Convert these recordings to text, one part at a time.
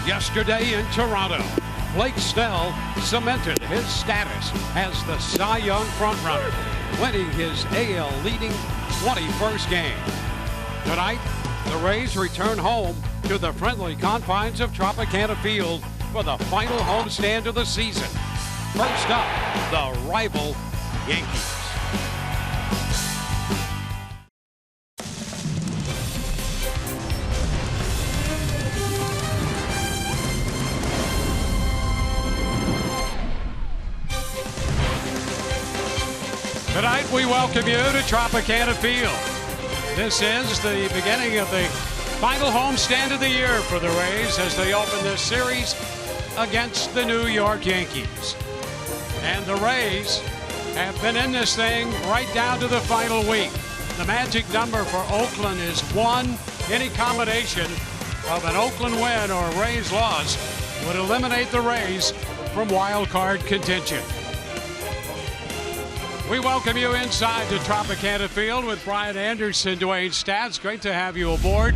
Yesterday in Toronto, Blake Snell cemented his status as the Cy Young frontrunner, winning his AL leading 21st game. Tonight, the Rays return home to the friendly confines of Tropicana Field for the final homestand of the season. First up, the rival Yankees. Tonight, we welcome you to Tropicana Field. This is the beginning of the final homestand of the year for the Rays as they open this series against the New York Yankees. And the Rays have been in this thing right down to the final week. The magic number for Oakland is 1. Any combination of an Oakland win or a Rays loss would eliminate the Rays from wild card contention. We welcome you inside the Tropicana Field with Brian Anderson, Dwayne Stats. Great to have you aboard.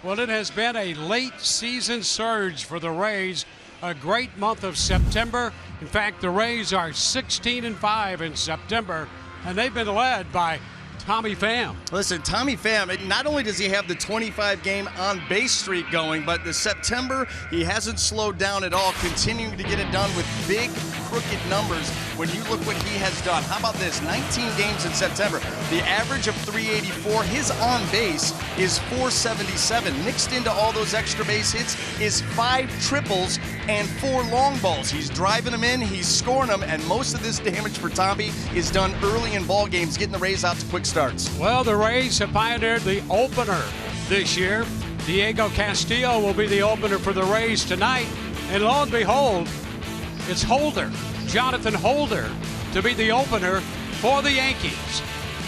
Well, it has been a late season surge for the Rays. A great month of September. In fact, the Rays are 16-5 in September, and they've been led by Tommy Pham. Listen, Tommy Pham, not only does he have the 25-game on-base streak going, but the September, he hasn't slowed down at all, continuing to get it done with big, crooked numbers when you look what he has done. How about this? 19 games in September. The average of 384. His on-base is 477. Mixed into all those extra base hits is 5 triples and 4 long balls. He's driving them in, he's scoring them, and most of this damage for Tommy is done early in ball games, getting the Rays out to quick starts. Well, the Rays have pioneered the opener this year. Diego Castillo will be the opener for the Rays tonight. And lo and behold, it's Holder, Jonathan Holder, to be the opener for the Yankees.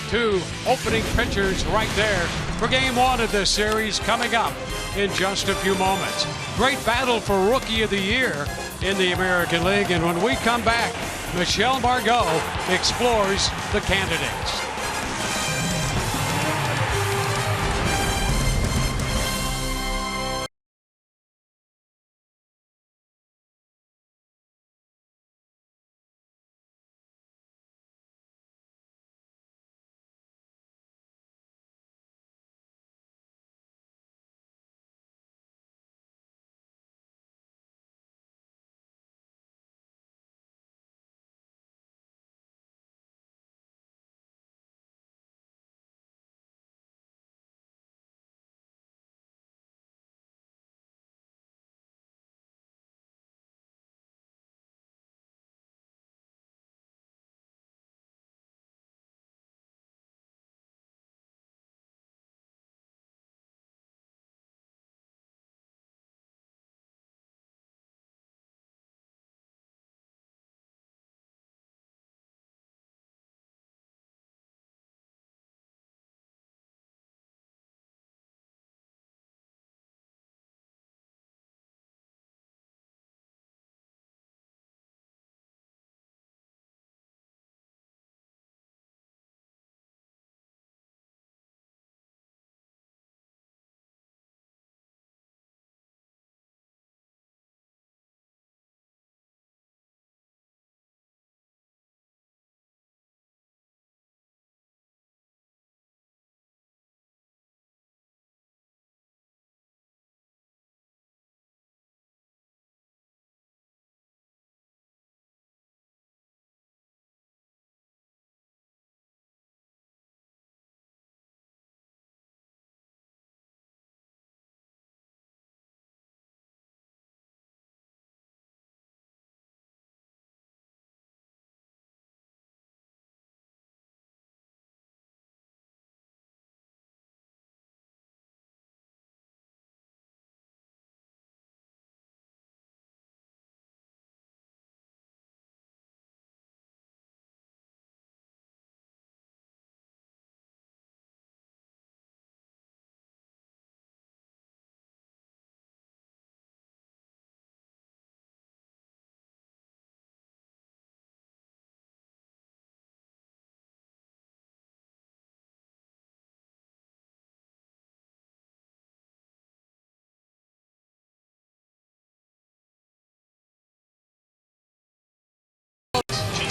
2 opening pitchers right there for Game 1 of this series coming up in just a few moments. Great battle for Rookie of the Year in the American League. And when we come back, Michelle Margot explores the candidates.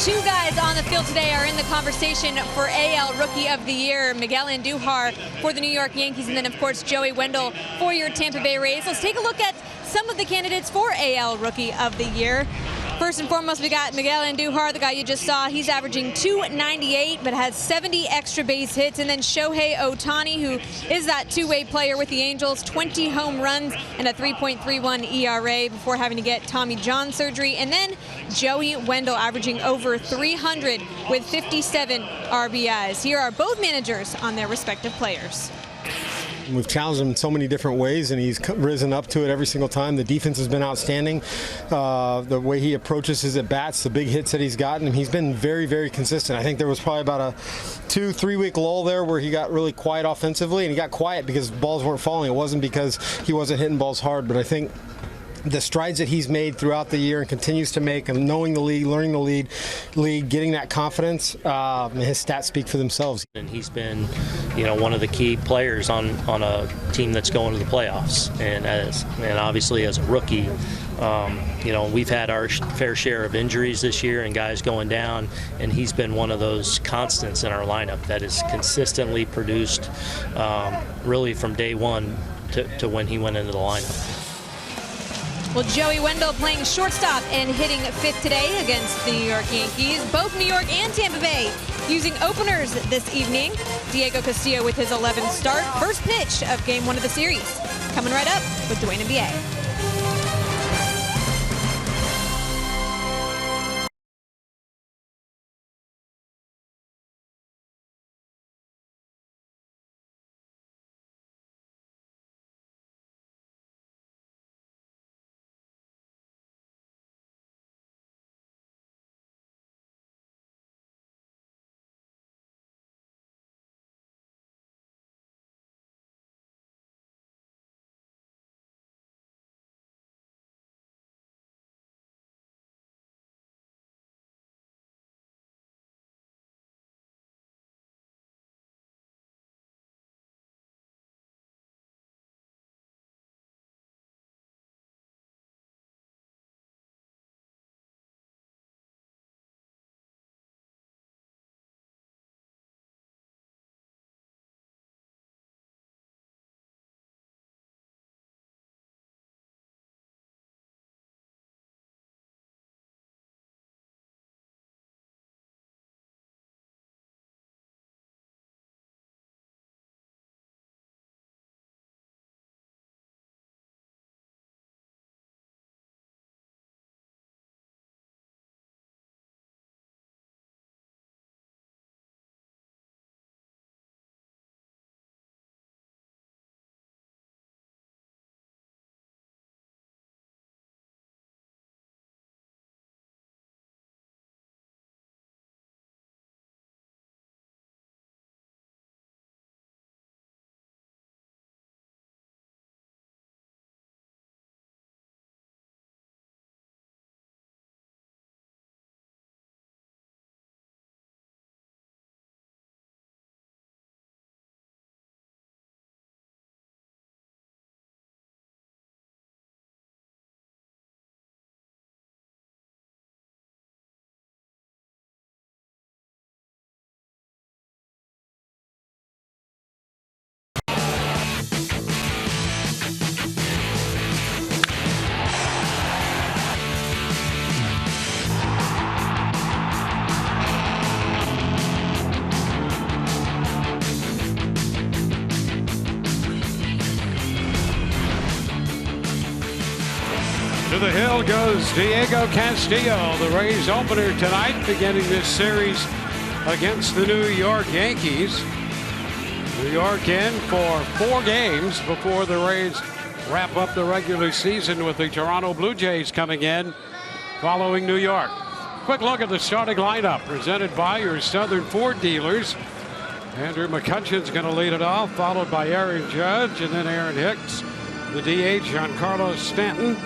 two guys on the field today are in the conversation for AL Rookie of the Year. Miguel Andujar for the New York Yankees, and then, of course, Joey Wendle for your Tampa Bay Rays. Let's take a look at some of the candidates for AL Rookie of the Year. First and foremost, we got Miguel Andujar, the guy you just saw. He's averaging .298, but has 70 extra base hits. And then Shohei Ohtani, who is that two-way player with the Angels, 20 home runs and a 3.31 ERA before having to get Tommy John surgery. And then Joey Wendle, averaging over 300 with 57 RBIs. Here are both managers on their respective players. We've challenged him in so many different ways, and he's risen up to it every single time. The defense has been outstanding. The way he approaches his at-bats, the big hits that he's gotten, he's been very, very consistent. I think there was probably about a 2-3 week lull there where he got really quiet offensively, and he got quiet because balls weren't falling. It wasn't because he wasn't hitting balls hard, but I think the strides that he's made throughout the year and continues to make, and knowing the league, learning the league, getting that confidence, his stats speak for themselves. And he's been, one of the key players on a team that's going to the playoffs. And obviously as a rookie, we've had our fair share of injuries this year and guys going down, and he's been one of those constants in our lineup that has consistently produced, really from day one to when he went into the lineup. Well, Joey Wendle playing shortstop and hitting fifth today against the New York Yankees. Both New York and Tampa Bay using openers this evening. Diego Castillo with his 11th start. First pitch of Game 1 of the series. Coming right up with Dwayne NBA. To the hill goes Diego Castillo, the Rays opener tonight, beginning this series against the New York Yankees. New York in for 4 games before the Rays wrap up the regular season, with the Toronto Blue Jays coming in following New York. Quick look at the starting lineup presented by your Southern Ford dealers. Andrew McCutcheon's going to lead it off, followed by Aaron Judge, and then Aaron Hicks. The DH, Giancarlo Stanton.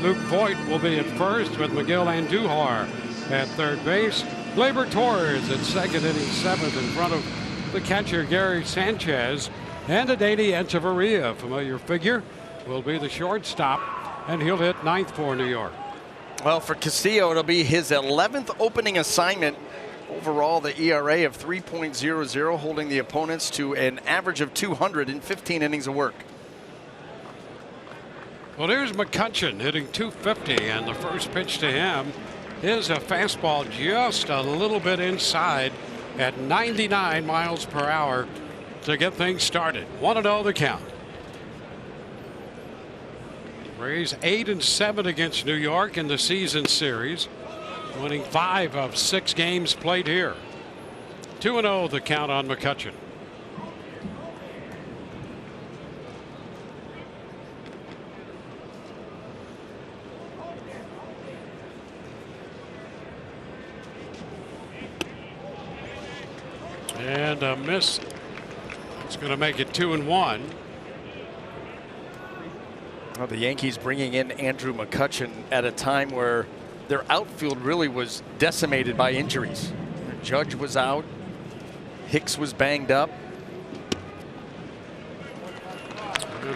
Luke Voigt will be at first, with Miguel Andujar at third base. Gleyber Torres at second, inning 7th in front of the catcher Gary Sanchez. And Adeiny Echeverria, familiar figure, will be the shortstop, and he'll hit 9th for New York. Well, for Castillo, it'll be his 11th opening assignment. Overall, the ERA of 3.00, holding the opponents to an average of 200 in 15 innings of work. Well, here's McCutcheon hitting 250, and the first pitch to him is a fastball just a little bit inside at 99 miles per hour to get things started. 1-0 the count. Rays 8-7 against New York in the season series, winning 5 of 6 games played here. 2-0 the count on McCutcheon. And a miss. It's going to make it 2-1. Well, the Yankees bringing in Andrew McCutcheon at a time where their outfield really was decimated by injuries. Judge was out. Hicks was banged up.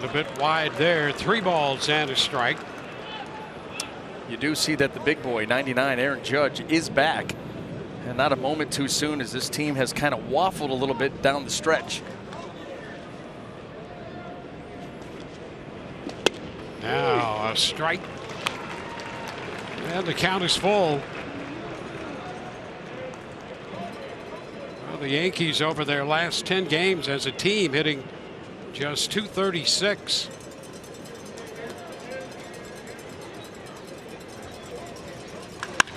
A bit wide there. 3 balls and a strike. You do see that the big boy, 99, Aaron Judge, is back. And not a moment too soon, as this team has kind of waffled a little bit down the stretch. Now a strike. And the count is full. Well, the Yankees over their last 10 games as a team hitting just .236.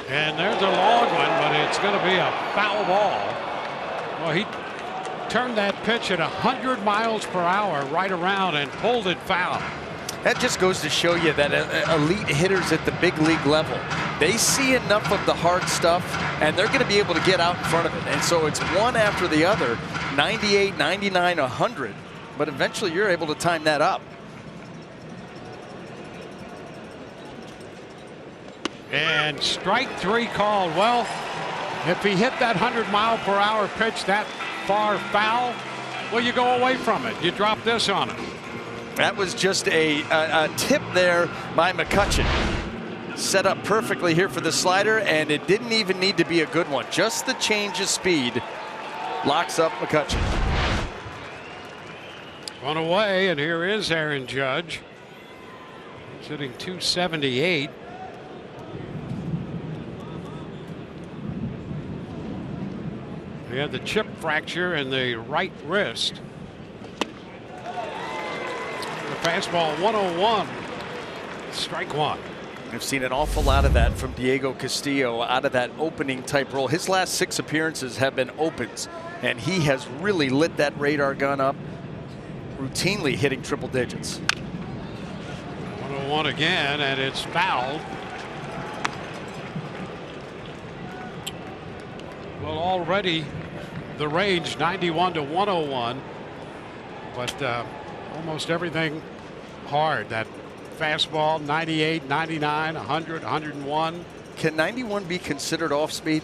And there's a long one, but it's going to be a foul ball. Well, he turned that pitch at 100 miles per hour right around and pulled it foul. That just goes to show you that elite hitters at the big league level, they see enough of the hard stuff, and they're going to be able to get out in front of it. And so it's one after the other, 98, 99, 100. But eventually you're able to time that up. And strike 3 called. Well, if he hit that 100-mile-per-hour pitch that far foul, well, you go away from it. You drop this on it. That was just a tip there by McCutcheon. Set up perfectly here for the slider, and it didn't even need to be a good one. Just the change of speed locks up McCutcheon. On away, and here is Aaron Judge. He's hitting .278. He had the chip fracture in the right wrist. The fastball 101. Strike 1. We've seen an awful lot of that from Diego Castillo out of that opening type role. His last 6 appearances have been opens, and he has really lit that radar gun up, routinely hitting triple digits. 101 again, and it's fouled. Well, already the range 91 to 101, but almost everything hard. That fastball 98, 99, 100, 101. Can 91 be considered off speed?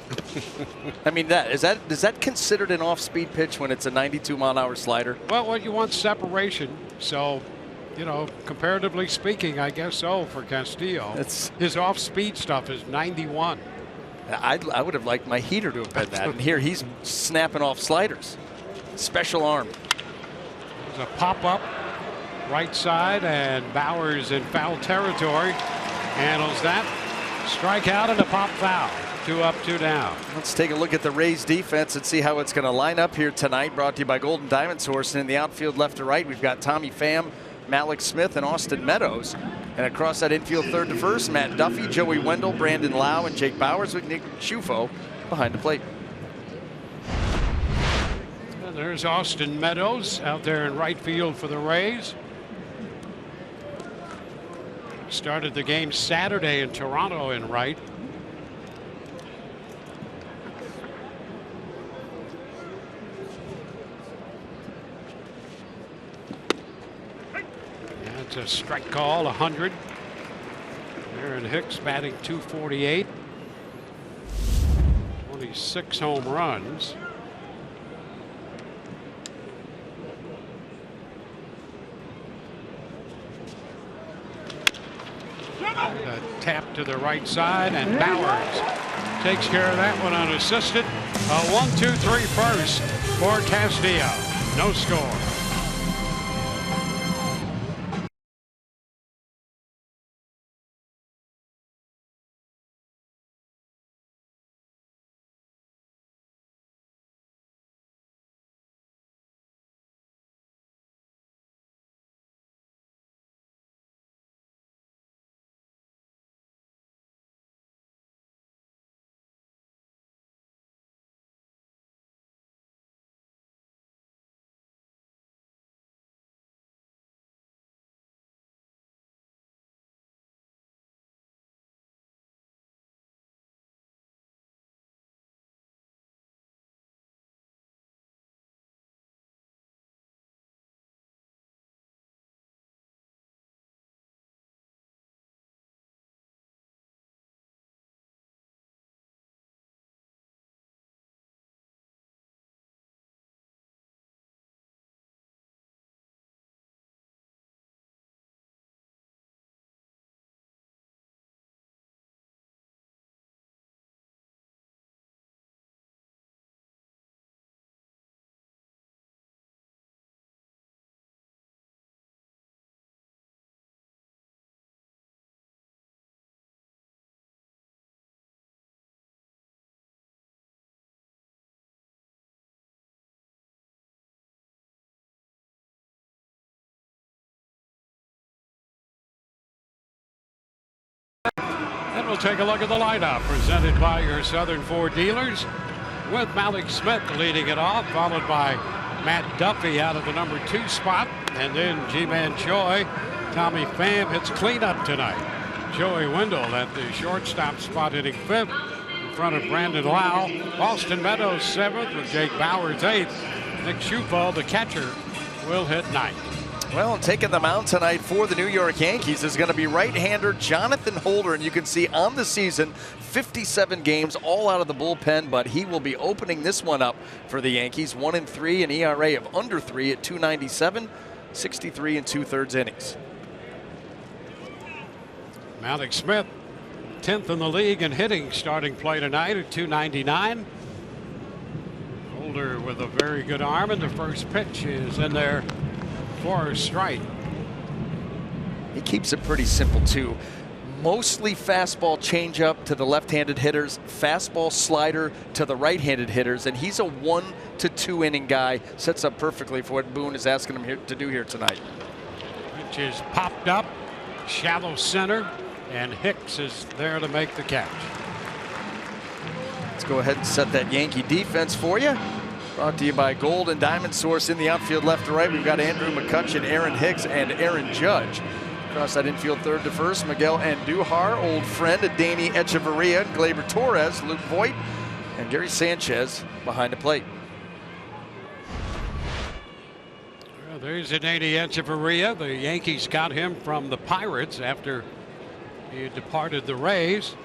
I mean, is that considered an off speed pitch when it's a 92-mile-an-hour slider? Well, you want separation, so you know, comparatively speaking, I guess so for Castillo. His off speed stuff is 91. I would have liked my heater to have been that. And here he's snapping off sliders. Special arm. There's a pop-up right side, and Bauers in foul territory handles that. Strikeout and a pop foul. 2 up, 2 down. Let's take a look at the Rays defense and see how it's going to line up here tonight. Brought to you by Golden Diamond Source. And in the outfield left to right, we've got Tommy Pham, Malik Smith, and Austin Meadows. And across that infield third to first, Matt Duffy, Joey Wendell, Brandon Lau, and Jake Bauers with Nick Schufo behind the plate. And there's Austin Meadows out there in right field for the Rays. Started the game Saturday in Toronto in right. That's a strike call, 100. Aaron Hicks batting .248. 26 home runs. A tap to the right side, and Bowers takes care of that one unassisted. A 1-2-3 first for Castillo. No score. And we'll take a look at the lineup presented by your Southern Ford dealers, with Malik Smith leading it off, followed by Matt Duffy out of the number 2 spot, and then G-Man Choi. Tommy Pham hits cleanup tonight. Joey Wendell at the shortstop spot, hitting 5th in front of Brandon Lau. Austin Meadows 7th with Jake Bowers 8th. Nick Schufel, the catcher, will hit 9th. Well, taking the mound tonight for the New York Yankees is going to be right-hander Jonathan Holder, and you can see on the season 57 games all out of the bullpen, but he will be opening this one up for the Yankees. 1-3, an ERA of under 3 at .297, 63 2/3 innings. Malik Smith, 10th in the league in hitting, starting play tonight at .299. Holder with a very good arm, and the first pitch is in there for a strike. He keeps it pretty simple too. Mostly fastball changeup to the left-handed hitters, fastball slider to the right-handed hitters, and he's a 1 to 2 inning guy. Sets up perfectly for what Boone is asking him to do here tonight. Pitch is popped up, shallow center, and Hicks is there to make the catch. Let's go ahead and set that Yankee defense for you. Brought to you by Gold and Diamond Source. In the outfield left to right, we've got Andrew McCutcheon, Aaron Hicks, and Aaron Judge. Across that infield, third to first, Miguel Andujar, old friend Danny Echeverria, Gleyber Torres, Luke Voigt, and Gary Sanchez behind the plate. Well, there's Danny Echeverria. The Yankees got him from the Pirates after he departed the Rays.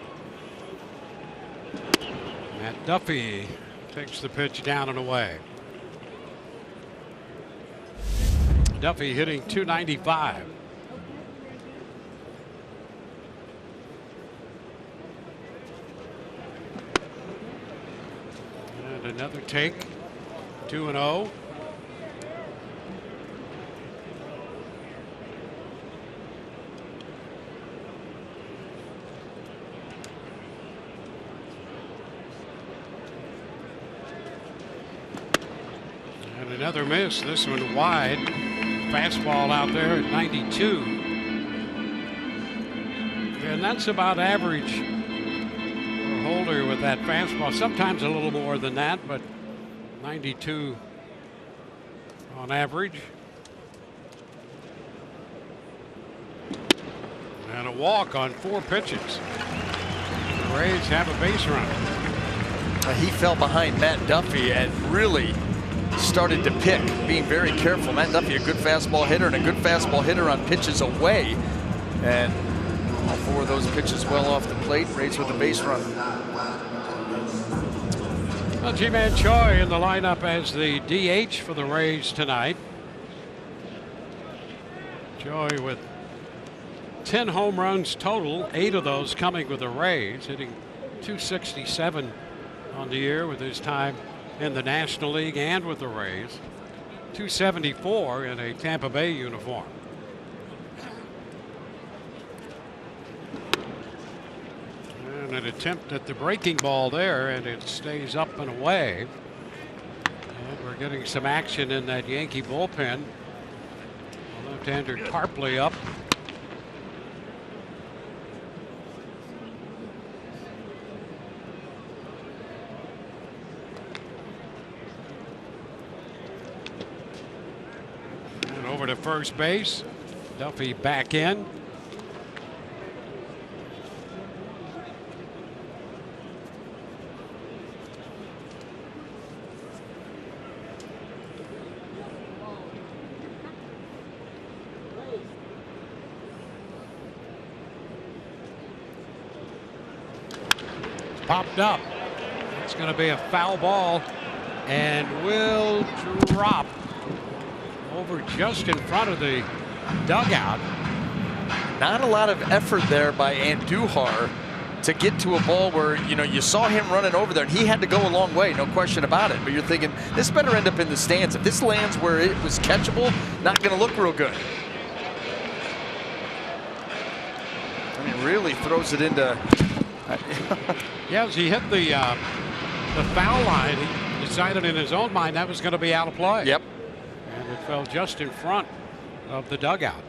Matt Duffy takes the pitch down and away. Duffy hitting .295. And another take, 2-0. Another miss, this one wide. Fastball out there at 92. And that's about average for Holder with that fastball. Sometimes a little more than that, but 92 on average. And a walk on 4 pitches. The Rays have a base runner. He fell behind Matt Duffy and really started to pick, being very careful. Matt Duffy, a good fastball hitter and a good fastball hitter on pitches away. And all 4 of those pitches well off the plate. Rays with a base runner. Well, G-Man Choi in the lineup as the DH for the Rays tonight. Choi with 10 home runs total, 8 of those coming with the Rays, hitting .267 on the year with his time in the National League and with the Rays. .274 in a Tampa Bay uniform. And an attempt at the breaking ball there, and it stays up and away. And we're getting some action in that Yankee bullpen. Left-hander Tarpley up. And over to first base. Duffy back in. Popped up. It's going to be a foul ball and will drop over just in front of the dugout. Not a lot of effort there by Andujar to get to a ball where, you know, you saw him running over there and he had to go a long way, no question about it. But you're thinking this better end up in the stands. If this lands where it was catchable, not going to look real good. I mean, really throws it into. Yeah, as he hit the foul line, he decided in his own mind that was going to be out of play. Yep. And it fell just in front of the dugout.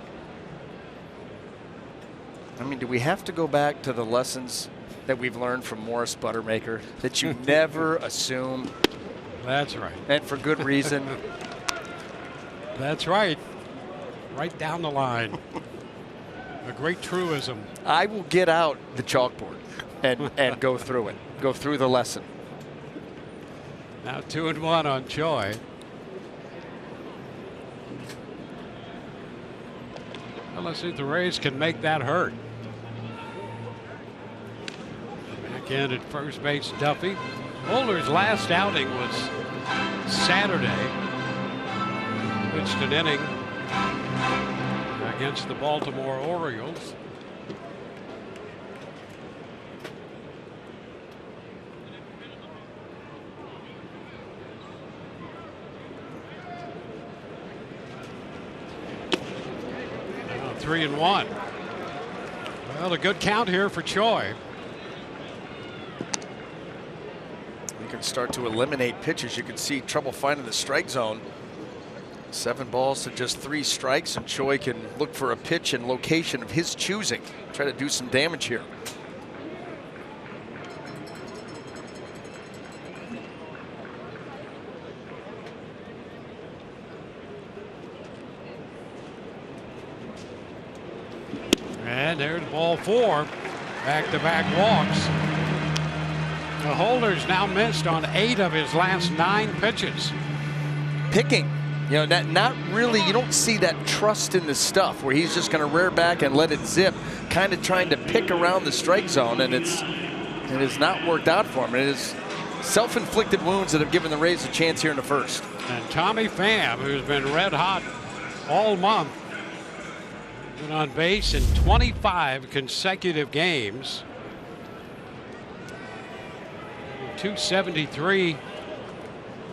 I mean, do we have to go back to the lessons that we've learned from Morris Buttermaker that you never assume? That's right. And for good reason. That's right. Right down the line. A great truism. I will get out the chalkboard and go through it. Go through the lesson. Now 2-1 on Choi. Well, let's see if the Rays can make that hurt. Back in at first base, Duffy. Holder's last outing was Saturday. Pitched an inning against the Baltimore Orioles. Now 3-1. Well, a good count here for Choi. You can start to eliminate pitches. You can see trouble finding the strike zone. 7 balls to just 3 strikes, and Choi can look for a pitch and location of his choosing. Try to do some damage here. And there's ball 4. Back-to-back walks. The Holder's now missed on 8 of his last 9 pitches. Picking. You know, not really, you don't see that trust in the stuff where he's just going to rear back and let it zip, kind of trying to pick around the strike zone, and it has not worked out for him. It is self-inflicted wounds that have given the Rays a chance here in the first. And Tommy Pham, who's been red hot all month, been on base in 25 consecutive games. 273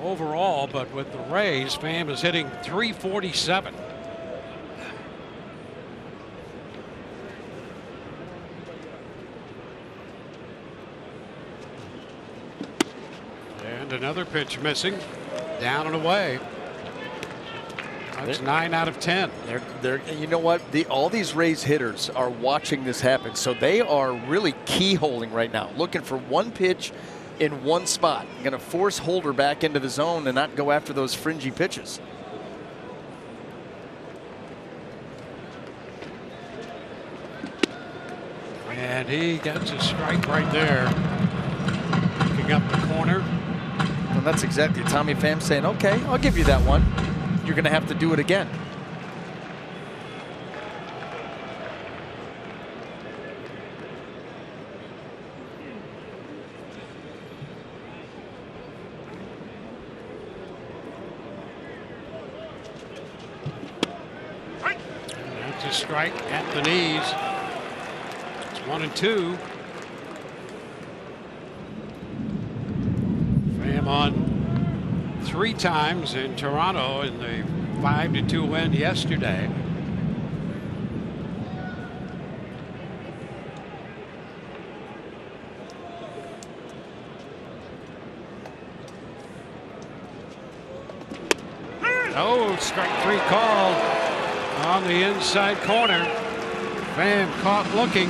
overall, but with the Rays, Pham is hitting .347. And another pitch missing, down and away. That's 9 out of 10. They're you know what? All these Rays hitters are watching this happen, so they are really keyholing right now, looking for one pitch in one spot. Going to force Holder back into the zone and not go after those fringy pitches. And he gets a strike right there. Picking up the corner. And that's exactly Tommy Pham saying, okay, I'll give you that one. You're going to have to do it again. That's a strike at the knees. 1-2. Pham on 3 times in Toronto in the 5-2 win yesterday. Oh, strike 3 called on the inside corner. Pham caught looking.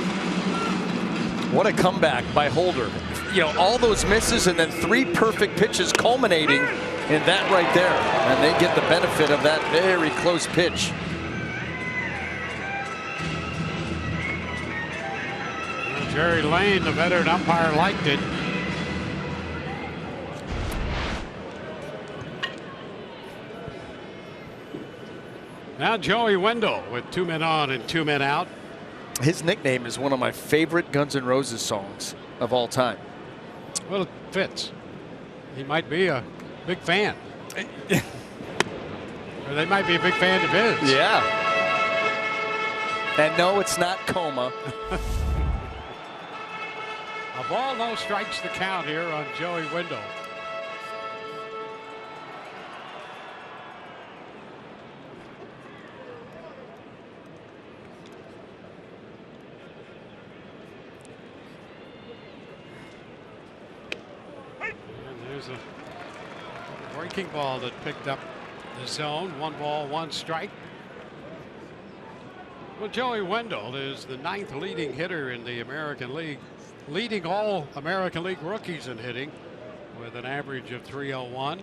What a comeback by Holder. You know, all those misses and then 3 perfect pitches culminating in that right there. And they get the benefit of that very close pitch. Jerry Lane, the veteran umpire, liked it. Now Joey Wendell with 2 men on and 2 men out. His nickname is one of my favorite Guns N' Roses songs of all time. Well, it fits. He might be a big fan. Or they might be a big fan of his. Yeah. And no, it's not Coma. A ball, no strikes the count here on Joey Wendell. There's a breaking ball that picked up the zone. 1 ball, 1 strike. Well, Joey Wendell is the 9th leading hitter in the American League, leading all American League rookies in hitting with an average of .301.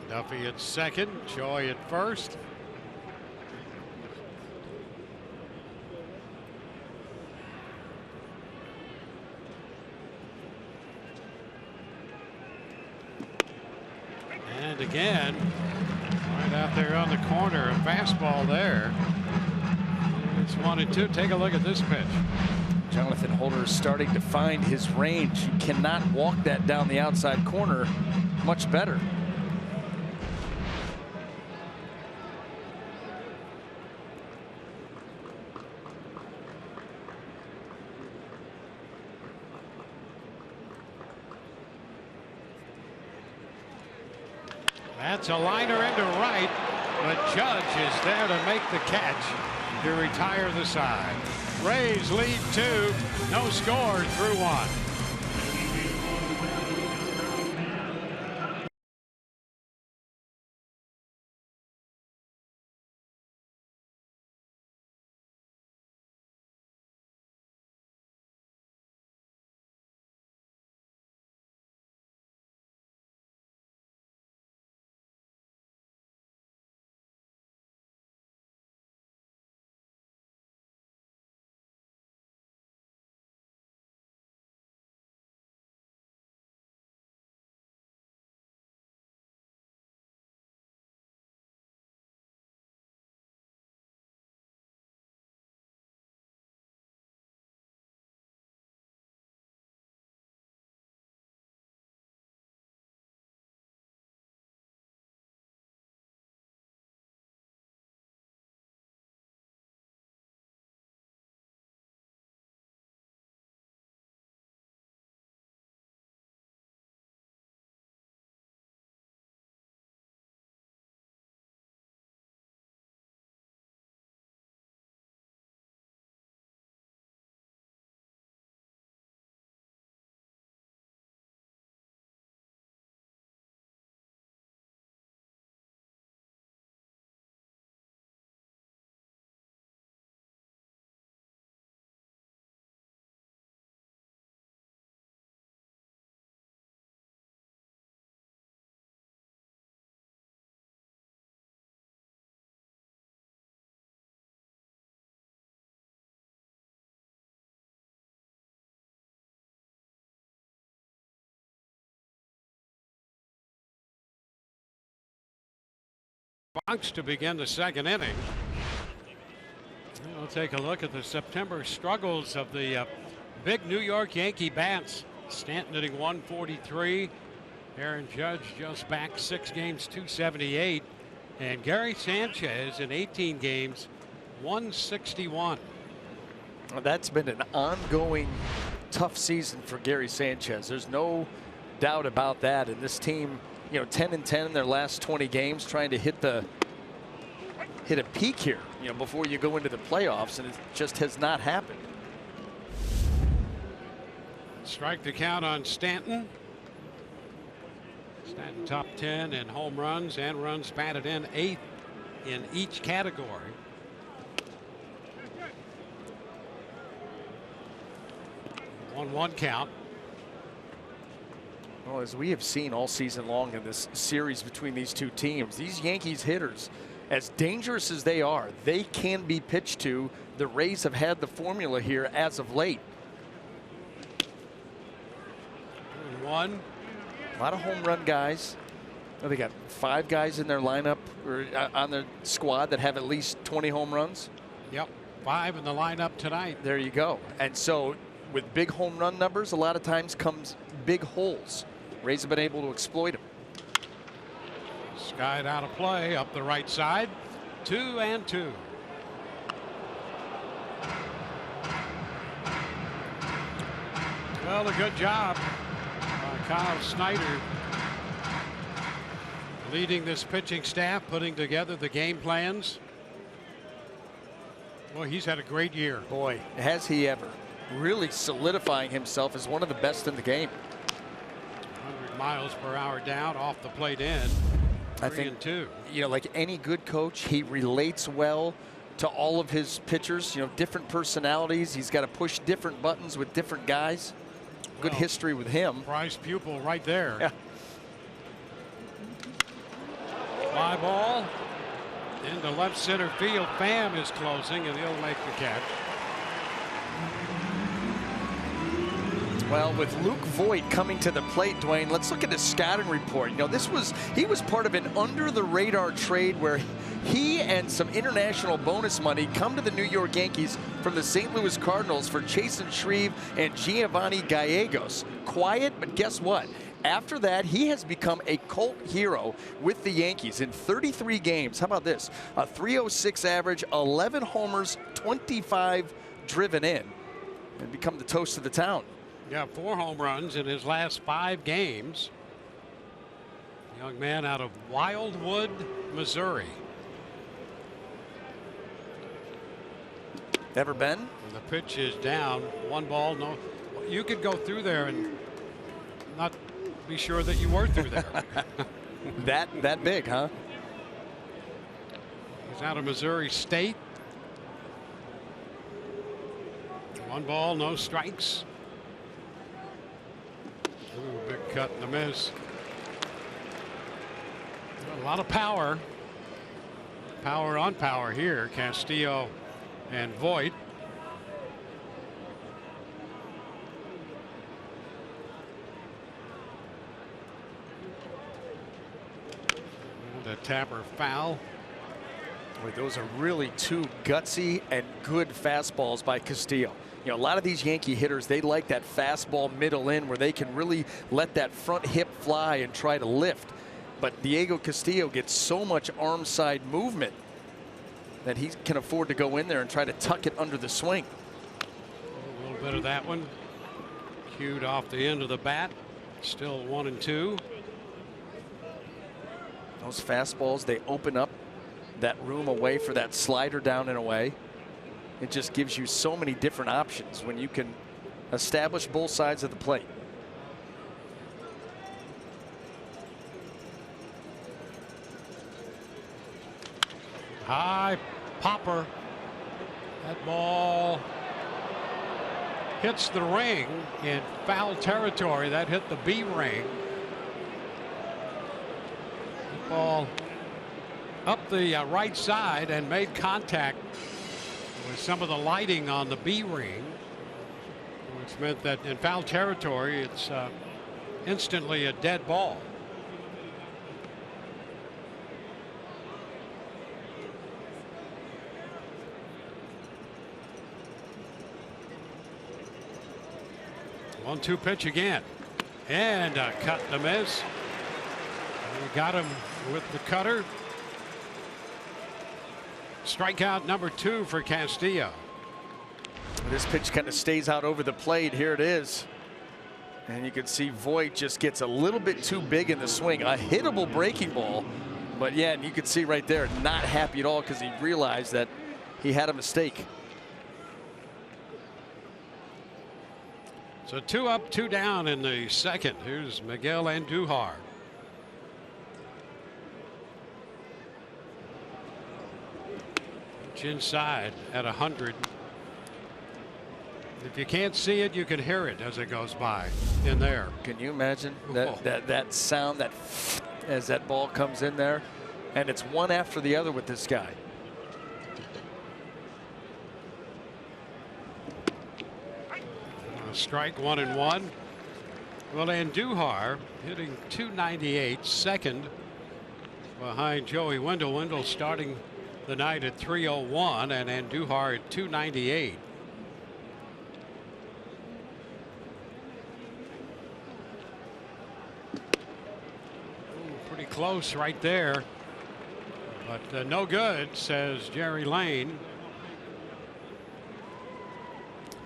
Duffy at second, Choi at first. And again, right out there on the corner, a fastball there. It's 1-2. Take a look at this pitch. Jonathan Holder is starting to find his range. You cannot walk that down the outside corner much better. That's a liner into right, but Judge is there to make the catch to retire the side. Rays lead 2, no score through 1. Bunks to begin the 2nd inning. We'll take a look at the September struggles of the big New York Yankee bats. Stanton hitting 143. Aaron Judge just back 6 games, 278. And Gary Sanchez in 18 games, 161. Well, that's been an ongoing tough season for Gary Sanchez. There's no doubt about that. And this team, 10-10 in their last 20 games, trying to hit a peak here, before you go into the playoffs, and it just has not happened. Strike the count on Stanton. Stanton top 10 in home runs and runs batted in, 8th in each category. 1-1 count. Well, as we have seen all season long in this series between these two teams, these Yankees hitters, as dangerous as they are, they can be pitched to. The Rays have had the formula here as of late. 1. A lot of home run guys. They got 5 guys in their lineup or on their squad that have at least 20 home runs. Yep, 5 in the lineup tonight. There you go. And so with big home run numbers, a lot of times comes big holes. Rays have been able to exploit them. Skied out of play up the right side. 2-2. Well, a good job by Kyle Snyder leading this pitching staff, putting together the game plans. Boy, he's had a great year. Boy, has he ever. Really solidifying himself as one of the best in the game. 100 miles per hour down, off the plate in. 3-2. Like any good coach, he relates well to all of his pitchers. Different personalities. He's got to push different buttons with different guys. Good history with him. Prize pupil right there. Yeah. Fly ball into left center field. Pham is closing, and he'll make the catch. Well, with Luke Voigt coming to the plate, Dwayne, let's look at his scouting report. He was part of an under-the-radar trade where he and some international bonus money come to the New York Yankees from the St. Louis Cardinals for Chasen Shreve and Giovanni Gallegos. Quiet, but guess what? After that, he has become a cult hero with the Yankees in 33 games. How about this? A .306 average, 11 homers, 25 driven in, and become the toast of the town. Yeah, 4 home runs in his last 5 games. Young man out of Wildwood, Missouri. Ever been? And the pitch is down. 1 ball, no. You could go through there and not be sure that you were through there. that big, huh? He's out of Missouri State. 1 ball, no strikes. Ooh, big cut and a miss. A lot of power. Power on power here. Castillo and Voigt. The tapper foul. Boy, those are really 2 gutsy and good fastballs by Castillo. A lot of these Yankee hitters, they like that fastball middle in where they can really let that front hip fly and try to lift. But Diego Castillo gets so much arm side movement that he can afford to go in there and try to tuck it under the swing. A little bit of that one. Cued off the end of the bat. Still 1-2. Those fastballs, they open up that room away for that slider down and away. It just gives you so many different options when you can establish both sides of the plate. High popper. That ball hits the ring in foul territory. That hit the B ring. The ball up the right side and made contact with some of the lighting on the B ring, which meant that in foul territory it's instantly a dead ball. 1-2 pitch again. And a cut and a miss. We got him with the cutter. Strikeout number 2 for Castillo. This pitch kind of stays out over the plate. Here it is. And you can see Voit just gets a little bit too big in the swing. A hittable breaking ball. But yeah, and you can see right there, not happy at all because he realized that he had a mistake. So 2 up, 2 down in the second. Here's Miguel Andujar. Pitch inside at 100. If you can't see it, you can hear it as it goes by in there. Can you imagine that sound that as that ball comes in there? And it's one after the other with this guy. Strike 1-1. Well, Andujar hitting .298, second behind Joey Wendell. Wendell starting the night at .301 and Andujar at .298. Pretty close right there, but no good, says Jerry Lane.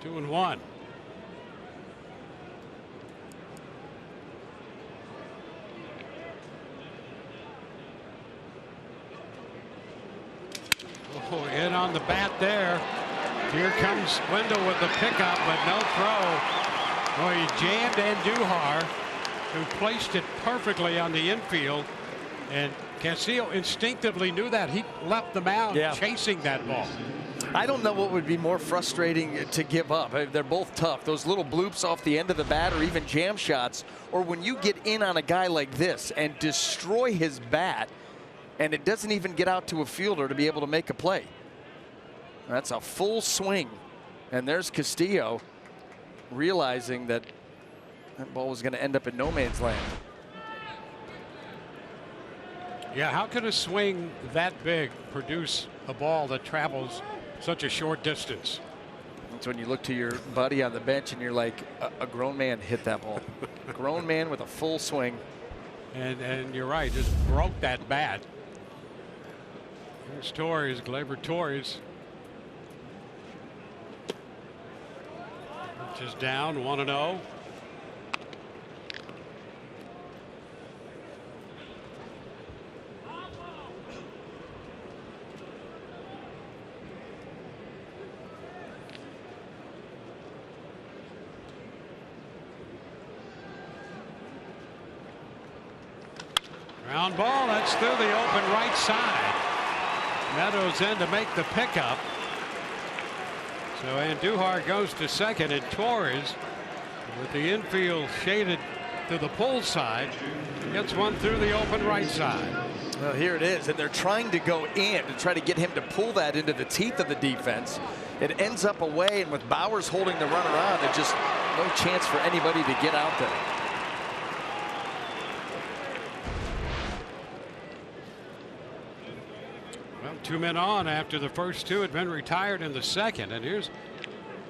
2-1. Oh, in on the bat there. Here comes Wendell with the pickup, but no throw. Oh, he jammed Andujar, who placed it perfectly on the infield. And Castillo instinctively knew that. He left the mound chasing that ball. I don't know what would be more frustrating to give up. They're both tough. Those little bloops off the end of the bat or even jam shots, or when you get in on a guy like this and destroy his bat and it doesn't even get out to a fielder to be able to make a play. That's a full swing. And there's Castillo realizing that that ball was going to end up in no man's land. Yeah, how could a swing that big produce a ball that travels such a short distance? That's when you look to your buddy on the bench and you're like, a grown man hit that ball. A grown man with a full swing. And you're right, just broke that bat. Here's Torres, Gleyber Torres. Which is down 1-0. Ground ball, that's through the open right side. Meadows in to make the pickup. So Andujar goes to second, and Torres, with the infield shaded to the pull side, gets one through the open right side. Well, here it is, and they're trying to go in to try to get him to pull that into the teeth of the defense. It ends up away, and with Bowers holding the runner on, there's just no chance for anybody to get out there. Well, 2 men on after the first 2 had been retired in the second. And here's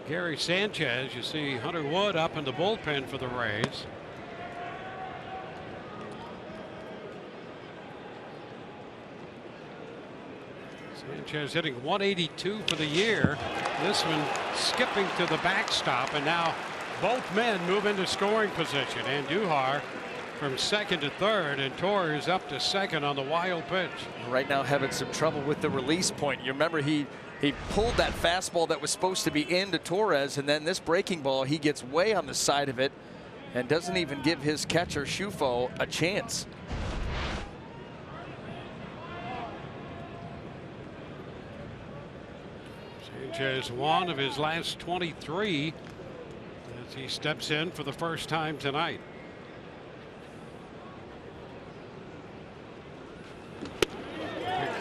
Gary Sanchez. You see Hunter Wood up in the bullpen for the Rays. Sanchez hitting .182 for the year. This one skipping to the backstop, and now both men move into scoring position. Andujar from second to third, and Torres up to second on the wild pitch. Right now having some trouble with the release point. You remember he pulled that fastball that was supposed to be into Torres, and then this breaking ball, he gets way on the side of it and doesn't even give his catcher Shufo a chance. Sanchez one of his last 23 as he steps in for the first time tonight.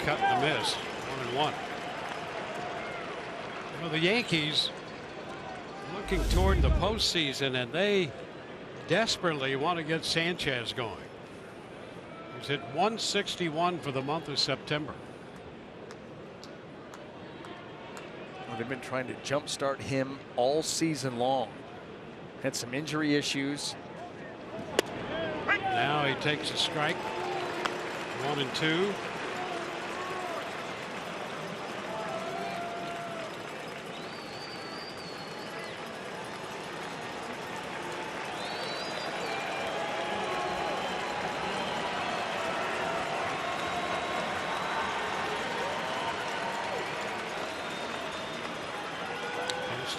Cut and a miss. 1-1. Well, the Yankees looking toward the postseason, and they desperately want to get Sanchez going. He's hit .161 for the month of September. Well, they've been trying to jumpstart him all season long. Had some injury issues. Now he takes a strike. 1-2.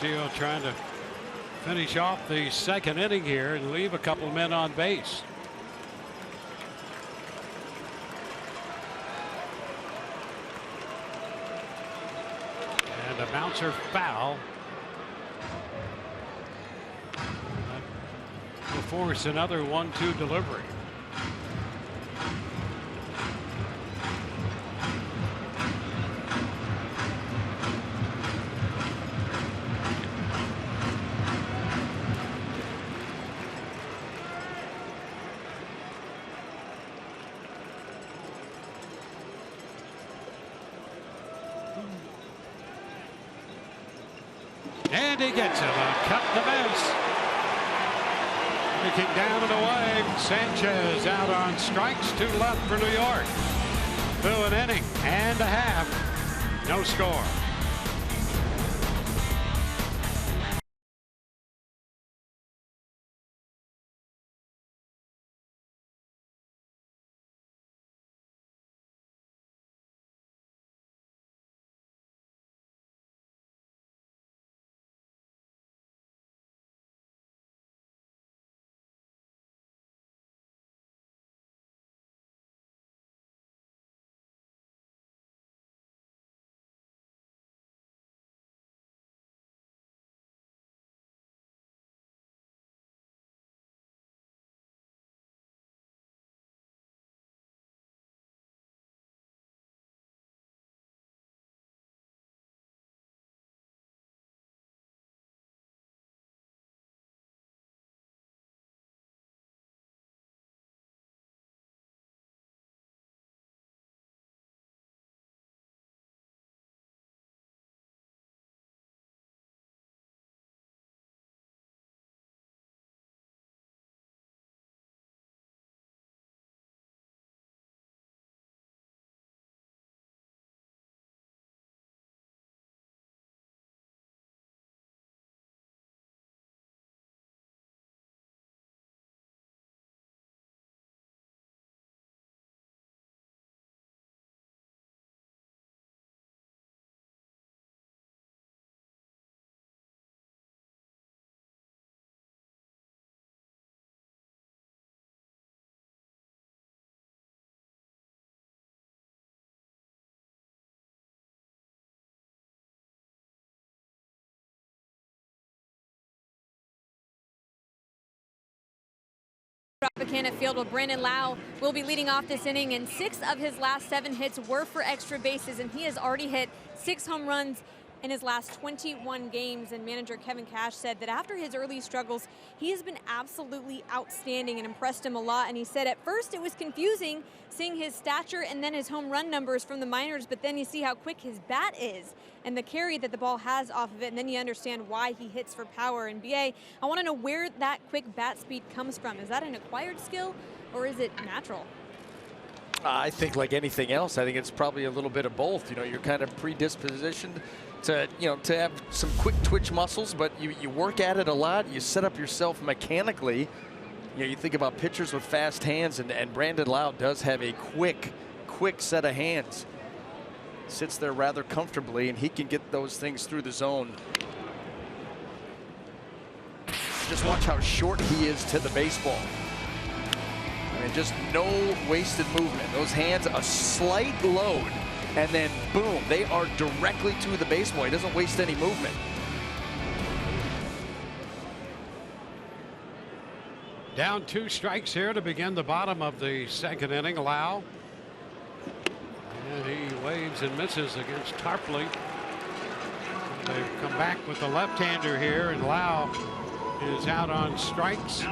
Castillo trying to finish off the second inning here and leave a couple men on base. And a bouncer foul. That will force another 1-2 delivery. And he gets him. Cut the miss. Breaking down and away. Sanchez out on strikes. 2 left for New York. Through an inning and a half. No score. Tropicana Field, well, Brandon Lau will be leading off this inning, and 6 of his last 7 hits were for extra bases, and he has already hit 6 home runs in his last 21 games. And manager Kevin Cash said that after his early struggles, he has been absolutely outstanding and impressed him a lot. And he said at first it was confusing seeing his stature and then his home run numbers from the minors, but then you see how quick his bat is and the carry that the ball has off of it, and then you understand why he hits for power. And BA, I want to know where that quick bat speed comes from. Is that an acquired skill or is it natural? I think like anything else, I think it's probably a little bit of both. You know, you're kind of predispositioned to, to have some quick twitch muscles, but you work at it a lot. You set up yourself mechanically. You know, you think about pitchers with fast hands, and Brandon Lau does have a quick set of hands. Sits there rather comfortably, and he can get those things through the zone. Just watch how short he is to the baseball. And just no wasted movement. Those hands, a slight load, and then boom, they are directly to the baseball. He doesn't waste any movement. Down 2 strikes here to begin the bottom of the second inning. Lau. And he waves and misses against Tarpley. They've come back with the left-hander here, and Lau is out on strikes.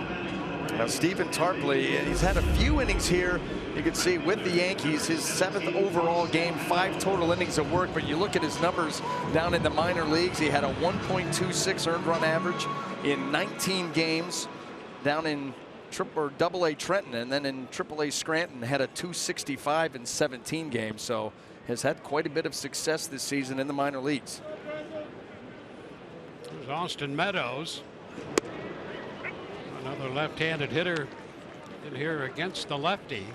Now Stephen Tarpley, he's had a few innings here. You can see with the Yankees, his 7th overall game, 5 total innings of work. But you look at his numbers down in the minor leagues. He had a 1.26 earned run average, in 19 games down in AA Trenton, and then in AAA Scranton had a 265 in 17 games. So has had quite a bit of success this season in the minor leagues. There's Austin Meadows, another left-handed hitter in here against the lefty.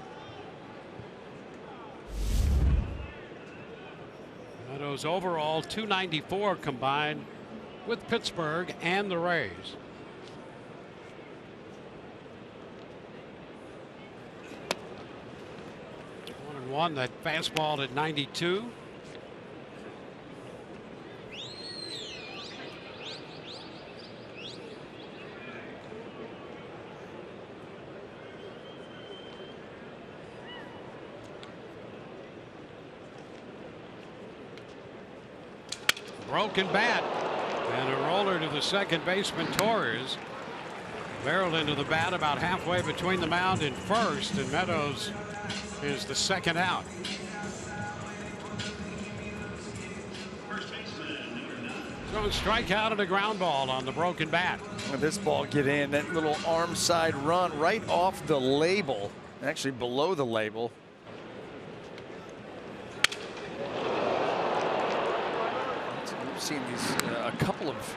Meadows overall 294 combined with Pittsburgh and the Rays. 1-1, that fastball at 92. Broken bat and a roller to the second baseman Torres. Barreled into the bat about halfway between the mound and first, and Meadows is the second out. So a strikeout and a ground ball on the broken bat. When this ball get in, that little arm side run right off the label, actually below the label. We've seen these a couple of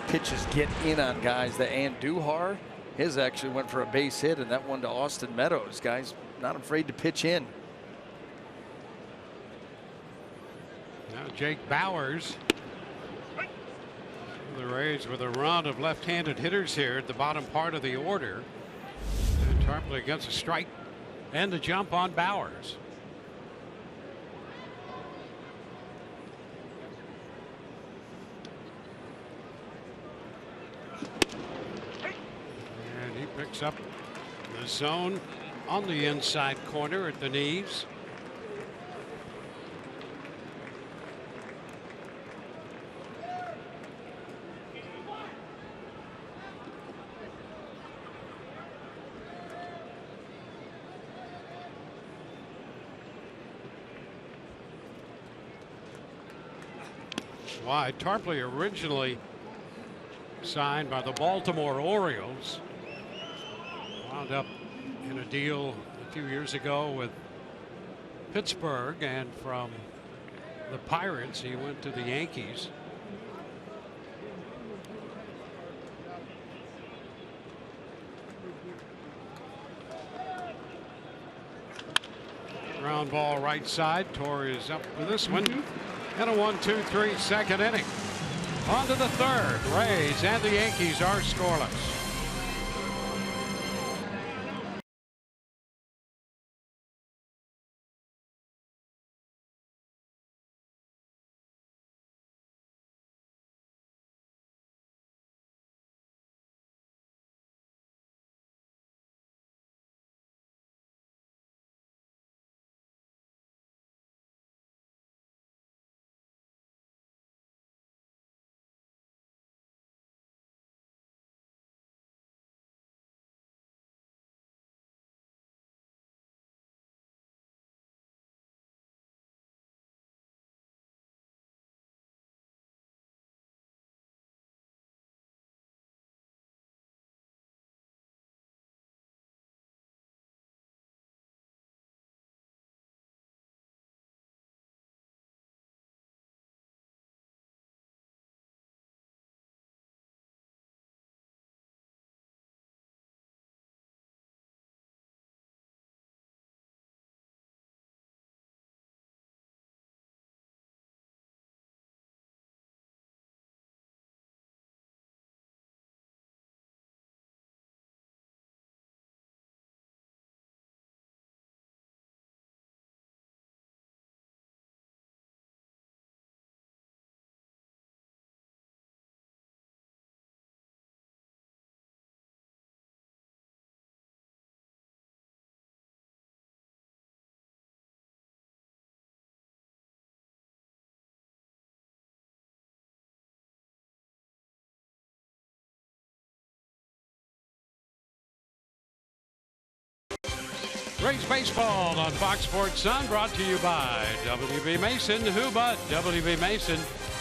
pitches get in on guys. The Andujar, his actually went for a base hit, and that one to Austin Meadows. Guys not afraid to pitch in. Now Jake Bowers. The Rays with a run of left-handed hitters here at the bottom part of the order. And Tarpley gets a strike and the jump on Bowers. And he picks up the zone on the inside corner at the knees. Wide. Tarpley originally signed by the Baltimore Orioles. Wound up in a deal a few years ago with Pittsburgh, and from the Pirates he went to the Yankees. Ground ball right side. Torres up for this one. And a 1-2-3 second inning. On to the third. Rays and the Yankees are scoreless. Rays baseball on Fox Sports Sun, brought to you by W.B. Mason. Who but W.B. Mason,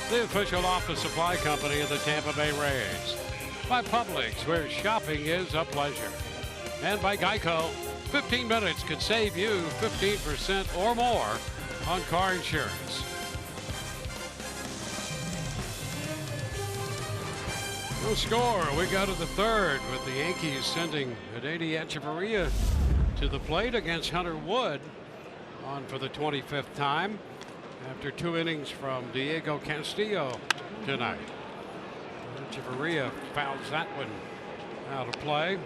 the official office supply company of the Tampa Bay Rays. By Publix, where shopping is a pleasure. And by Geico, 15 minutes could save you 15% or more on car insurance. No score. We go to the third with the Yankees sending Manfred to the plate against Hunter Wood on for the 25th time after 2 innings from Diego Castillo tonight. Echeverria fouls that one out of play.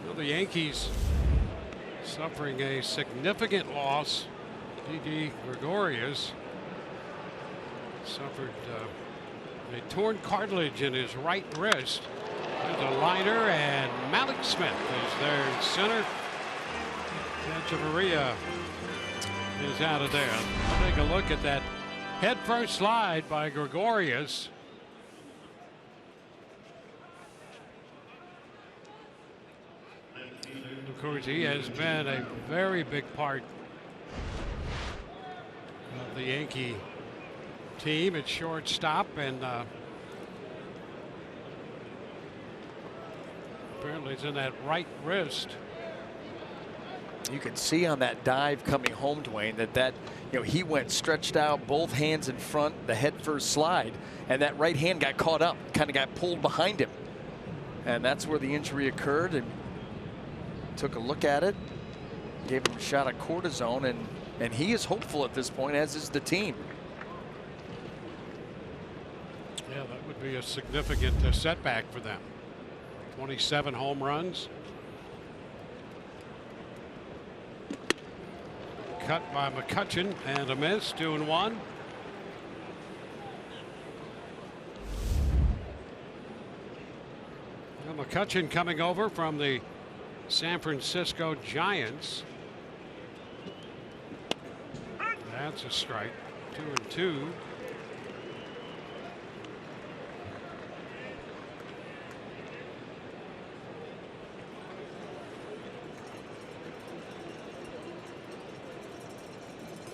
Well, the Yankees suffering a significant loss. Didi Gregorius suffered a torn cartilage in his right wrist. There's a liner, and Malik Smith is there in center. Echeverria is out of there. Take a look at that head-first slide by Gregorius. Of course, he has been a very big part of the Yankee team at shortstop, and apparently it's in that right wrist. You can see on that dive coming home, Dwayne, that he went stretched out, both hands in front, the head first slide, and that right hand got caught up, kind of got pulled behind him, and that's where the injury occurred. And took a look at it, gave him a shot of cortisone, and he is hopeful at this point, as is the team. Yeah, that would be a significant setback for them. 27 home runs. Cut by McCutchen and a miss, 2-1. Well, McCutchen coming over from the San Francisco Giants. That's a strike. 2-2.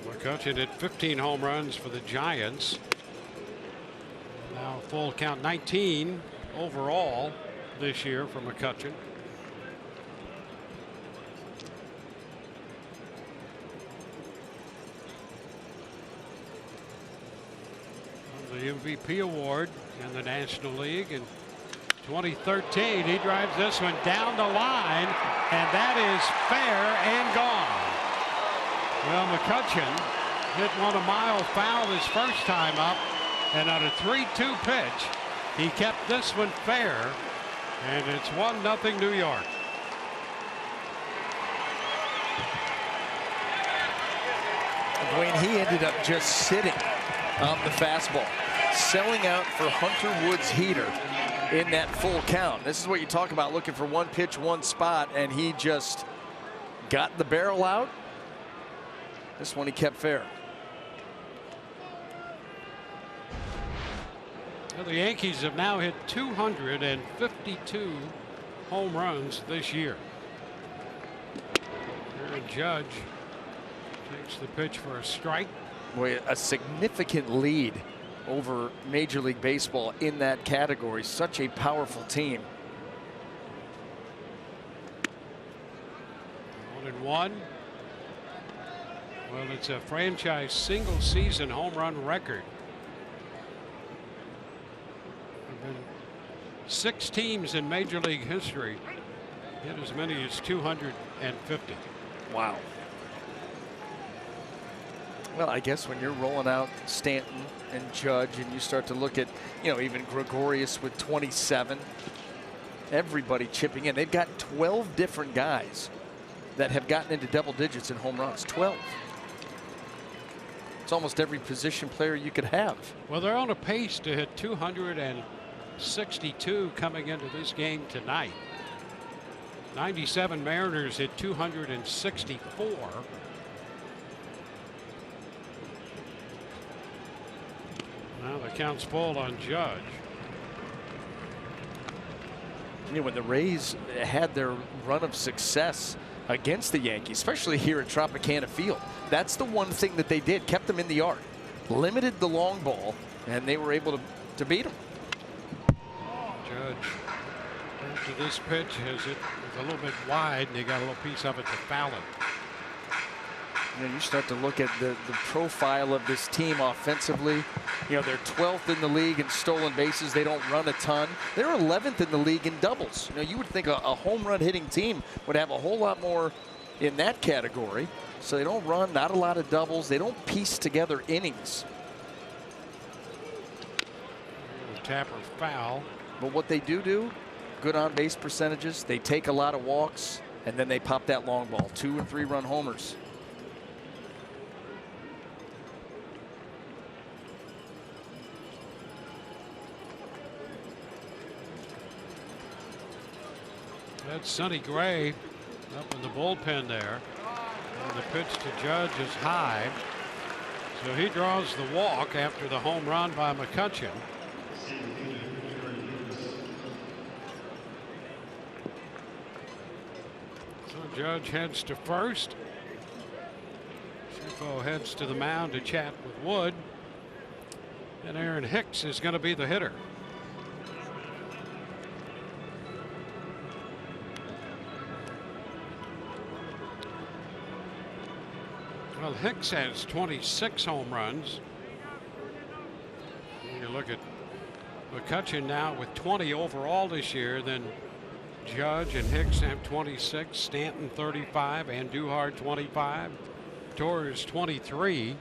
McCutchen at 15 home runs for the Giants. Now full count, 19 overall this year for McCutchen. The MVP award in the National League in 2013. He drives this one down the line, and that is fair and gone. Well, McCutchen hit one a mile foul his first time up, and on a 3-2 pitch, he kept this one fair, and it's 1-0 New York. Dwayne, he ended up just sitting on the fastball, selling out for Hunter Wood's heater in that full count. This is what you talk about, looking for one pitch, one spot, and he just got the barrel out. This one he kept fair. Well, the Yankees have now hit 252 home runs this year. Aaron Judge takes the pitch for a strike. Boy, a significant lead over Major League Baseball in that category. Such a powerful team. 1-1. Well, it's a franchise single season home run record. There have been 6 teams in Major League history hit as many as 250. Wow. Well, I guess when you're rolling out Stanton and Judge, and you start to look at, even Gregorius with 27, everybody chipping in. They've got 12 different guys that have gotten into double digits in home runs. 12. It's almost every position player you could have. Well, they're on a pace to hit 262 coming into this game tonight. 97 Mariners hit 264. Now the count's full on Judge. When the Rays had their run of success against the Yankees, especially here at Tropicana Field, that's the one thing that they did, kept them in the yard, limited the long ball, and they were able to beat them. Judge, after this pitch, has it was a little bit wide, and he got a little piece of it to foul it. You know, you start to look at the profile of this team offensively. You know, they're 12th in the league in stolen bases. They don't run a ton. They're 11th in the league in doubles. You know, you would think a home run hitting team would have a whole lot more in that category. So they don't run, not a lot of doubles. They don't piece together innings. Tapper foul. But what they do, good on base percentages. They take a lot of walks, and then they pop that long ball. 2- and 3-run homers. That's Sonny Gray up in the bullpen there. And the pitch to Judge is high. So he draws the walk after the home run by McCutchen. So Judge heads to first. Schifo heads to the mound to chat with Wood. And Aaron Hicks is going to be the hitter. Well, Hicks has 26 home runs. You look at McCutchen now with 20 overall this year. Then Judge and Hicks have 26. Stanton 35. Andujar 25. Torres 23.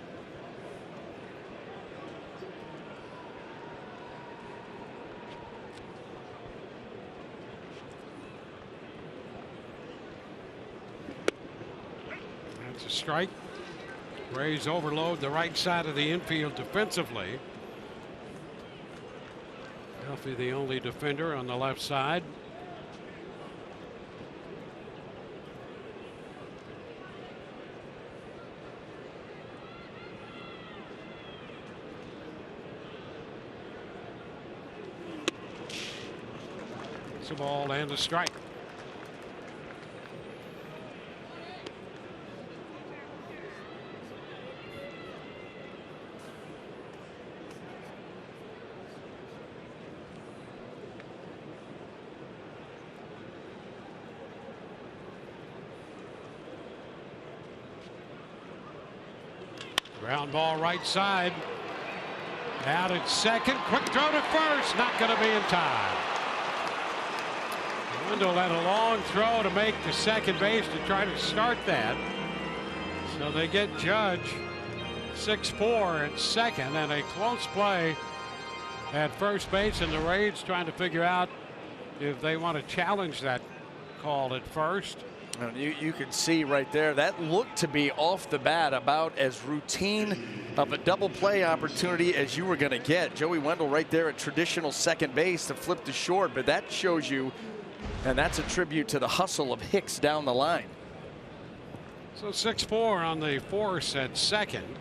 That's a strike. Rays overload the right side of the infield defensively. Duffy the only defender on the left side. It's a ball and a strike. Ground ball right side. Out at second. Quick throw to first. Not going to be in time. Wendell had a long throw to make to second base to try to start that. So they get Judge 6-4 at second, and a close play at first base, and the Rays trying to figure out if they want to challenge that call at first. And you can see right there that looked to be off the bat about as routine of a double play opportunity as you were going to get. Joey Wendell right there at traditional second base to flip to short, but that shows you, and that's a tribute to the hustle of Hicks down the line. So 6-4 on the force at second.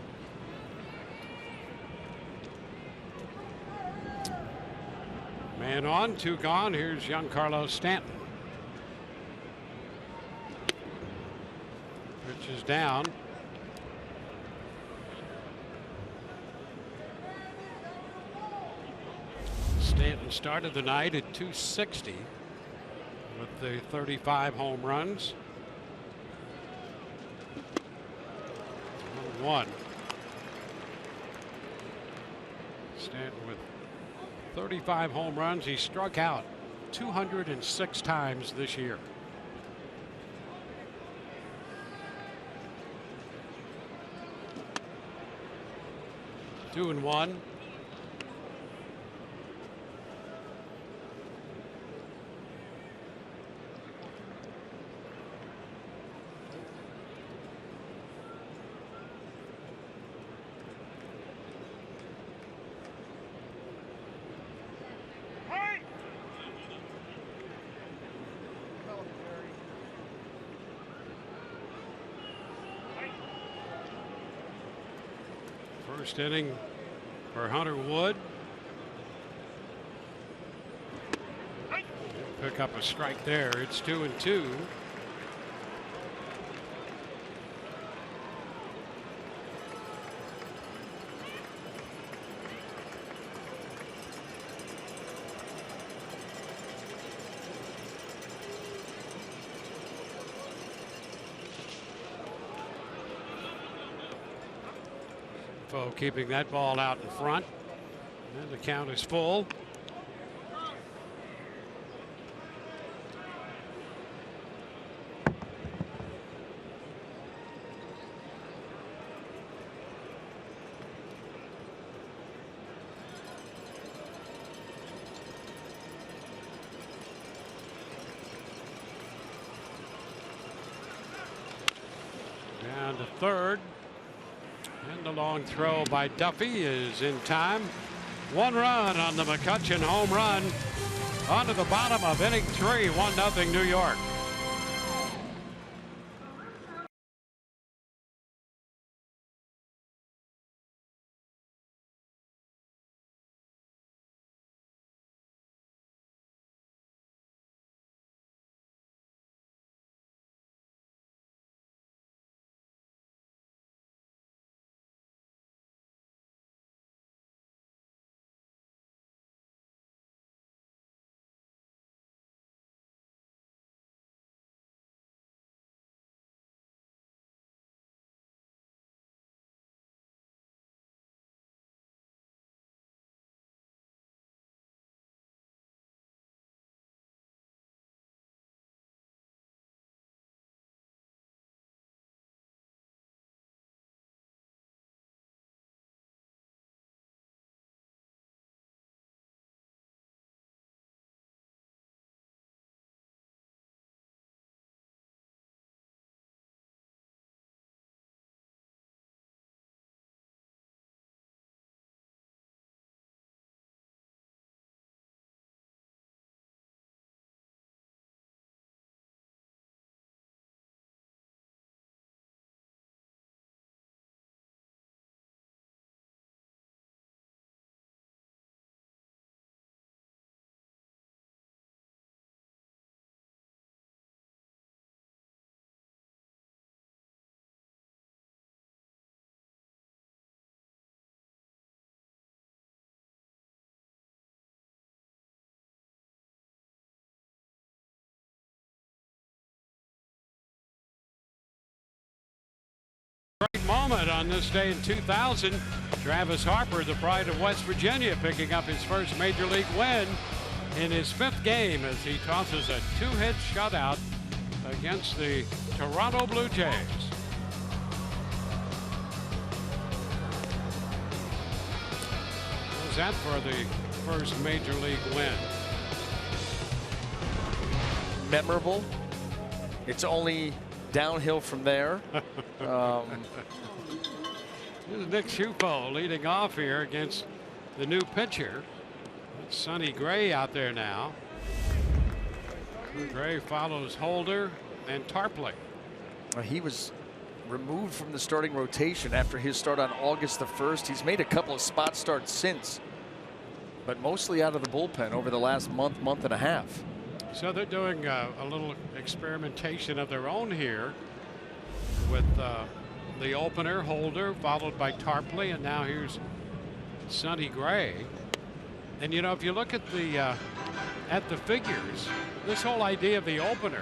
Man on, 2 gone. Here's Giancarlo Stanton. Pitch is down. Stanton started the night at 260 with the 35 home runs. 1-1. Stanton with 35 home runs. He struck out 206 times this year. 2-1. First inning for Hunter Wood. Pick up a strike there. It's 2-2. Shufo keeping that ball out in front. And the count is full. Down to third. And the long throw by Duffy is in time. 1 run on the McCutcheon home run. On to the bottom of inning 3, 1-0 New York. Great moment on this day in 2000. Travis Harper, the pride of West Virginia, picking up his first major league win in his 5th game as he tosses a 2-hit shutout against the Toronto Blue Jays. What was that for the first major league win? Memorable. It's only downhill from there. This is Nick Shufo leading off here against the new pitcher. It's Sonny Gray out there now. Gray follows Holder and Tarpley. He was removed from the starting rotation after his start on August the 1st. He's made a couple of spot starts since, but mostly out of the bullpen over the last month and a half. So they're doing a little experimentation of their own here with the opener, Holder, followed by Tarpley, and now here's Sonny Gray. And you know, if you look at the figures, this whole idea of the opener,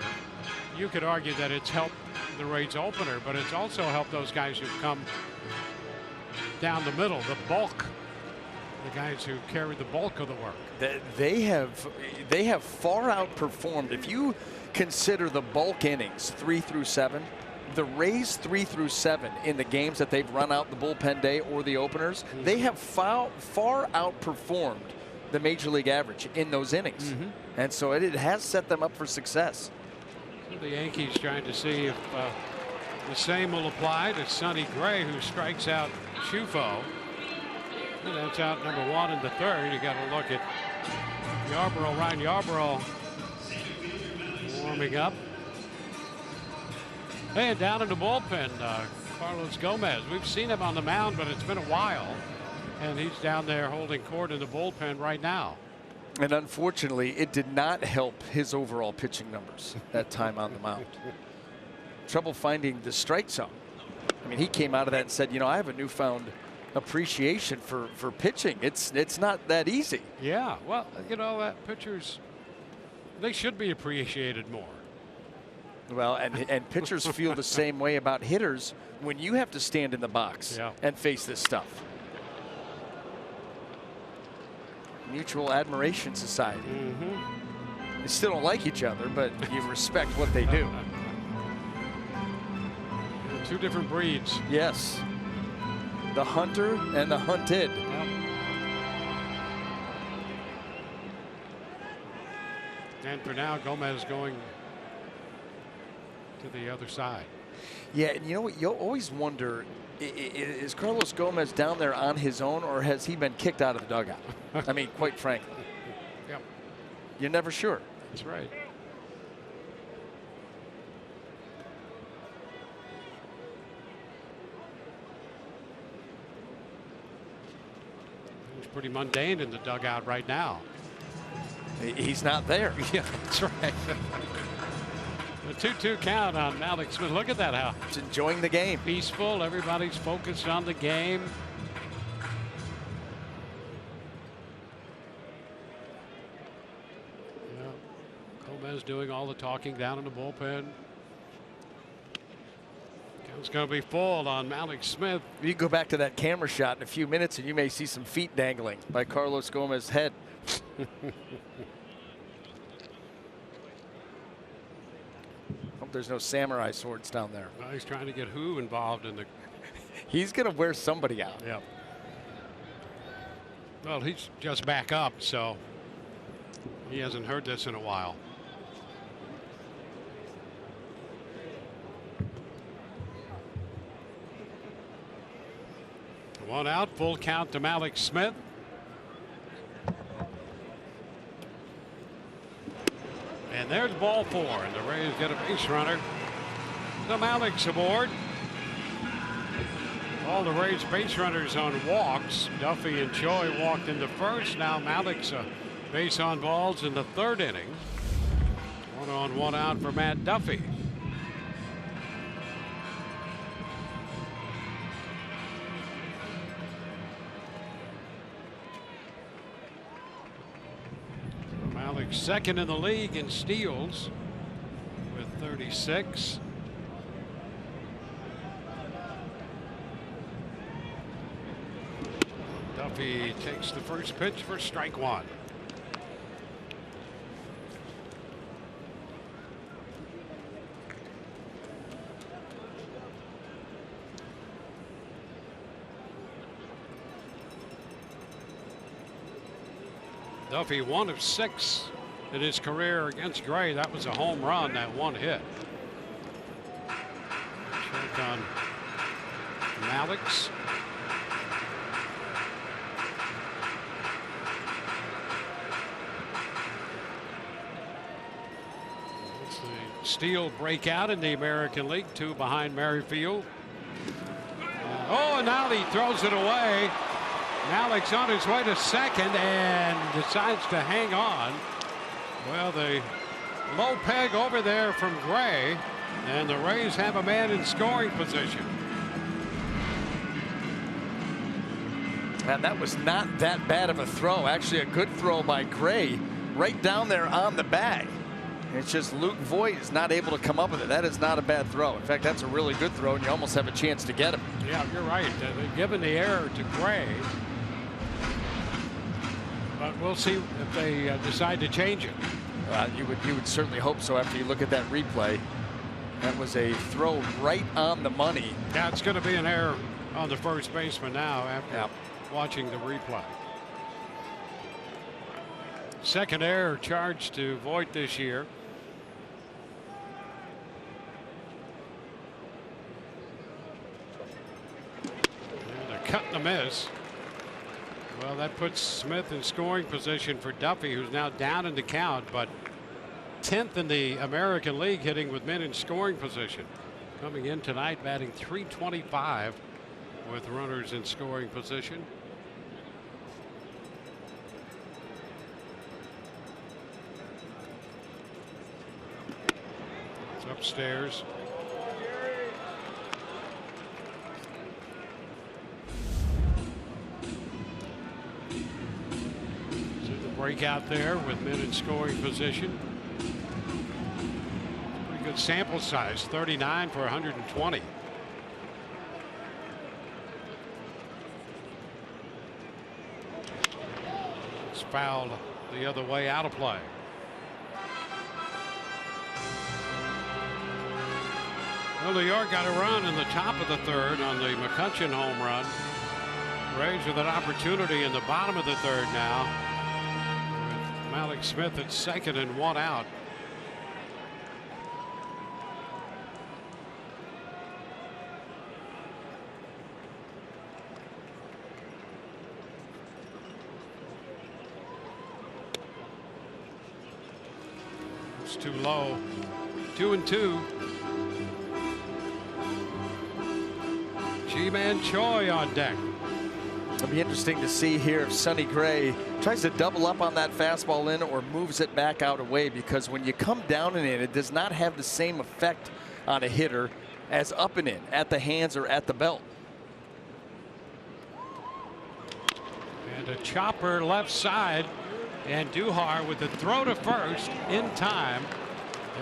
you could argue that it's helped the Rays opener, but it's also helped those guys who've come down the middle, the bulk, the guys who carry the bulk of the work. They have far outperformed. If you consider the bulk innings 3 through 7, the Rays 3 through 7 in the games that they've run out the bullpen day or the openers, they have far outperformed the major league average in those innings. And so it has set them up for success. So the Yankees trying to see if the same will apply to Sonny Gray, who strikes out Shufo. And that's out number 1 in the 3rd. You got to look at Yarbrough, Ryan Yarbrough warming up. And down in the bullpen, Carlos Gomez. We've seen him on the mound, but it's been a while. And he's down there holding court in the bullpen right now. And unfortunately, it did not help his overall pitching numbers that time on the mound. Trouble finding the strike zone. I mean, he came out of that and said, you know, I have a newfound appreciation for pitching. It's not that easy. Yeah, well, you know, pitchers, they should be appreciated more. Well, and pitchers feel the same way about hitters when you have to stand in the box and face this stuff. Mutual admiration society. They still don't like each other, but you respect what they do. Two different breeds. Yes. The hunter and the hunted. Yep. And for now, Gomez going to the other side. Yeah, and you know what? You always wonder, is Carlos Gomez down there on his own, or has he been kicked out of the dugout? I mean, quite frankly. Yep. You're never sure. That's right. It's pretty mundane in the dugout right now. He's not there. Yeah, that's right. The 2-2 count on Malik Smith. Look at that, how he's enjoying the game. Peaceful. Everybody's focused on the game. Gomez doing all the talking down in the bullpen. It's going to be full on Malik Smith. You go back to that camera shot in a few minutes and you may see some feet dangling by Carlos Gomez's head. Hope there's no samurai swords down there. Well, he's trying to get who involved in the... He's going to wear somebody out. Yep. Well, he's just back up, so he hasn't heard this in a while. One out, full count to Malik Smith. And there's ball 4, and the Rays get a base runner. So Malik's aboard. All the Rays base runners on walks. Duffy and Choi walked in the first. Now Malik's base on balls in the 3rd inning. 1 on 1 out for Matt Duffy. Malik's 2nd in the league in steals with 36. Duffy takes the first pitch for strike 1. Duffy 1 of 6 in his career against Gray. That was a home run, that one hit. Check on Malik's. It's the steal breakout in the American League, 2 behind Merrifield. Oh, and now he throws it away. Malik's on his way to 2nd and decides to hang on. Well, the low peg over there from Gray, and the Rays have a man in scoring position. And that was not that bad of a throw. Actually, a good throw by Gray right down there on the bag. It's just Luke Voigt is not able to come up with it. That is not a bad throw. In fact, that's a really good throw, and you almost have a chance to get him. Yeah, you're right. They've given the error to Gray. But we'll see if they decide to change it. You would certainly hope so after you look at that replay. That was a throw right on the money. Yeah, it's going to be an error on the first baseman now after watching the replay. 2nd error charged to Voigt this year. And a cut and a miss. Well, that puts Smith in scoring position for Duffy, who's now down in the count, but 10th in the American League hitting with men in scoring position. Coming in tonight batting .325 with runners in scoring position. It's upstairs. Breakout there with men in scoring position. Pretty Good sample size, 39 for 120. It's fouled the other way, out of play. Well, New York got a run in the top of the third on the McCutcheon home run. Rays with an opportunity in the bottom of the third now, with Malik Smith at second and one out. It's too low. 2-2. G-Man Choi on deck. It'll be interesting to see here if Sonny Gray tries to double up on that fastball in or moves it back out away, because when you come down and in, it does not have the same effect on a hitter as up and in, at the hands or at the belt. And a chopper left side, and Duhar with the throw to first in time,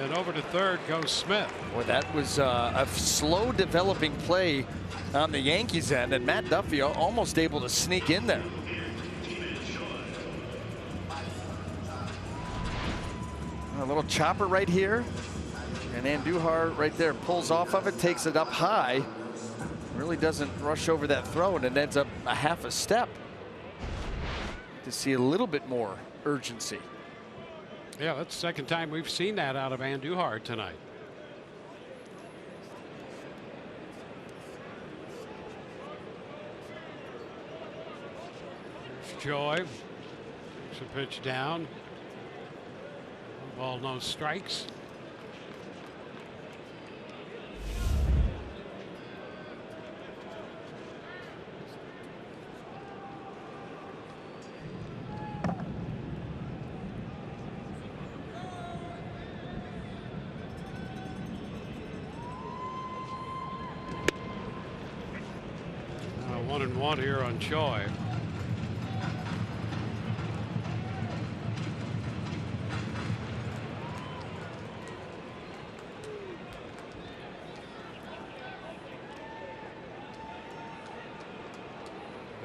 and over to third goes Smith. Well, that was a slow developing play on the Yankees end, and Matt Duffy almost able to sneak in there. A little chopper right here, and Andujar right there pulls off of it, takes it up high, really doesn't rush over that throw, and it ends up a half a step. To see a little bit more urgency. Yeah, that's the second time we've seen that out of Andujar tonight. Here's Joy. Takes a pitch down. Ball, no strikes. One and one here on Choi.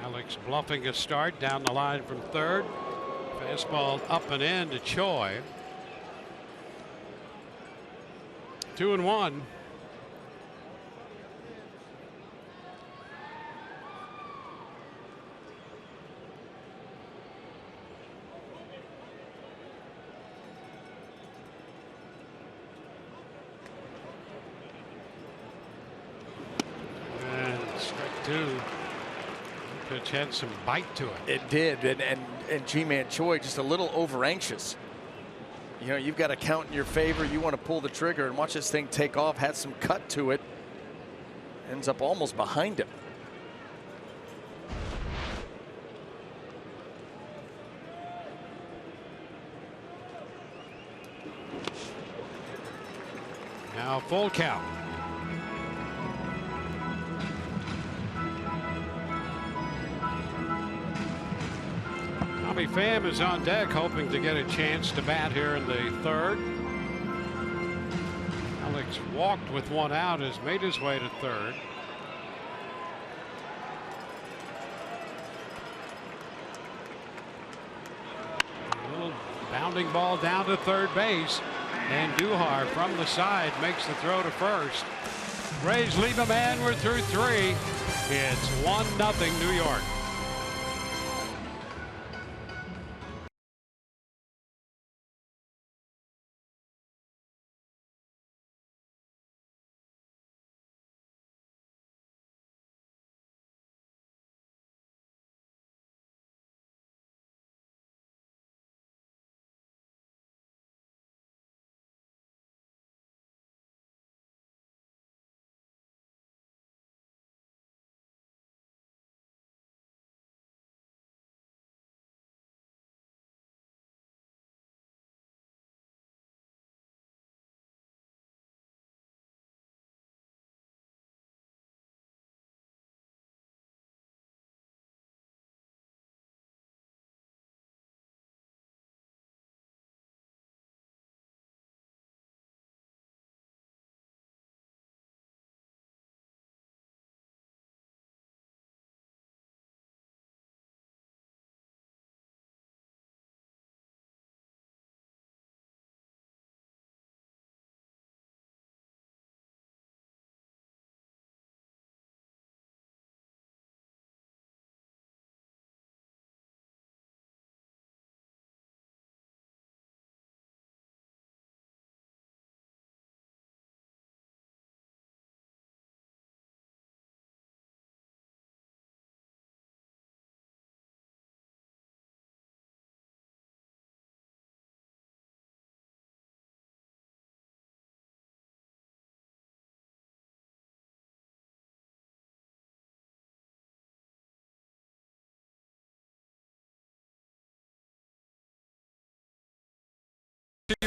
Alex bluffing a start down the line from third. Fastball up and in to Choi. 2-1. Two. Pitch had some bite to it. It did, and G-Man Choi just a little over anxious. You know, you've got a count in your favor. You want to pull the trigger and watch this thing take off. Had some cut to it. Ends up almost behind him. Now full count. Tommy Pham is on deck, hoping to get a chance to bat here in the third. Alex walked with one out, has made his way to third. A little bounding ball down to third base, and Duhar from the side makes the throw to first. Rays leave a man. We're through three. It's 1-0 New York.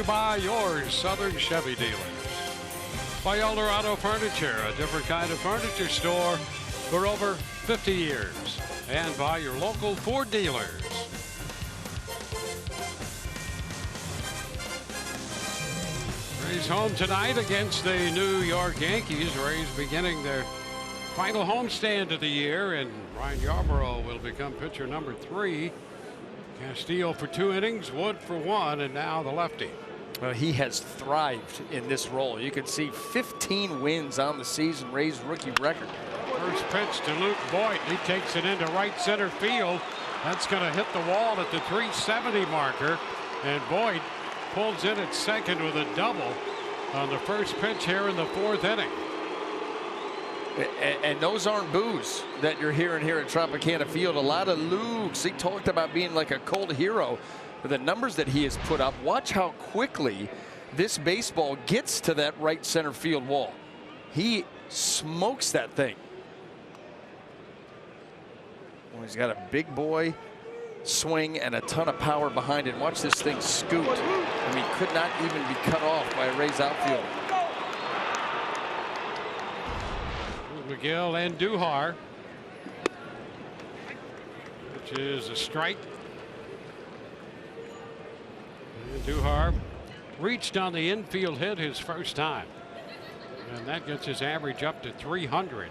By your Southern Chevy dealers. By Elder Auto Furniture, a different kind of furniture store for over 50 years. And by your local Ford dealers. Rays home tonight against the New York Yankees. Rays beginning their final homestand of the year, and Ryan Yarbrough will become pitcher number 3. Castillo for 2 innings, Wood for 1, and now the lefty. Well, he has thrived in this role. You can see 15 wins on the season, Rays rookie record. First pitch to Luke Voigt. He takes it into right center field. That's going to hit the wall at the 370 marker. And Voigt pulls in at second with a double on the first pitch here in the 4th inning. And those aren't boos that you're hearing here at Tropicana Field. A lot of Lukes. He talked about being like a cold hero. For the numbers that he has put up, watch how quickly this baseball gets to that right center field wall. He smokes that thing. Well, he's got a big boy swing and a ton of power behind it. Watch this thing scoot. I mean, could not even be cut off by a Rays outfielder. McGill and Duhar, which is a strike. And Duhar reached on the infield hit his first time, and that gets his average up to 300.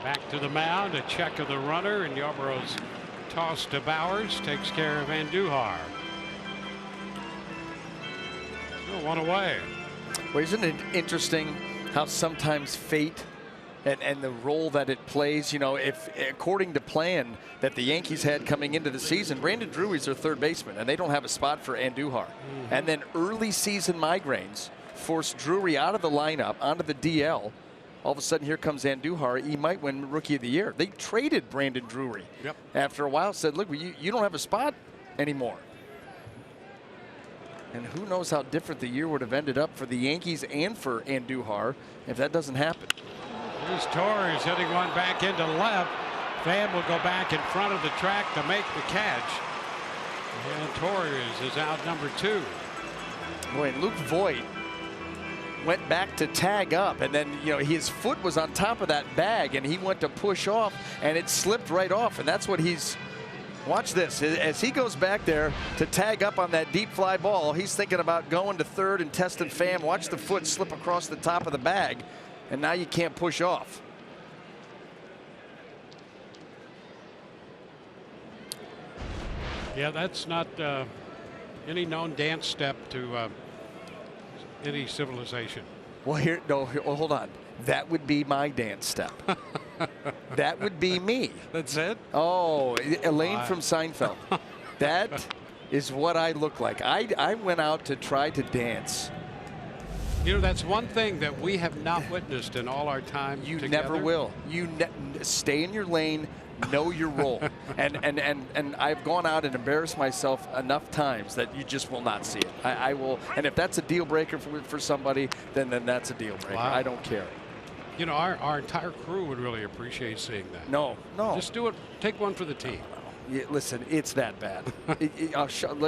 Back to the mound, a check of the runner, and Yarbrough's toss to Bowers takes care of Andujar. Still 1 away. Well, isn't it interesting how sometimes fate and the role that it plays, you know, if according to plan that the Yankees had coming into the season, Brandon Drury's their 3rd baseman, and they don't have a spot for Andujar. And then early season migraines forced Drury out of the lineup onto the DL. All of a sudden, here comes Andujar. He might win Rookie of the Year. They traded Brandon Drury. Yep. After a while, said, look, you don't have a spot anymore. And who knows how different the year would have ended up for the Yankees and for Andujar if that doesn't happen. Here's Torres hitting one back into left. Pham will go back in front of the track to make the catch. And Torres is out number 2. Boy, Luke Voigt went back to tag up, and then, you know, his foot was on top of that bag, and he went to push off, and it slipped right off. And that's what he's. Watch this. As he goes back there to tag up on that deep fly ball, he's thinking about going to third and testing Pham. Watch the foot slip across the top of the bag, and now you can't push off. Yeah, that's not any known dance step to any civilization. Well, hold on. That would be my dance step. That would be me. That's it? Oh, Elaine from Seinfeld. That is what I look like. I went out to try to dance. You know, that's one thing that we have not witnessed in all our time You together. never will. You stay in your lane, know your role. and I've gone out and embarrassed myself enough times that you just will not see it. I will. And if that's a deal breaker for somebody, then that's a deal breaker. Wow. I don't care. You know, our entire crew would really appreciate seeing that. No. Just do it. Take one for the team. Yeah, listen, it's that bad.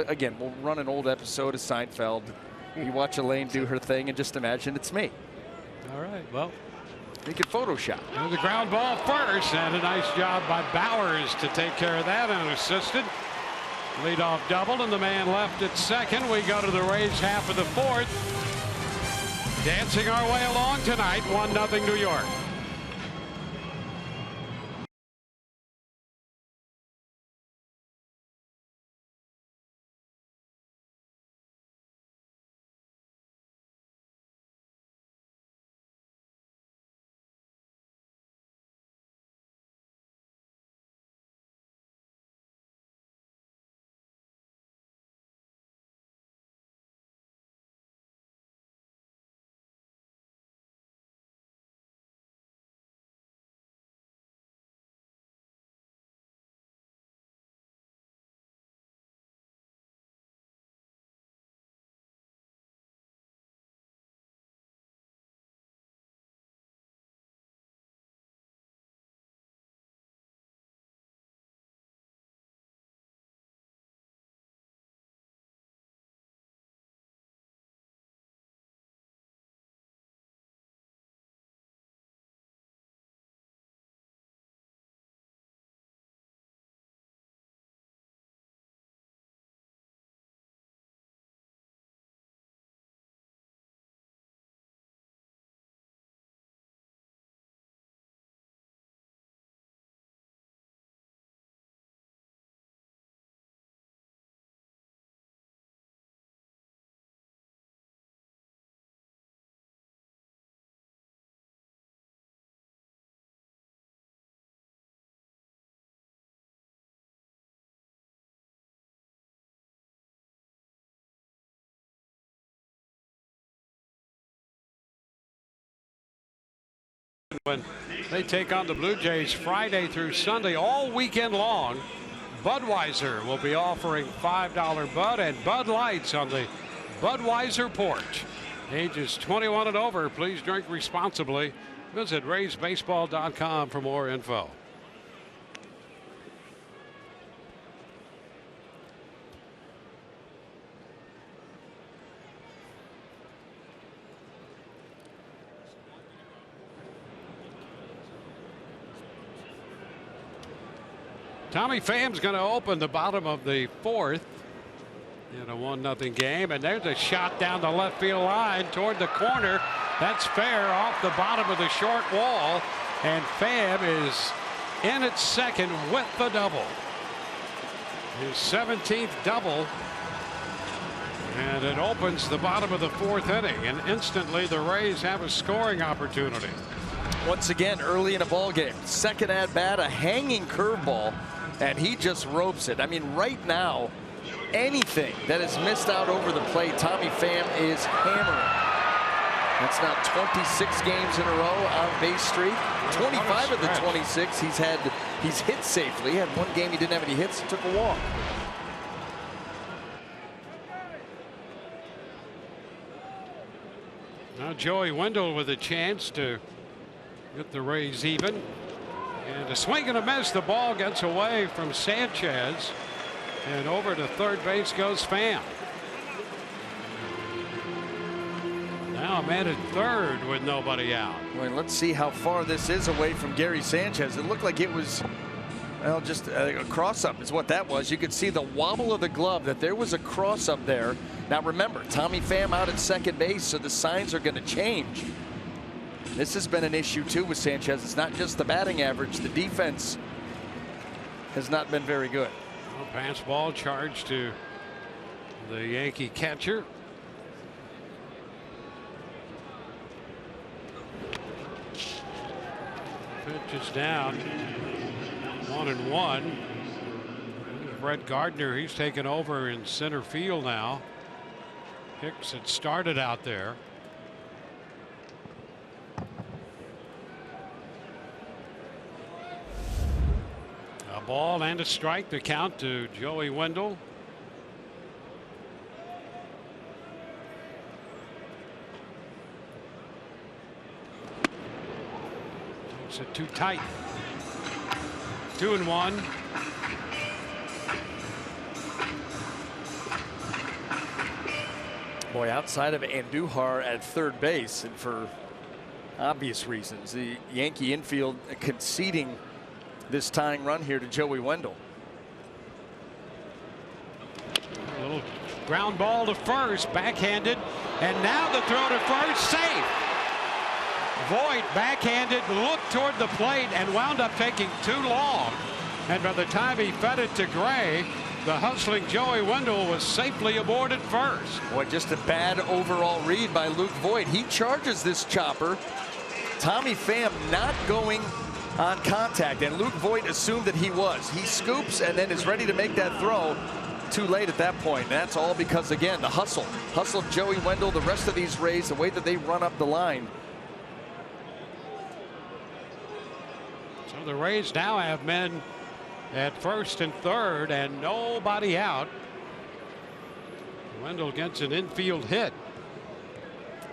Again, we'll run an old episode of Seinfeld. You watch Elaine do her thing and just imagine it's me. All right, well. You can Photoshop. And the ground ball first, and a nice job by Bowers to take care of that unassisted. Leadoff double, and the man left at second. We go to the Rays half of the 4th. Dancing our way along tonight, 1-0 New York. when they take on the Blue Jays Friday through Sunday all weekend long. Budweiser will be offering $5 Bud and Bud Lights on the Budweiser porch. Ages 21 and over, please drink responsibly. Visit RaysBaseball.com for more info. Tommy Pham's going to open the bottom of the fourth in a 1-0 game, and there's a shot down the left field line toward the corner. That's fair off the bottom of the short wall, and Pham is in at second with the double. His 17th double, and it opens the bottom of the fourth inning, and instantly the Rays have a scoring opportunity. Once again, early in a ball game, second at bat, a hanging curveball, and he just ropes it. I mean, right now, anything that is missed out over the plate, Tommy Pham is hammering. That's now 26 games in a row on base streak. 25 of the 26 he's hit safely. He had one game he didn't have any hits, took a walk. Now Joey Wendle with a chance to get the Rays even. And a swing and a miss. The ball gets away from Sanchez. And over to third base goes Pham. Now a man at third with nobody out. Well, let's see how far this is away from Gary Sanchez. It looked like it was, well, just a cross-up is what that was. You could see the wobble of the glove, that there was a cross-up there. Now remember, Tommy Pham out at second base, so the signs are going to change. This has been an issue too with Sanchez. It's not just the batting average. The defense has not been very good. Well, pass ball charged to the Yankee catcher. Pitch is down. 1-1. Brett Gardner, he's taken over in center field now. Hicks had started out there. A ball and a strike, the count to Joey Wendle. It's too tight. 2-1. Boy, outside of Andujar at third base, and for obvious reasons, the Yankee infield conceding this tying run here to Joey Wendle. A little ground ball to first, backhanded, and now the throw to first, safe. Voit backhanded, looked toward the plate and wound up taking too long. And by the time he fed it to Gray, the hustling Joey Wendle was safely aboard at first. Boy, just a bad overall read by Luke Voit. He charges this chopper. Tommy Pham not going on contact, and Luke Voit assumed that he was. He scoops and then is ready to make that throw. Too late at that point. And that's all because, again, the hustle of Joey Wendle, the rest of these Rays, the way that they run up the line. So the Rays now have men at first and third and nobody out. Wendle gets an infield hit.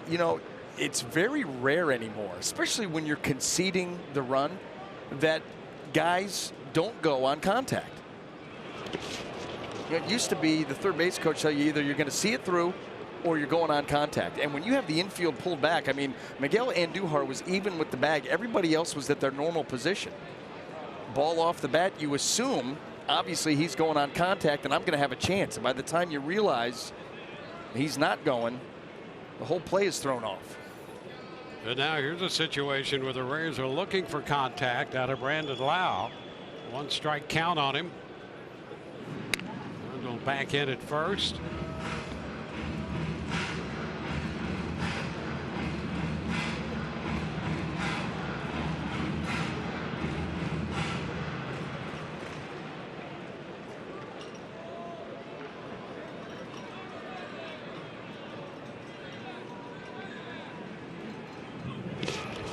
You know, it's very rare anymore, especially when you're conceding the run, that guys don't go on contact. It used to be the third base coach tell you either you're going to see it through or you're going on contact. And when you have the infield pulled back, I mean, Miguel Andujar was even with the bag. Everybody else was at their normal position. Ball off the bat, you assume, obviously, he's going on contact and I'm going to have a chance. And by the time you realize he's not going, the whole play is thrown off. And now here's a situation where the Rays are looking for contact out of Brandon Lau. 1 strike count on him. Wendle back in at first.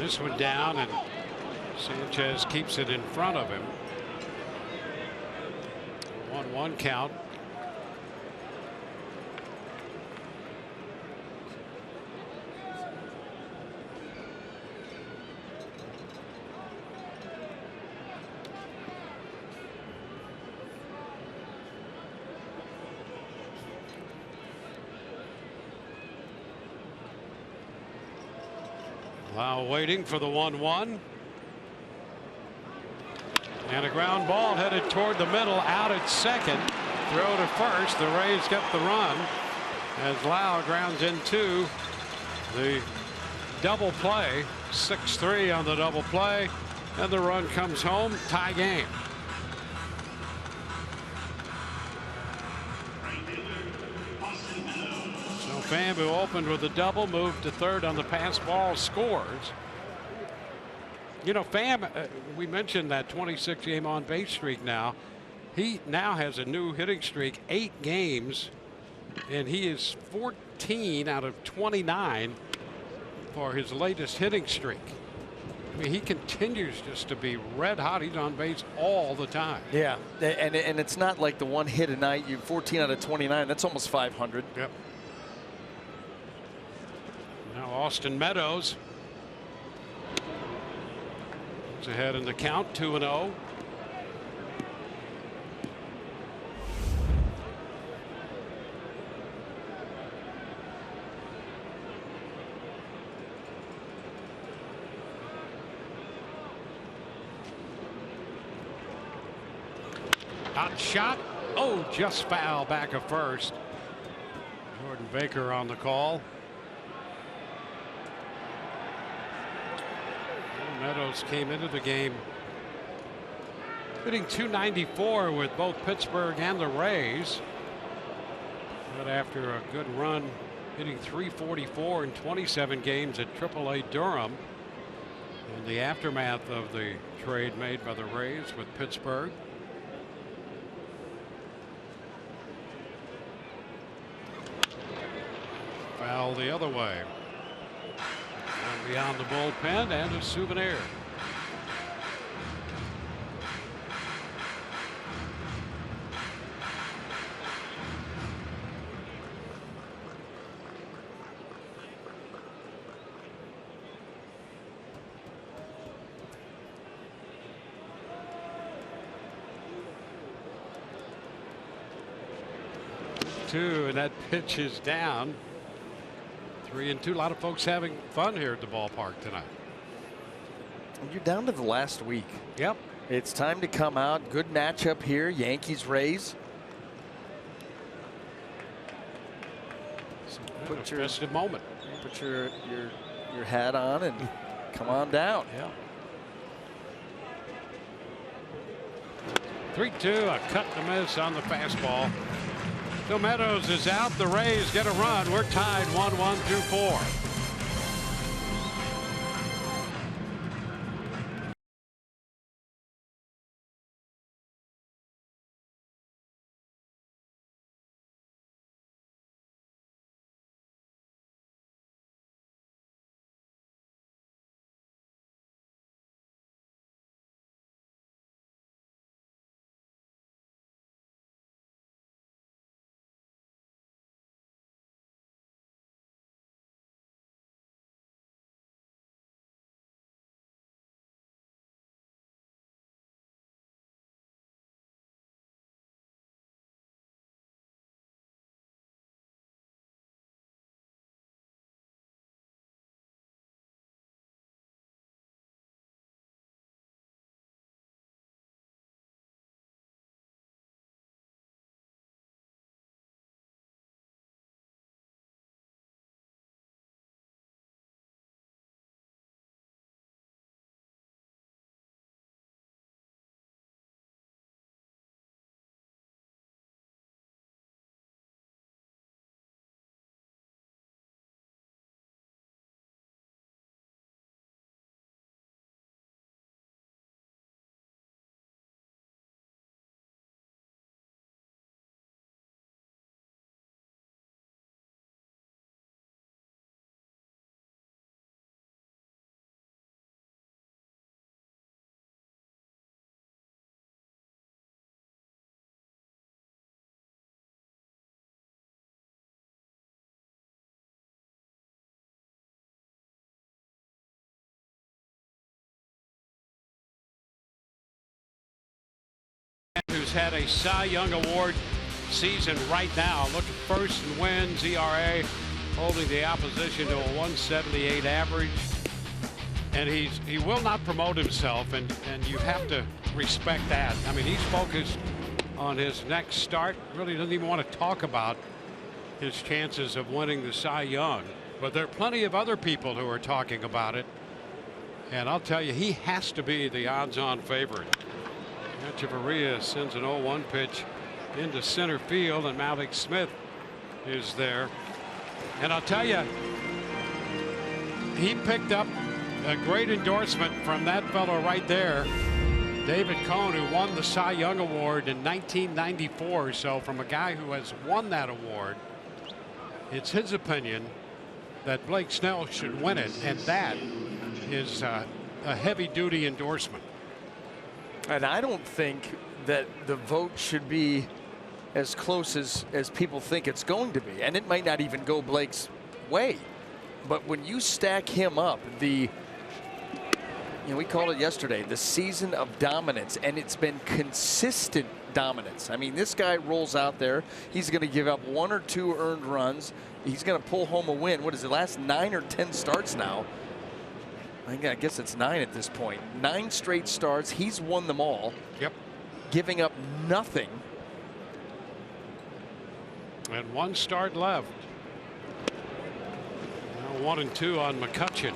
This one down, and Sanchez keeps it in front of him. 1-1 count. Lau waiting for the 1-1. And a ground ball headed toward the middle, out at second. Throw to first. The Rays get the run as Lau grounds into the double play. 6-3 on the double play. And the run comes home. Tie game. Pham, who opened with a double, moved to third on the pass ball, scores. You know, Pham, we mentioned that 26 game on base streak now. He now has a new hitting streak, 8 games, and he is 14 out of 29 for his latest hitting streak. I mean, he continues just to be red hot. He's on base all the time. Yeah, and it's not like the one hit a night. You 14 out of 29. That's almost 500. Yep. Now Austin Meadows is ahead in the count, 2-0. Hot shot. Oh, just foul back of first. Jordan Baker on the call. Meadows came into the game hitting .294 with both Pittsburgh and the Rays. But after a good run, hitting .344 in 27 games at AAA Durham, in the aftermath of the trade made by the Rays with Pittsburgh. Foul the other way. And beyond the bullpen, and a souvenir. Two, and that pitch is down. 3-2. A lot of folks having fun here at the ballpark tonight. You're down to the last week. Yep. It's time to come out. Good matchup here. Yankees Rays. So put your festive moment. Put your hat on and come on down. Yeah. 3-2. A cut to miss on the fastball. So Meadows is out. The Rays get a run. We're tied 1-1 through 4. had a Cy Young Award season right now. Look at first and wins, ERA, holding the opposition to a 178 average. And he will not promote himself, and you have to respect that. I mean, he's focused on his next start. Really doesn't even want to talk about his chances of winning the Cy Young. But there are plenty of other people who are talking about it. And I'll tell you, he has to be the odds-on favorite. Echeverria sends an 0-1 pitch into center field, and Malik Smith is there. And I'll tell you, he picked up a great endorsement from that fellow right there, David Cohn, who won the Cy Young Award in 1994. So from a guy who has won that award, it's his opinion that Blake Snell should win it, and that is a heavy-duty endorsement. And I don't think that the vote should be as close as people think it's going to be, and it might not even go Blake's way. But when you stack him up, we called it yesterday, the season of dominance, and it's been consistent dominance. I mean, this guy rolls out there. He's going to give up 1 or 2 earned runs. He's going to pull home a win. What is it, last 9 or 10 starts now? I guess it's 9 at this point. 9 straight starts. He's won them all. Yep. Giving up nothing. And 1 start left. Now 1 and 2 on McCutchen.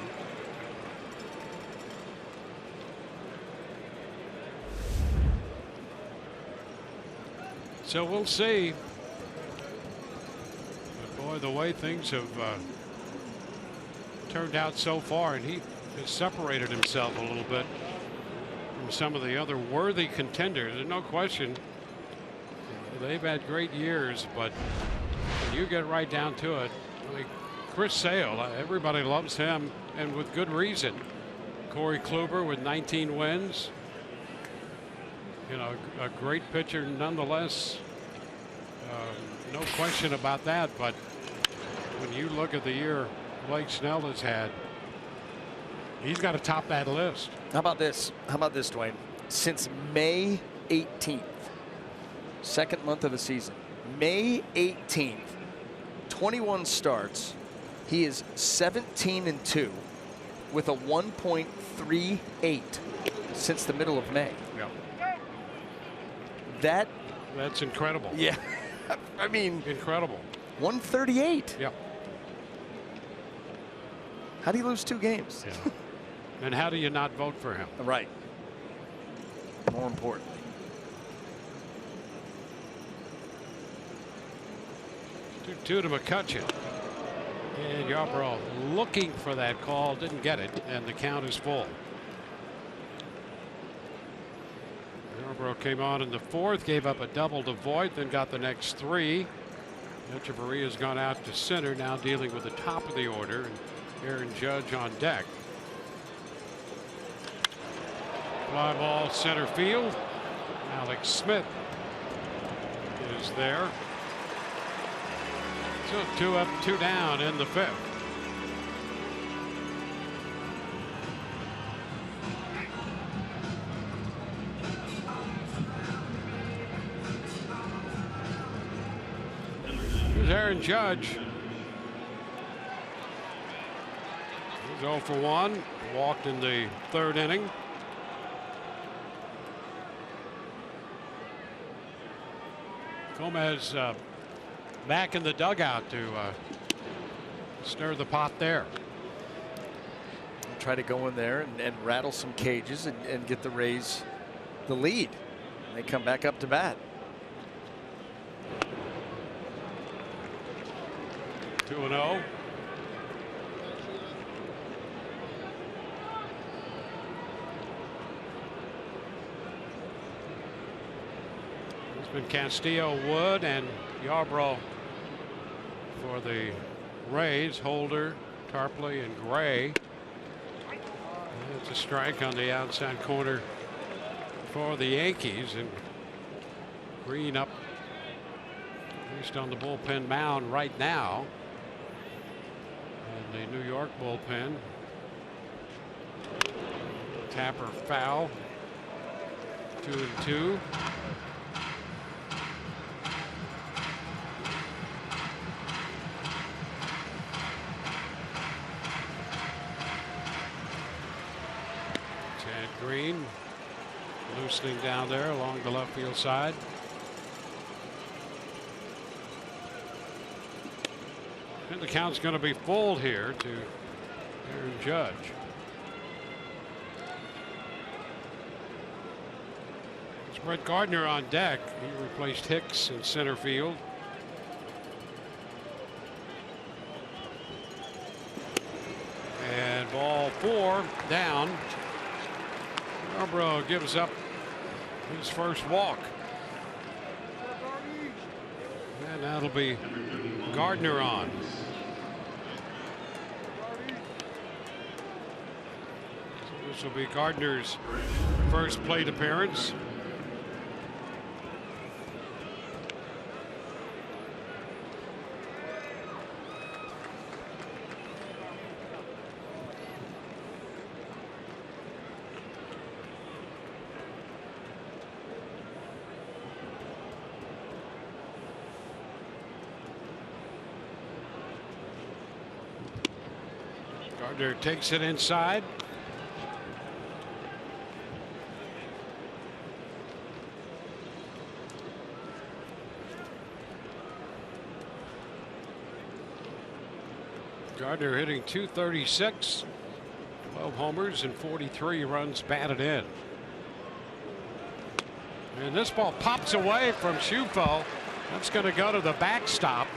So we'll see. But boy, the way things have turned out so far, and he has separated himself a little bit from some of the other worthy contenders. There's no question they've had great years, but when you get right down to it, like Chris Sale, everybody loves him, and with good reason. Corey Kluber with 19 wins. A great pitcher nonetheless. No question about that. But when you look at the year Blake Snell has had, he's got to top that list. How about this? Dwayne? Since May 18th, second month of the season, May 18th, 21 starts. He is 17-2 with a 1.38 since the middle of May. Yeah. That's incredible. Yeah. I mean, incredible. 138. Yeah. How do you lose 2 games? Yeah. And how do you not vote for him? Right. More importantly. Two to McCutchen. And Yarbrough looking for that call, didn't get it, and the count is full. Yarbrough came on in the 4th, gave up a double to Voigt, then got the next 3. Echeverria has gone out to center, now dealing with the top of the order, and Aaron Judge on deck. Fly ball center field. Alex Smith is there. So 2 up, 2 down in the 5th. Here's Aaron Judge. He's 0 for 1. Walked in the 3rd inning. Gomez back in the dugout to stir the pot there. Try to go in there and rattle some cages and get the Rays the lead. They come back up to bat. 2-0. It's been Castillo, Wood, and Yarbrough for the Rays. Holder, Tarpley, and Gray. And it's a strike on the outside corner for the Yankees, and Green up at least on the bullpen mound right now. And the New York bullpen. Tapper foul. 2-2. Posting down there along the left field side. And the count's going to be full here to Aaron Judge. It's Brett Gardner on deck. He replaced Hicks in center field. And ball 4 down. Scarborough gives up his first walk. And that'll be Gardner on. So this will be Gardner's first plate appearance. Gardner takes it inside. Gardner hitting .236, 12 homers and 43 runs batted in. And this ball pops away from Shufo. That's going to go to the backstop.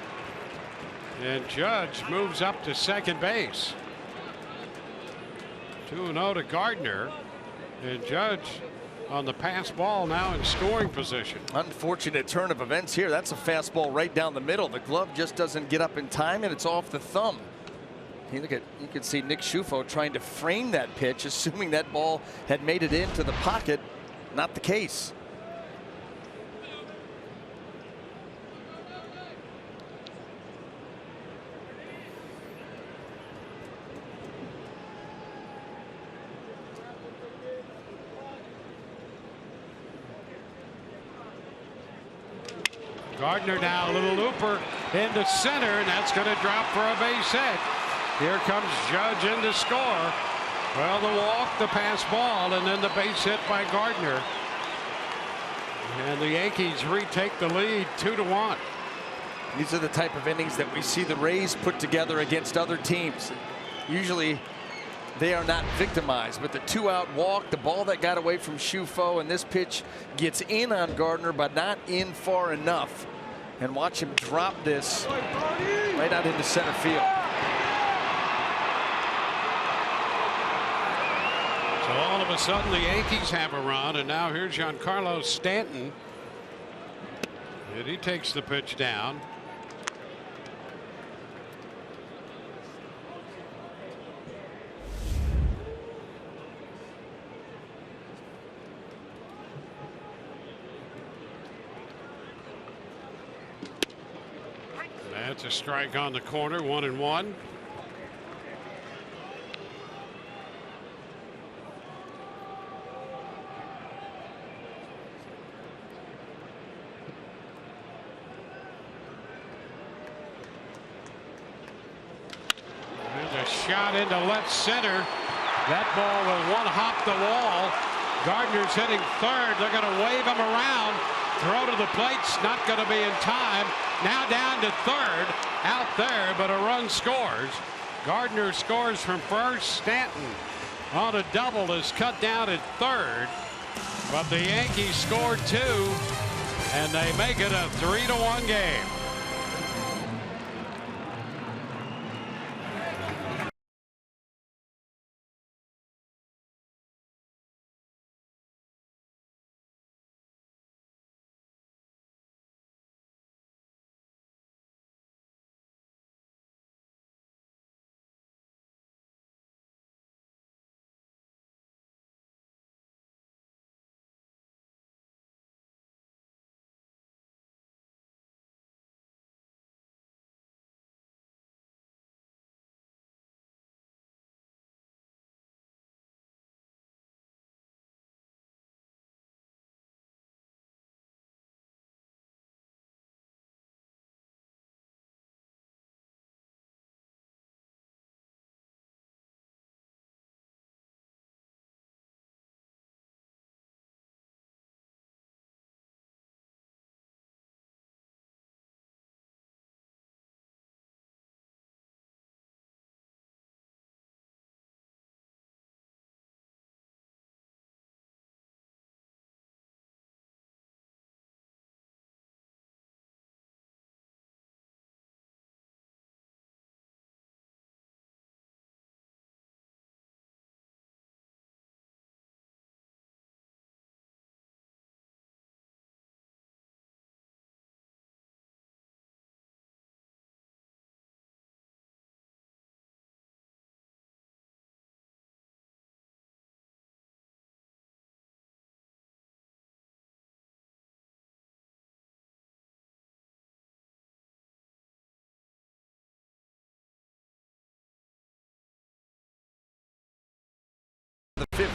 And Judge moves up to second base. 2-0 to Gardner. And Judge on the pass ball now in scoring position. Unfortunate turn of events here. That's a fastball right down the middle. The glove just doesn't get up in time, and it's off the thumb. You could see Nick Shufo trying to frame that pitch, assuming that ball had made it into the pocket. Not the case. Gardner now, a little looper into center, and that's going to drop for a base hit. Here comes Judge in to score. Well, the walk, the pass ball, and then the base hit by Gardner. And the Yankees retake the lead 2-1. These are the type of innings that we see the Rays put together against other teams. Usually they are not victimized, but the 2-out walk, the ball that got away from Shufo, and this pitch gets in on Gardner, but not in far enough. And watch him drop this right out into center field. So all of a sudden the Yankees have a run, and now here's Giancarlo Stanton. And he takes the pitch down. That's a strike on the corner, 1-1. There's a shot into left center. That ball will one hop the wall. Gardner's hitting third. They're going to wave him around. Throw to the plate's not going to be in time. Now down to third, out there, but a run scores. Gardner scores from first. Stanton on a double is cut down at third, but the Yankees scored 2, and they make it a 3-1 game.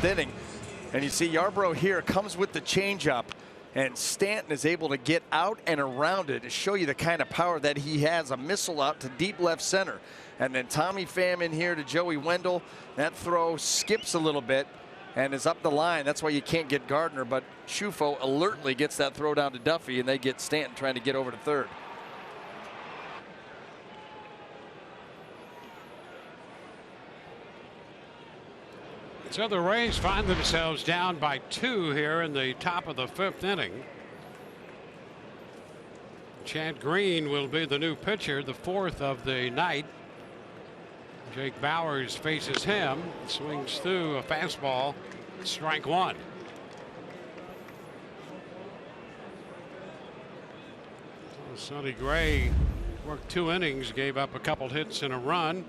inning. And you see Yarbrough here comes with the changeup, and Stanton is able to get out and around it to show you the kind of power that he has. A missile out to deep left center. And then Tommy Pham in here to Joey Wendell. That throw skips a little bit and is up the line. That's why you can't get Gardner, but Schufo alertly gets that throw down to Duffy, and they get Stanton trying to get over to third. So the Rays find themselves down by 2 here in the top of the 5th inning. Chad Green will be the new pitcher, the 4th of the night. Jake Bauers faces him, swings through a fastball, strike 1. Sonny Gray worked 2 innings, gave up a couple hits and a run.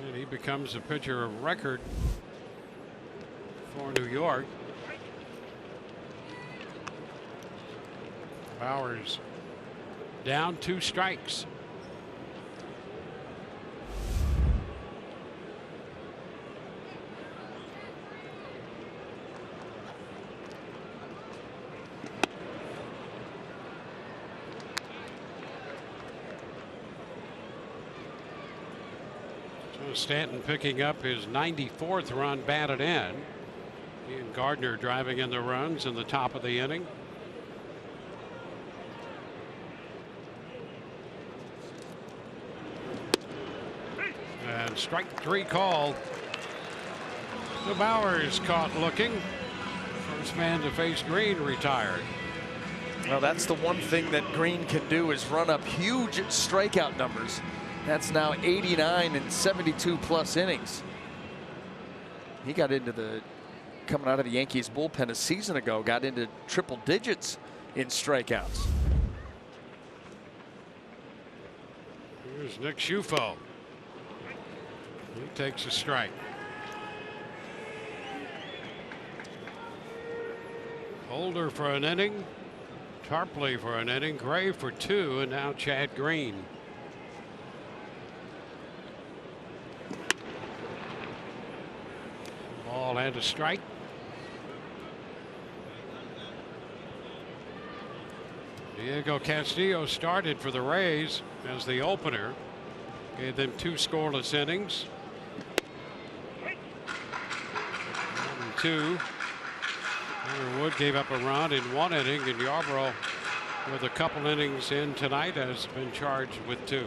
And he becomes a pitcher of record for New York. Bauers down 2 strikes. Stanton picking up his 94th run batted in. He and Gardner driving in the runs in the top of the inning. And strike 3 called. So Bauers caught looking. First man to face Green retired. Well, that's the one thing that Green can do, is run up huge strikeout numbers. That's now 89 and 72 plus innings. He got into coming out of the Yankees bullpen a season ago, got into triple digits in strikeouts. Here's Nick Schufo. He takes a strike. Holder for an inning, Tarpley for an inning, Gray for 2, and now Chad Green. Ball and a strike. Diego Castillo started for the Rays as the opener. Gave them 2 scoreless innings. 1-2. Wood gave up a run in 1 inning, and Yarbrough, with a couple innings in tonight, has been charged with 2.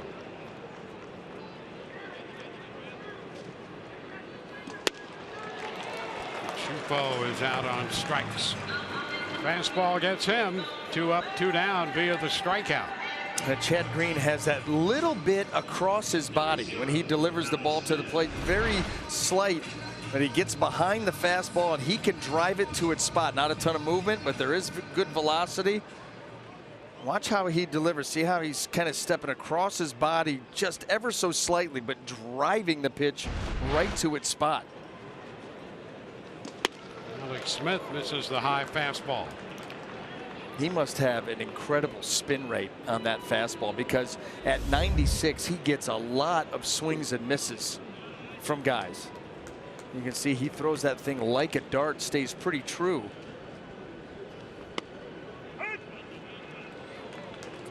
Schufo is out on strikes. Fastball gets him 2 up, 2 down via the strikeout. Chad Green has that little bit across his body when he delivers the ball to the plate. Very slight, but he gets behind the fastball and he can drive it to its spot. Not a ton of movement, but there is good velocity. Watch how he delivers. See how he's kind of stepping across his body just ever so slightly, but driving the pitch right to its spot. Alex Smith misses the high fastball. He must have an incredible spin rate on that fastball, because at 96 he gets a lot of swings and misses from guys. You can see he throws that thing like a dart, stays pretty true.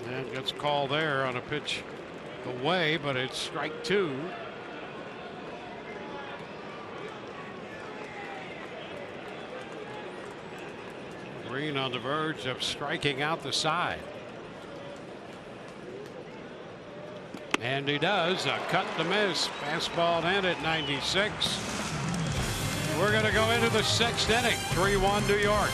And gets called there on a pitch away, but it's strike 2. Green on the verge of striking out the side. And he does. A cut to miss. Fastball in at 96. We're going to go into the 6th inning. 3-1 New York.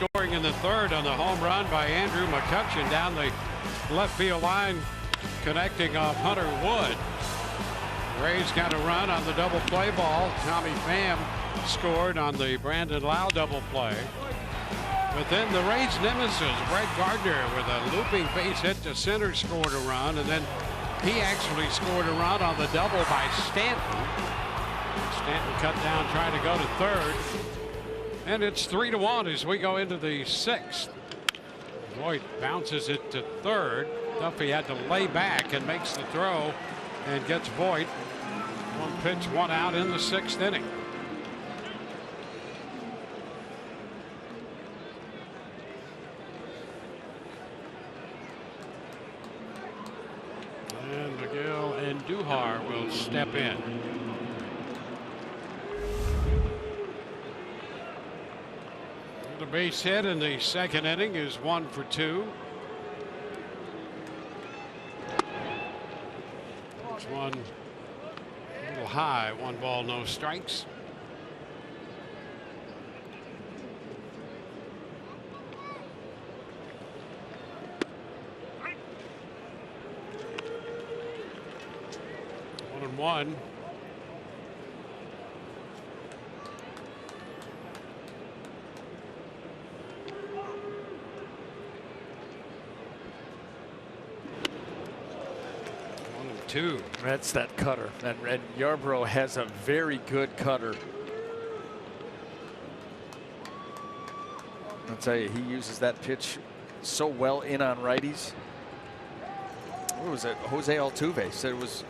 scoring in the third on the home run by Andrew McCutcheon down the left field line, connecting off Hunter Wood. Rays got a run on the double play ball. Tommy Pham scored on the Brandon Lau double play. But then the Rays nemesis, Brett Gardner, with a looping base hit to center, scored a run, and then he actually scored a run on the double by Stanton. Stanton cut down trying to go to third. And it's 3-1 as we go into the sixth. Voit bounces it to third. Duffy had to lay back and makes the throw and gets Voit. One pitch, one out in the sixth inning. And McGill and Duhar will step in. The base hit in the second inning is 1 for 2. It's one a little high, 1 ball, no strikes. One and one. Two. That's that cutter. And Yarbrough has a very good cutter. I'll tell you, he uses that pitch so well in on righties. What was it? Jose Altuve said it was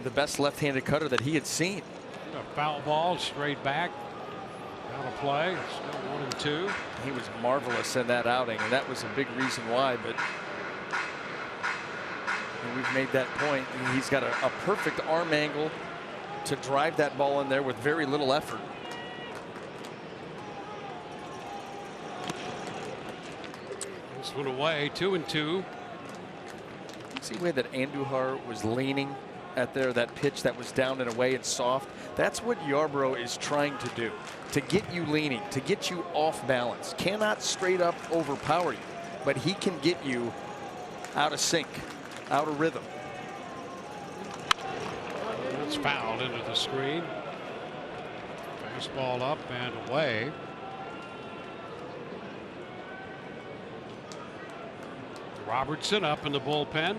the best left-handed cutter that he had seen. A foul ball straight back. Out of play. Still 1 and 2. He was marvelous in that outing, and that was a big reason why. But we've made that point. He's got a perfect arm angle to drive that ball in there with very little effort. This one away, 2 and 2. See the way that Andujar was leaning at there, that pitch that was down and away and soft. That's what Yarbrough is trying to do, to get you leaning, to get you off balance. Cannot straight up overpower you, but he can get you out of sync, out of rhythm. That's fouled into the screen. Fastball up and away. Robertson up in the bullpen.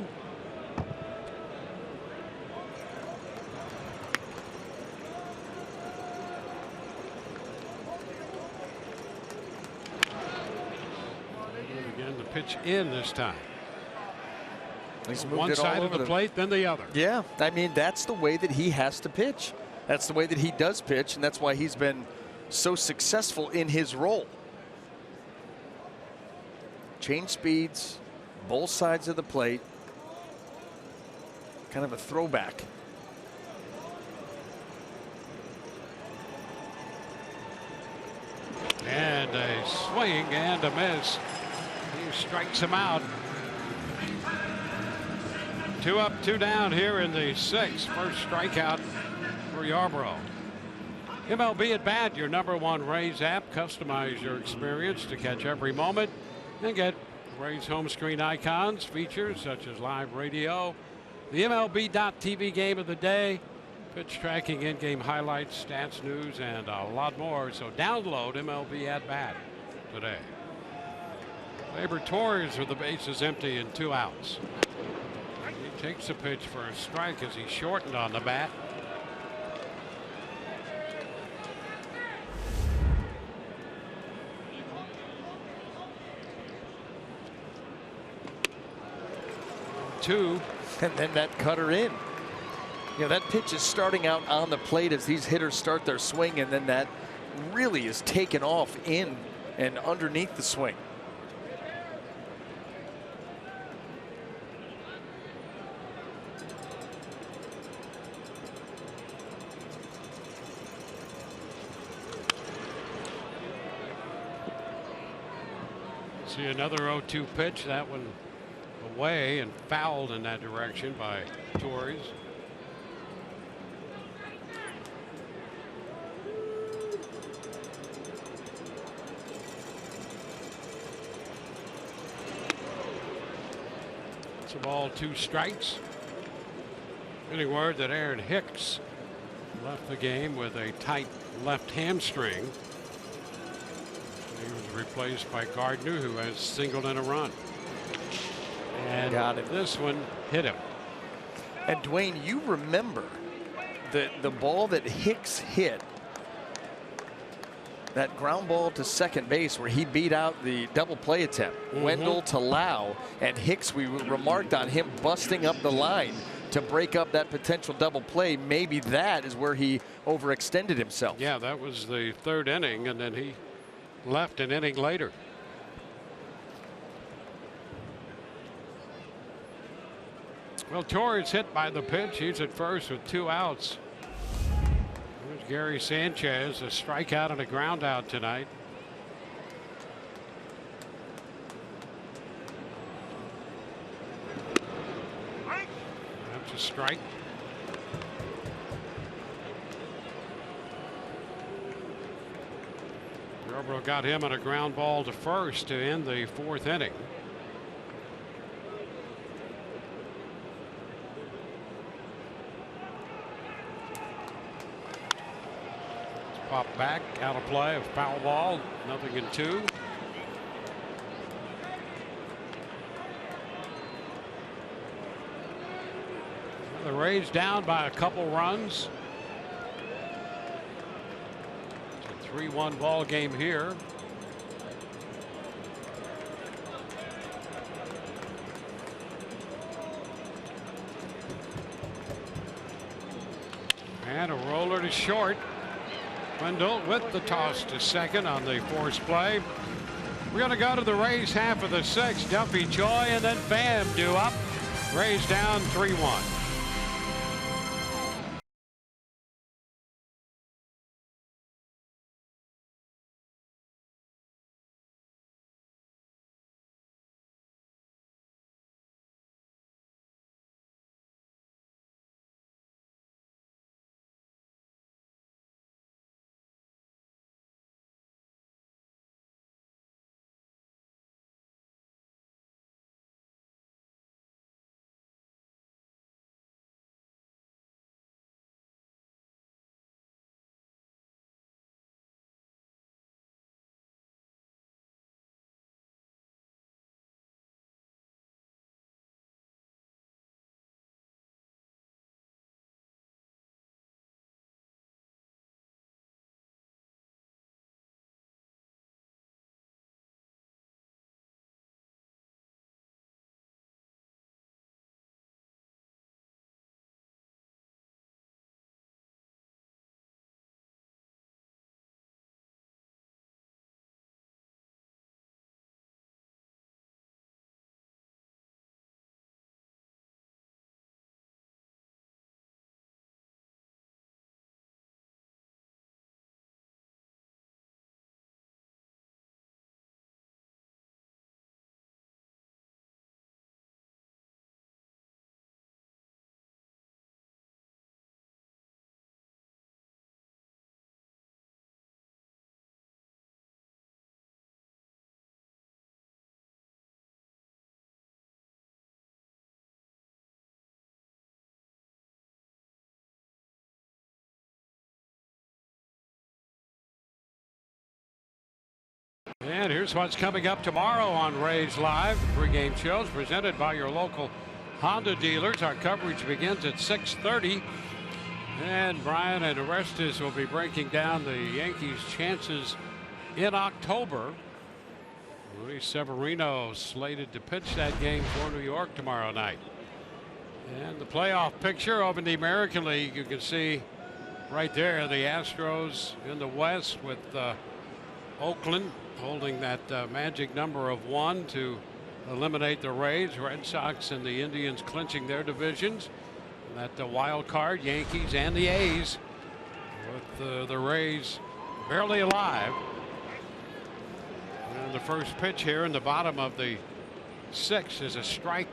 And again, the pitch in this time. He's moved One it all side of over the plate, then the other. Yeah, I mean, that's the way that he has to pitch. That's the way that he does pitch, and that's why he's been so successful in his role. Change speeds, both sides of the plate. Kind of a throwback. And a swing and a miss. He strikes him out. 2 up, 2 down here in the sixth. First strikeout for Yarbrough. MLB at Bat, your #1 Rays app. Customize your experience to catch every moment and get Rays home screen icons, features such as live radio, the MLB.TV game of the day, pitch tracking, in-game highlights, stats, news, and a lot more. So download MLB at Bat today. Faber Torres with the bases empty and 2 outs. He takes a pitch for a strike as he shortened on the bat. Two. And then that cutter in. You know, that pitch is starting out on the plate as these hitters start their swing, and then that really is taken off in and underneath the swing. See another 0-2 pitch. That one away and fouled in that direction by Torres. a ball, 2 strikes. Getting word that Aaron Hicks left the game with a tight left hamstring. He was replaced by Gardner, who has singled in a run. And this one hit him. And Dwayne, you remember the ball that Hicks hit, that ground ball to second base where he beat out the double play attempt. Wendell to Lau, and Hicks, we remarked on him busting up the line to break up that potential double play. Maybe that is where he overextended himself. Yeah, that was the 3rd inning, and then he left an inning later. Well, Torres hit by the pitch. He's at first with 2 outs. There's Gary Sanchez, a strikeout and a ground out tonight. That's a strike. Yarbrough got him on a ground ball to first to end the 4th inning. Pop back, out of play, a foul ball, 0-2. The Rays down by a couple runs. It's a 3-1 ball game here. And a roller to short. Wendell with the toss to second on the force play. We're going to go to the Rays half of the 6th. Duffy, Joy, and then Bam due up. Rays down 3-1. And here's what's coming up tomorrow on Rays Live. Pre-game shows presented by your local Honda dealers. Our coverage begins at 6:30. And Brian and Orestes will be breaking down the Yankees' chances in October. Luis Severino slated to pitch that game for New York tomorrow night. And the playoff picture over in the American League, you can see right there the Astros in the West with Oakland holding that magic number of 1 to eliminate the Rays. Red Sox and the Indians clinching their divisions. And that the wild card, Yankees and the A's, with the Rays barely alive. And the first pitch here in the bottom of the 6th is a strike.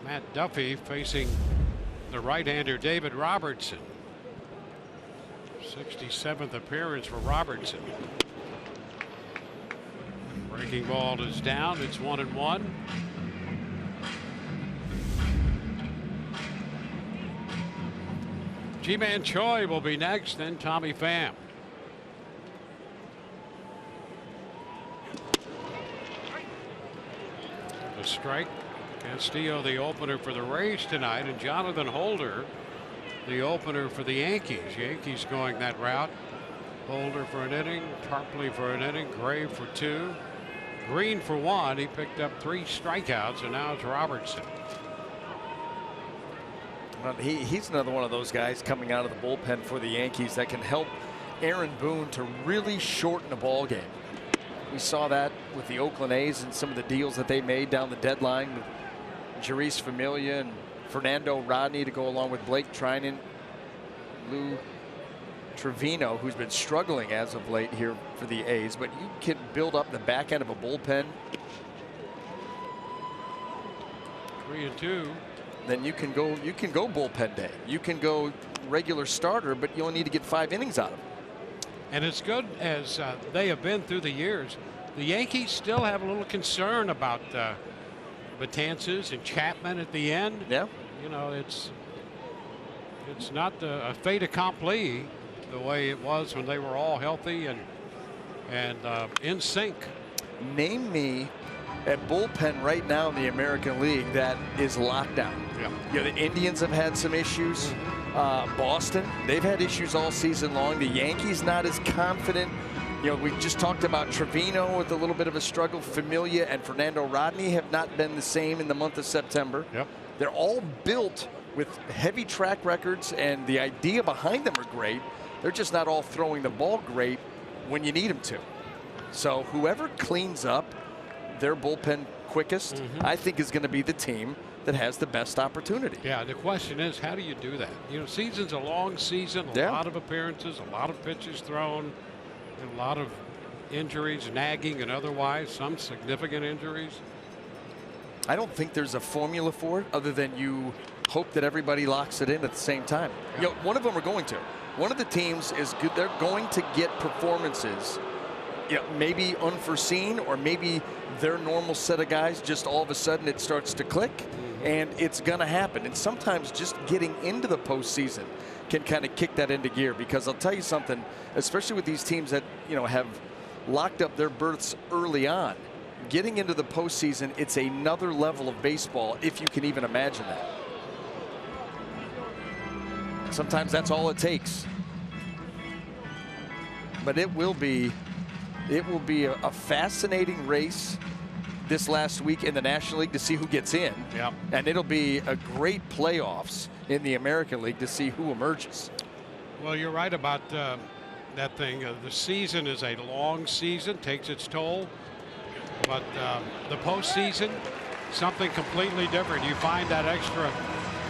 Matt Duffy facing the right-hander David Robertson. 67th appearance for Robertson. Breaking ball is down. It's 1-1. Ji-Man Choi will be next, then Tommy Pham. The strike. Castillo, the opener for the Rays tonight, and Jonathan Holder, the opener for the Yankees. Yankees going that route. Holder for an inning, Tarpley for an inning, Gray for 2, Green for 1. He picked up 3 strikeouts, and now it's Robertson. Well, he's another one of those guys coming out of the bullpen for the Yankees that can help Aaron Boone to really shorten a ball game. We saw that with the Oakland A's and some of the deals that they made down the deadline with Jeurys Familia and Fernando Rodney to go along with Blake Trinan, Lou Trevino, who's been struggling as of late here for the A's. But you can build up the back end of a bullpen. 3-2. Then you can go bullpen day. You can go regular starter, but you only need to get 5 innings out of it. And as good as they have been through the years, the Yankees still have a little concern about Betances and Chapman at the end. Yeah. You know, it's not a fait accompli the way it was when they were all healthy and in sync. Name me a bullpen right now in the American League that is locked down. Yeah. You know, the Indians have had some issues. Boston, they've had issues all season long. The Yankees not as confident. You know, we just talked about Trevino with a little bit of a struggle. Familia and Fernando Rodney have not been the same in the month of September. Yep. They're all built with heavy track records, and the idea behind them are great. They're just not all throwing the ball great when you need them to. So whoever cleans up their bullpen quickest, I think is going to be the team that has the best opportunity. Yeah, the question is, how do you do that? You know, season's a long season, a lot of appearances, a lot of pitches thrown, and a lot of injuries, nagging and otherwise, some significant injuries. I don't think there's a formula for it other than you hope that everybody locks it in at the same time. Yeah. You know, one of them are going to. One of the teams is good. They're going to get performances, you know, maybe unforeseen, or maybe their normal set of guys, just all of a sudden it starts to click, and it's going to happen. And sometimes just getting into the postseason can kind of kick that into gear, because I'll tell you something, especially with these teams that, you know, have locked up their berths early on, getting into the postseason, it's another level of baseball, if you can even imagine that. Sometimes that's all it takes. But it will be a fascinating race this last week in the National League to see who gets in. Yeah. And it'll be a great playoffs in the American League to see who emerges. Well, you're right about that thing. The season is a long season, takes its toll. But the postseason, something completely different. You find that extra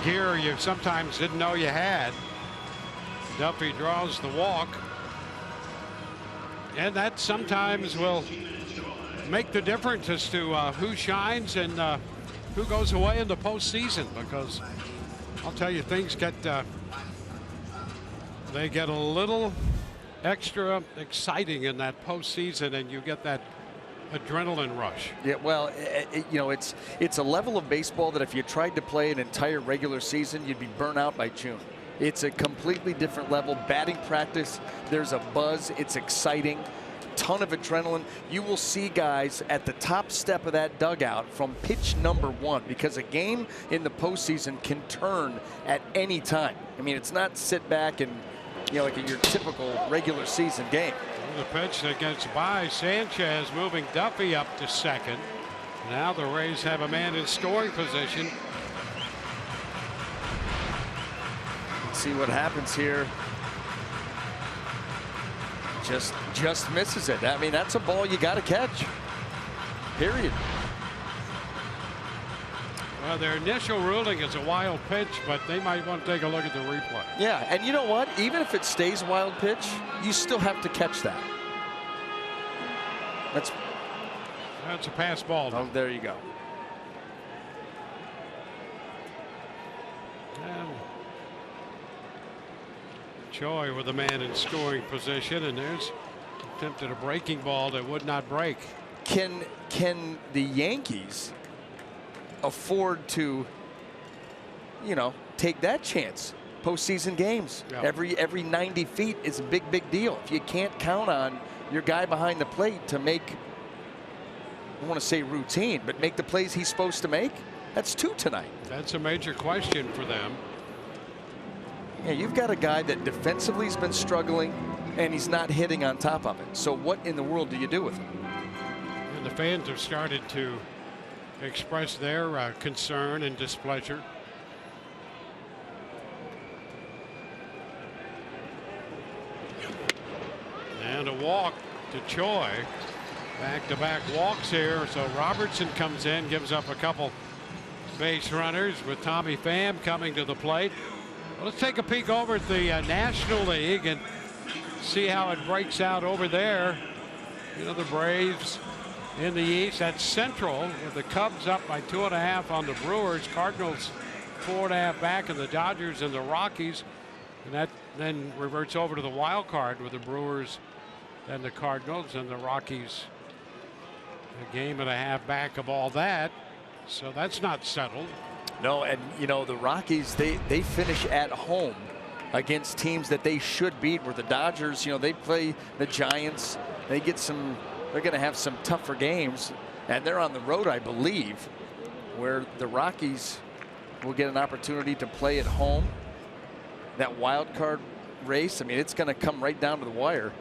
gear you sometimes didn't know you had. Duffy draws the walk. And that sometimes will make the difference as to who shines and who goes away in the postseason, because I'll tell you, things get they get a little extra exciting in that postseason, and you get that adrenaline rush. Yeah, well, you know, it's a level of baseball that if you tried to play an entire regular season, you'd be burnt out by June. It's a completely different level. Batting practice, there's a buzz. It's exciting. Ton of adrenaline. You will see guys at the top step of that dugout from pitch number 1, because a game in the postseason can turn at any time. I mean, it's not sit back and, you know, like your typical regular season game. The pitch that gets by Sanchez, moving Duffy up to second. Now the Rays have a man in scoring position. Let's see what happens here. Just misses it. I mean, that's a ball you got to catch. Period. Well, their initial ruling is a wild pitch, but they might want to take a look at the replay. Yeah, and you know what? Even if it stays wild pitch, you still have to catch that. That's a pass ball. Oh, there you go. And Choi with a man in scoring position, and there's attempted a breaking ball that would not break. Can the Yankees afford to, you know, take that chance? postseason games. Yeah. Every 90 feet is a big deal. If you can't count on your guy behind the plate to make, I don't want to say routine, but make the plays he's supposed to make, that's 2 tonight. That's a major question for them. Yeah, you've got a guy that defensively has been struggling, and he's not hitting on top of it. So what in the world do you do with him? And the fans have started to express their concern and displeasure. And a walk to Choi. Back-to-back walks here. So Robertson comes in, gives up a couple base runners with Tommy Pham coming to the plate. Well, let's take a peek over at the National League and see how it breaks out over there. You know, the Braves in the East. That's Central with the Cubs up by 2.5 on the Brewers. Cardinals 4.5 back, and the Dodgers and the Rockies. And that then reverts over to the wild card with the Brewers and the Cardinals, and the Rockies a game and a half back of all that. So that's not settled. No, and you know, the Rockies, they finish at home against teams that they should beat, where the Dodgers, you know, they play the Giants. They get some, they're going to have some tougher games, and they're on the road, I believe, where the Rockies will get an opportunity to play at home. That wild card race, I mean, it's going to come right down to the wire.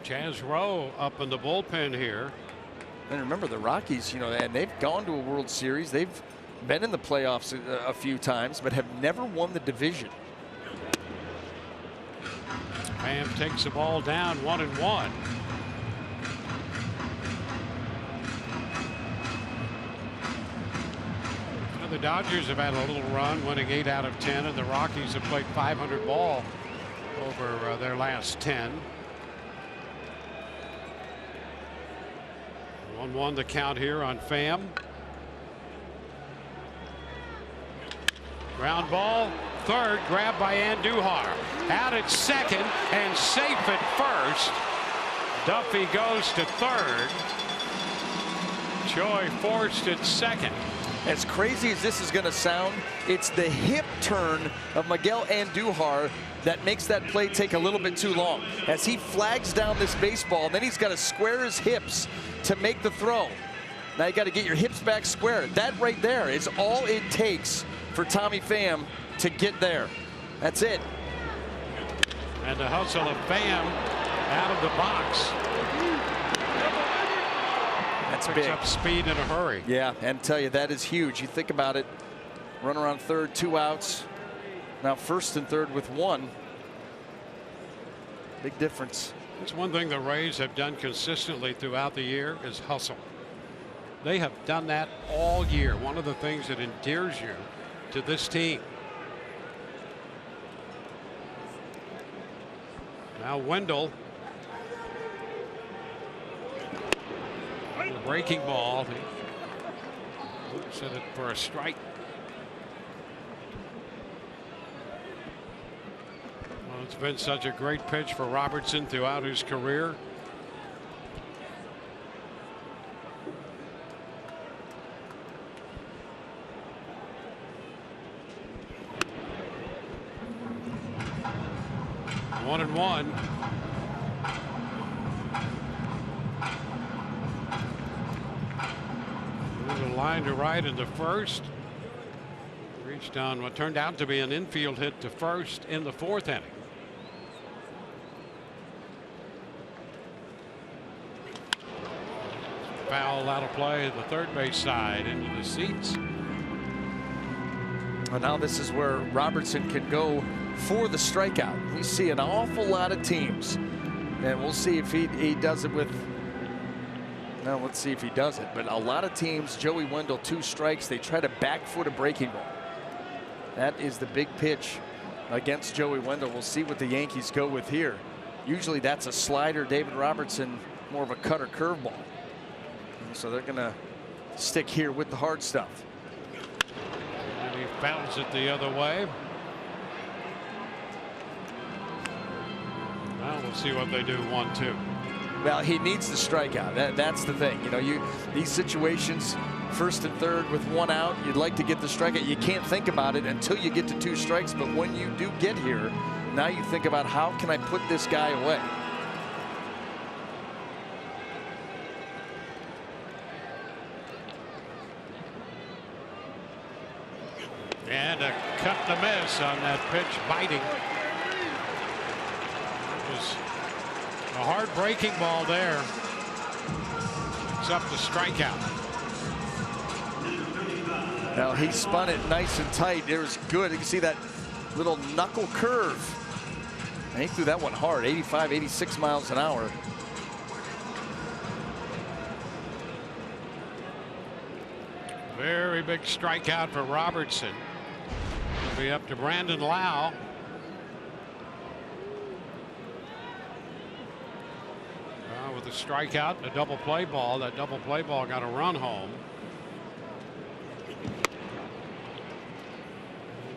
Chaz Rowe up in the bullpen here. And remember, the Rockies, you know, and they've gone to a World Series. They've been in the playoffs a few times, but have never won the division. Pham takes the ball down 1-1. The Dodgers have had a little run, winning 8 out of 10, and the Rockies have played .500 ball over their last 10. 1-1 the count here on Pham. Ground ball, third, grabbed by Andujar. Out at second and safe at first. Duffy goes to third. Choi forced at second. As crazy as this is going to sound, it's the hip turn of Miguel Andujar that makes that play take a little bit too long. As he flags down this baseball, then he's got to square his hips to make the throw. Now you got to get your hips back square. That right there is all it takes for Tommy Pham to get there. That's it. And the hustle of Pham out of the box. That's Picks big. up speed in a hurry. Yeah, and tell you, that is huge. You think about it, runner on third, 2 outs. Now first and third with 1. Big difference. It's one thing the Rays have done consistently throughout the year is hustle. They have done that all year. One of the things that endears you to this team. Now Wendell. The breaking ball. He set it for a strike. Well, it's been such a great pitch for Robertson throughout his career. One and one. There's a line to right in the first. Reached on what turned out to be an infield hit to first in the 4th inning. Foul out of play at the third base side into the seats. And now this is where Robertson can go for the strikeout. We see an awful lot of teams, and we'll see if he does it with. Now let's see if he does it. But a lot of teams, Joey Wendell, 2 strikes. They try to back foot a breaking ball. That is the big pitch against Joey Wendell. We'll see what the Yankees go with here. Usually that's a slider. David Robertson more of a cutter curveball. So they're going to stick here with the hard stuff. And he fouls it the other way. Now we'll see what they do 1-2. Well, he needs the strikeout. That's the thing. You know, these situations, first and third with 1 out. You'd like to get the strikeout. You can't think about it until you get to 2 strikes. But when you do get here, now you think about, how can I put this guy away? And a cut to miss on that pitch, biting. It was a hard breaking ball there. It's up to strikeout. Now he spun it nice and tight. It was good. You can see that little knuckle curve. And he threw that one hard, 85, 86 miles an hour. Very big strikeout for Robertson. It'll be up to Brandon Lau. With a strikeout and a double play ball, that double play ball got a run home.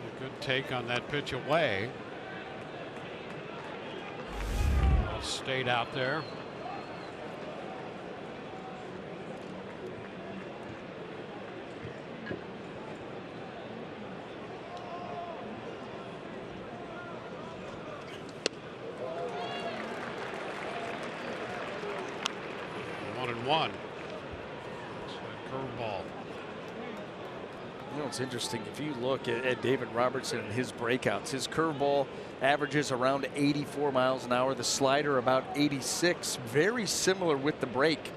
A good take on that pitch away. Stayed out there. One. It's a curveball. You know, it's interesting. If you look at David Robertson and his breakouts, his curveball averages around 84 miles an hour. The slider about 86. Very similar with the break.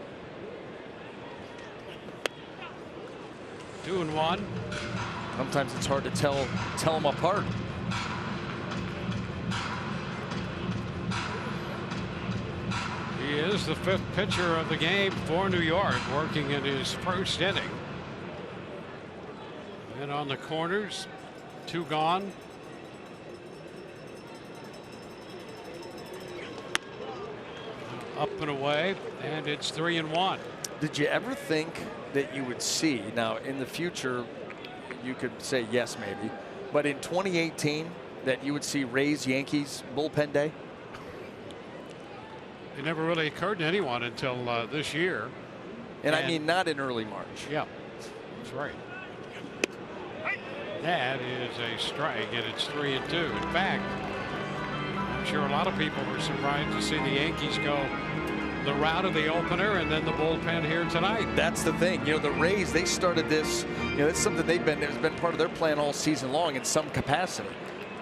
2-1. Sometimes it's hard to tell them apart. He is the 5th pitcher of the game for New York, working in his first inning. And on the corners, 2 gone. Up and away, and it's 3-1. Did you ever think that you would see, now in the future, you could say yes maybe, but in 2018 that you would see Rays Yankees bullpen day? It never really occurred to anyone until this year. And I mean, not in early March. Yeah, that's right. That is a strike, and it's 3-2. In fact, I'm sure a lot of people were surprised to see the Yankees go the route of the opener and then the bullpen here tonight. That's the thing. You know, the Rays, they started this, you know, it's something it's been part of their plan all season long in some capacity.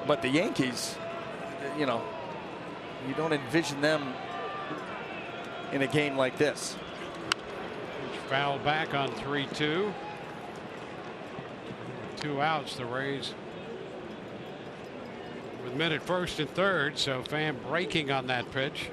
But the Yankees, you know, you don't envision them in a game like this. Fouled back on 3-2. 2 outs, the Rays with men at first and third, so Pham breaking on that pitch.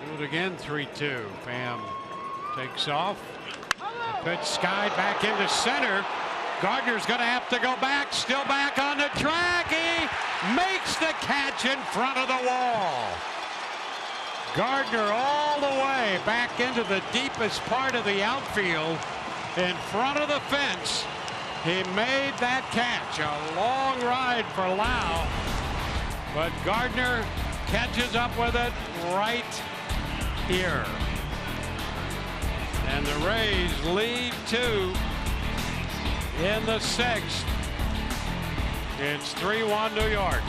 Do it again, 3-2. Pham takes off. The pitch skied back into center. Gardner's going to have to go back. Still back on the track. He makes the catch in front of the wall. Gardner all the way back into the deepest part of the outfield in front of the fence. He made that catch. A long ride for Lau, but Gardner catches up with it right here. And the Rays lead 2 in the 6th. It's 3-1 New York.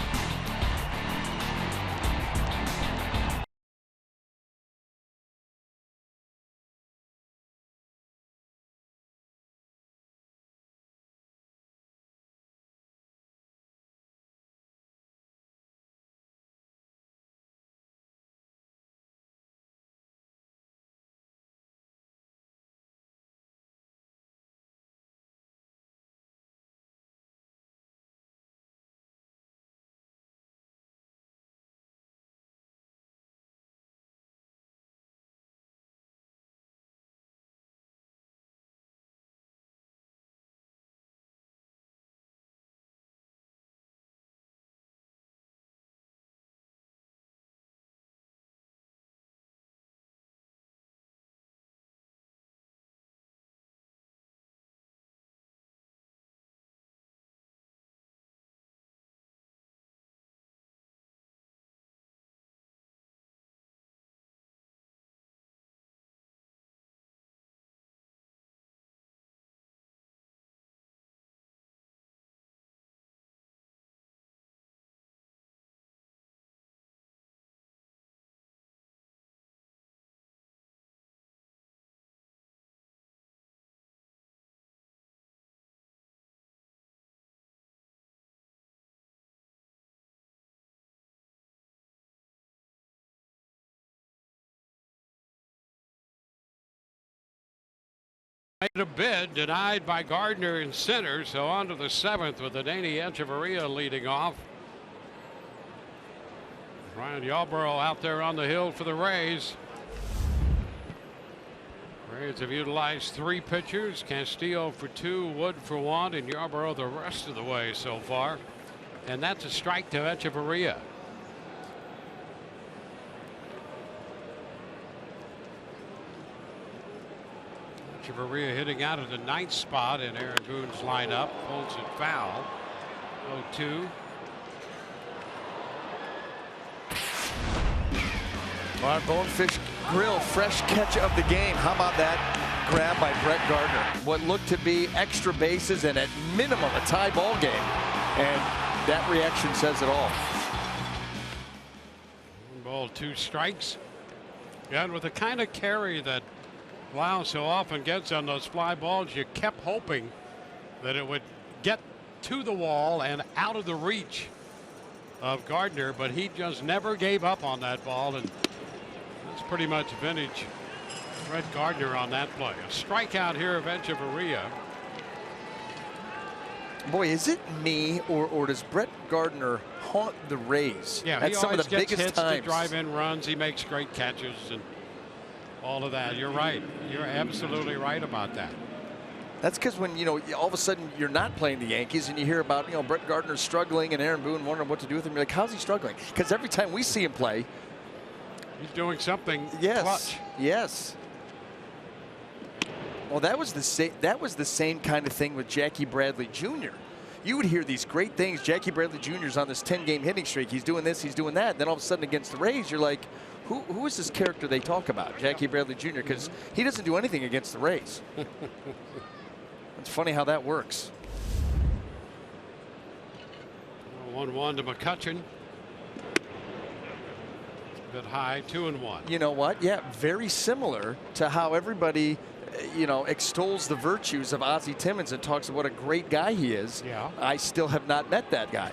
Made a bid, denied by Gardner in center, so on to the 7th with Adeiny Echeverria leading off. Ryan Yarborough out there on the hill for the Rays. Rays have utilized 3 pitchers, Castillo for 2, Wood for 1, and Yarborough the rest of the way so far. And that's a strike to Echeverria. Echeverria hitting out of the 9th spot in Aaron Boone's lineup. Pulls it foul. 0-2. Our Bonefish Grill fresh catch of the game. How about that grab by Brett Gardner? What looked to be extra bases and at minimum a tie ball game. And that reaction says it all. 1 ball, 2 strikes. And with the kind of carry that Wow so often gets on those fly balls, you kept hoping that it would get to the wall and out of the reach of Gardner, but he just never gave up on that ball, and that's pretty much vintage Brett Gardner on that play. A strikeout here of Echeverria. Boy, is it me or does Brett Gardner haunt the Rays? Yeah, at he some always of the gets biggest hits times. to drive in runs. He makes great catches and all of that. You're right. You're absolutely right about that. That's because when, you know, all of a sudden you're not playing the Yankees and you hear about, you know, Brett Gardner struggling and Aaron Boone wondering what to do with him. You're like, how's he struggling? Because every time we see him play, he's doing something yes, clutch. Yes. Well, that was the same kind of thing with Jackie Bradley Jr. You would hear these great things. Jackie Bradley Jr. is on this 10-game hitting streak. He's doing this, he's doing that. Then all of a sudden against the Rays, you're like, who is this character they talk about, Jackie Bradley Jr.? Because he doesn't do anything against the Rays. It's funny how that works. 1-1 to McCutcheon. A bit high, 2-1. You know what? Yeah, very similar to how everybody, you know, extols the virtues of Ozzie Timmons and talks about what a great guy he is. Yeah. I still have not met that guy.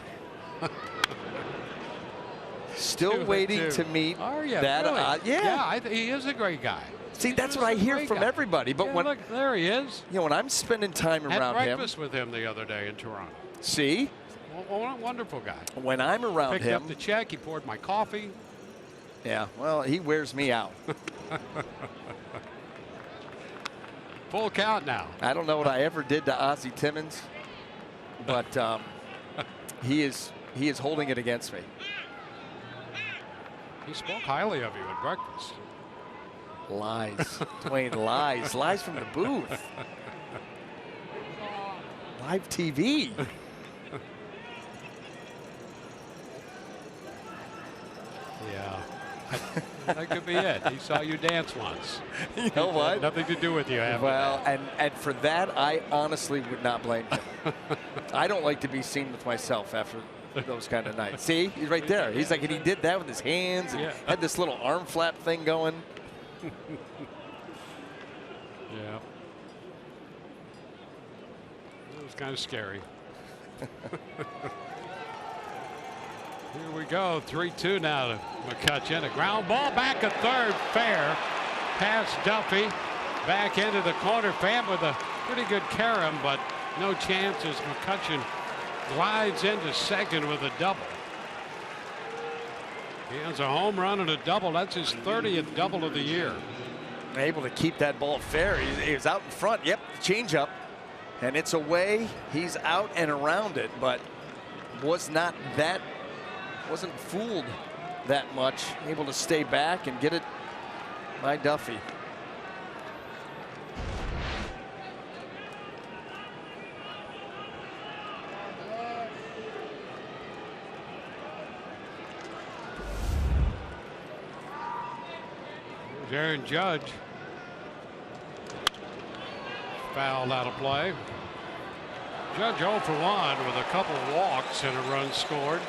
Still waiting to meet that. Really? Yeah, he is a great guy. See, that's what I hear from everybody. But when look, there he is. You know, when I'm spending time around Had him, breakfast with him the other day in Toronto. See, Wonderful guy. When I'm around Picked him, up the check. He poured my coffee. Yeah, well, he wears me out. Full count now. I don't know what I ever did to Ozzie Timmons, but he is holding it against me. He spoke highly of you at breakfast. Lies. Dwayne, lies. Lies from the booth. Live TV. Yeah. That could be it. He saw you dance once. You know what? Had nothing to do with you. Well, and for that, I honestly would not blame him. I don't like to be seen with myself after those kind of nights. See, he's right there. He's like, and he did that with his hands and had this little arm flap thing going. Yeah. It was kind of scary. Here we go. 3-2 now to McCutcheon. A ground ball back at third. Fair. Past Duffy. Back into the corner. Pham with a pretty good carom, but no chance as McCutcheon glides into second with a double. He has a home run and a double. That's his 30th double of the year. Able to keep that ball fair. He was out in front. Yep, changeup. And it's away. He's out and around it, but wasn't fooled that much. Able to stay back and get it by Duffy. Aaron Judge fouled out of play. Judge 0 for 1 with a couple walks and a run scored.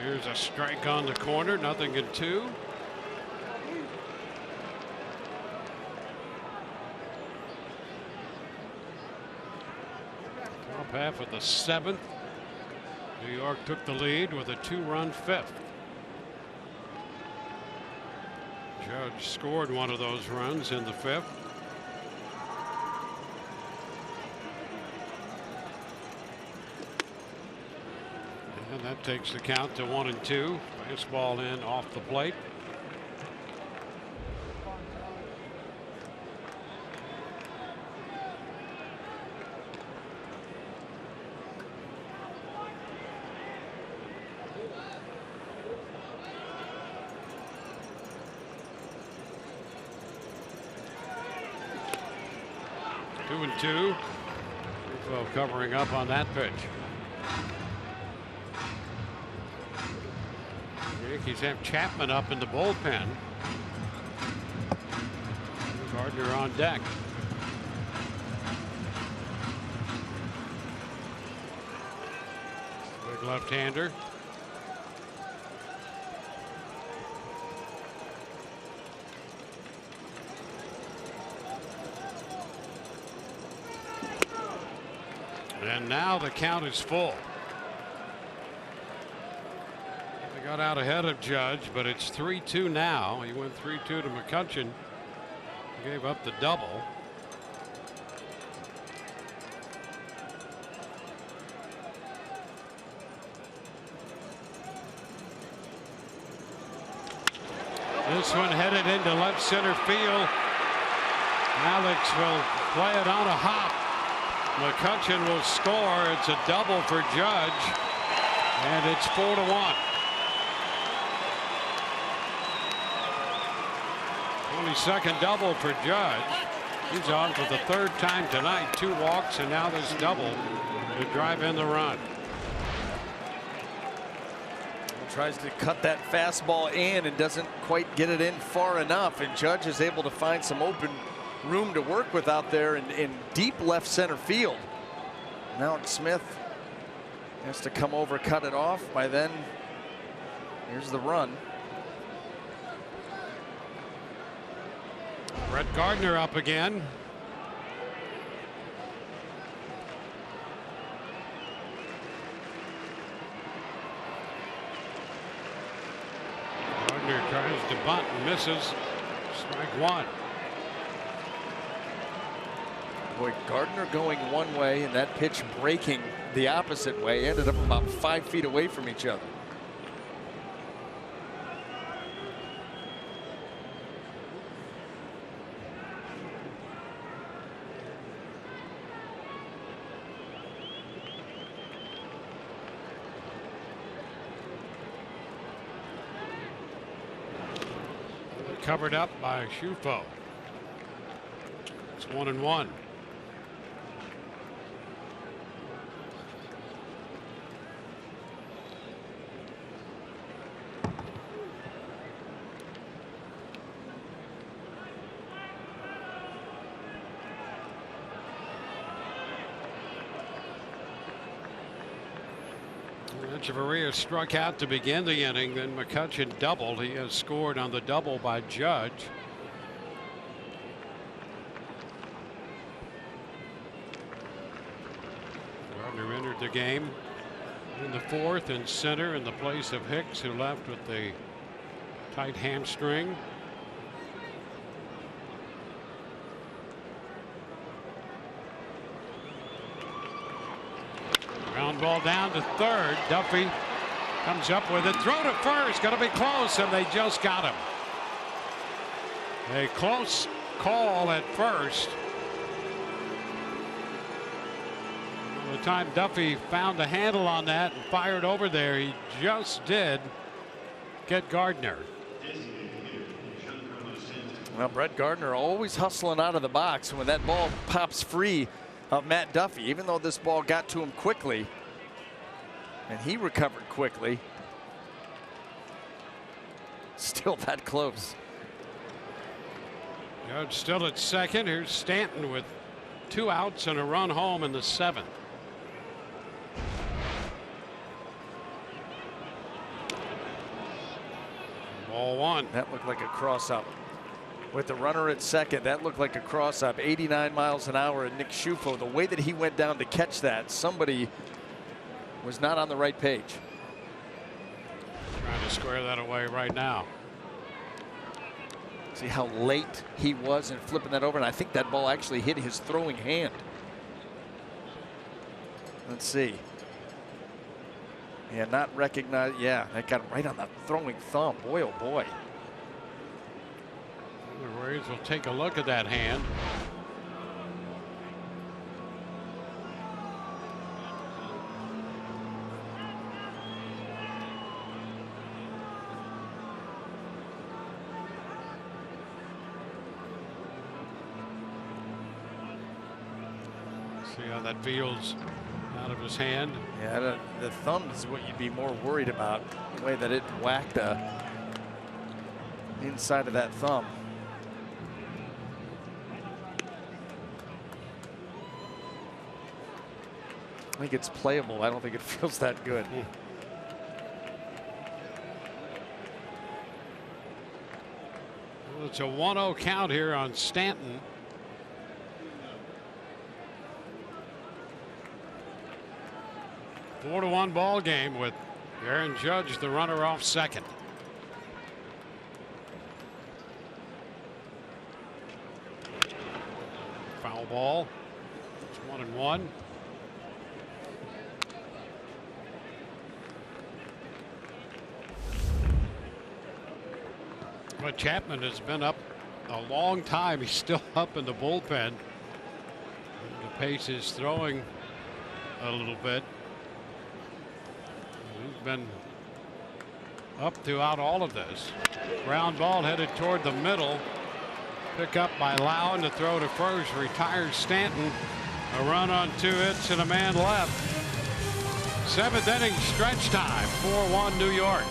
Here's There's a strike on the corner, 0-2. Top half of the 7th. New York took the lead with a 2-run 5th. Judge scored one of those runs in the 5th. And that takes the count to 1-2. Baseball in off the plate. Two and two. Covering up on that pitch. Yankees have Chapman up in the bullpen. Gardner on deck. Big left-hander. And now the count is full. They got out ahead of Judge, but it's 3-2 now. He went 3-2 to McCutchen. Gave up the double. This one headed into left center field. Alex will play it on a hop. McCutchen will score. It's a double for Judge, and it's 4-1. 22nd double for Judge. He's on for the 3rd time tonight. 2 walks, and now this double to drive in the run. Tries to cut that fastball in and doesn't quite get it in far enough, and Judge is able to find some open room to work with out there in deep left center field. Now Smith has to come over, cut it off. By then, here's the run. Brett Gardner up again. Gardner tries to bunt and misses. Strike 1. Boy, Gardner going one way and that pitch breaking the opposite way, ended up about 5 feet away from each other. Covered up by Shufo. It's 1-1. Echeverria struck out to begin the inning. Then McCutchen doubled. He has scored on the double by Judge. Gardner entered the game in the 4th in center in the place of Hicks, who left with the tight hamstring. Ground ball down to 3rd. Duffy comes up with it. Throw to first. Going to be close, and they just got him. A close call at first. By the time Duffy found the handle on that and fired over there, he just did get Gardner. Well, Brett Gardner always hustling out of the box, and when that ball pops free of Matt Duffy, even though this ball got to him quickly and he recovered quickly, still that close. Judge still at second. Here's Stanton with 2 outs and a run home in the 7th. Ball one. That looked like a cross-up. With the runner at second, that looked like a cross-up. 89 miles an hour, and Nick Schufo, the way that he went down to catch that, somebody was not on the right page. Trying to square that away right now. See how late he was in flipping that over, and I think that ball actually hit his throwing hand. Let's see. Yeah, not recognized. Yeah, that got him right on the throwing thumb. Boy, oh boy. The Rays will take a look at that hand. See how that feels out of his hand. Yeah, the thumb is what you'd be more worried about. The way that it whacked the inside of that thumb. I think it's playable. I don't think it feels that good. Well, it's a 1-0 count here on Stanton. A 4-1 ball game with Aaron Judge, the runner, off second. Foul ball. It's 1-1. But Chapman has been up a long time. He's still up in the bullpen. The pace is throwing a little bit. He's been up throughout all of this. Ground ball headed toward the middle. Pick up by Lowen to throw to first. Retires Stanton. A run on 2 hits and a man left. 7th inning stretch time. 4-1 New York.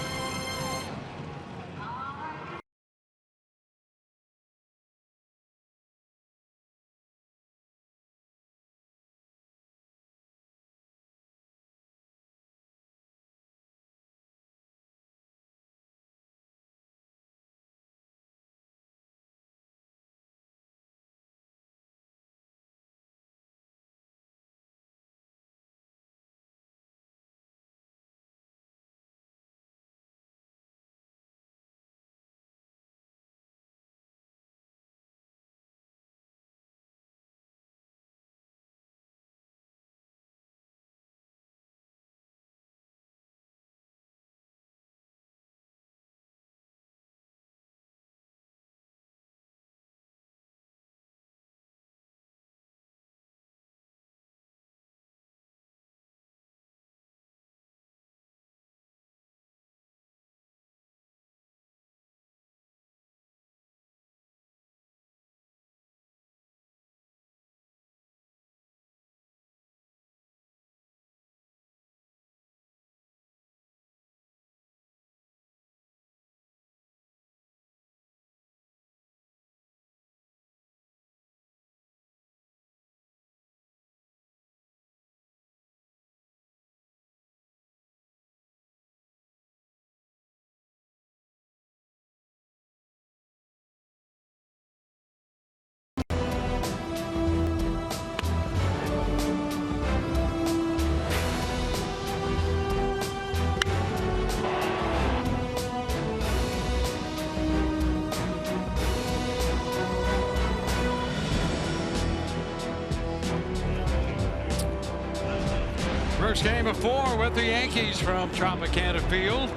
First game of 4 with the Yankees from Tropicana Field.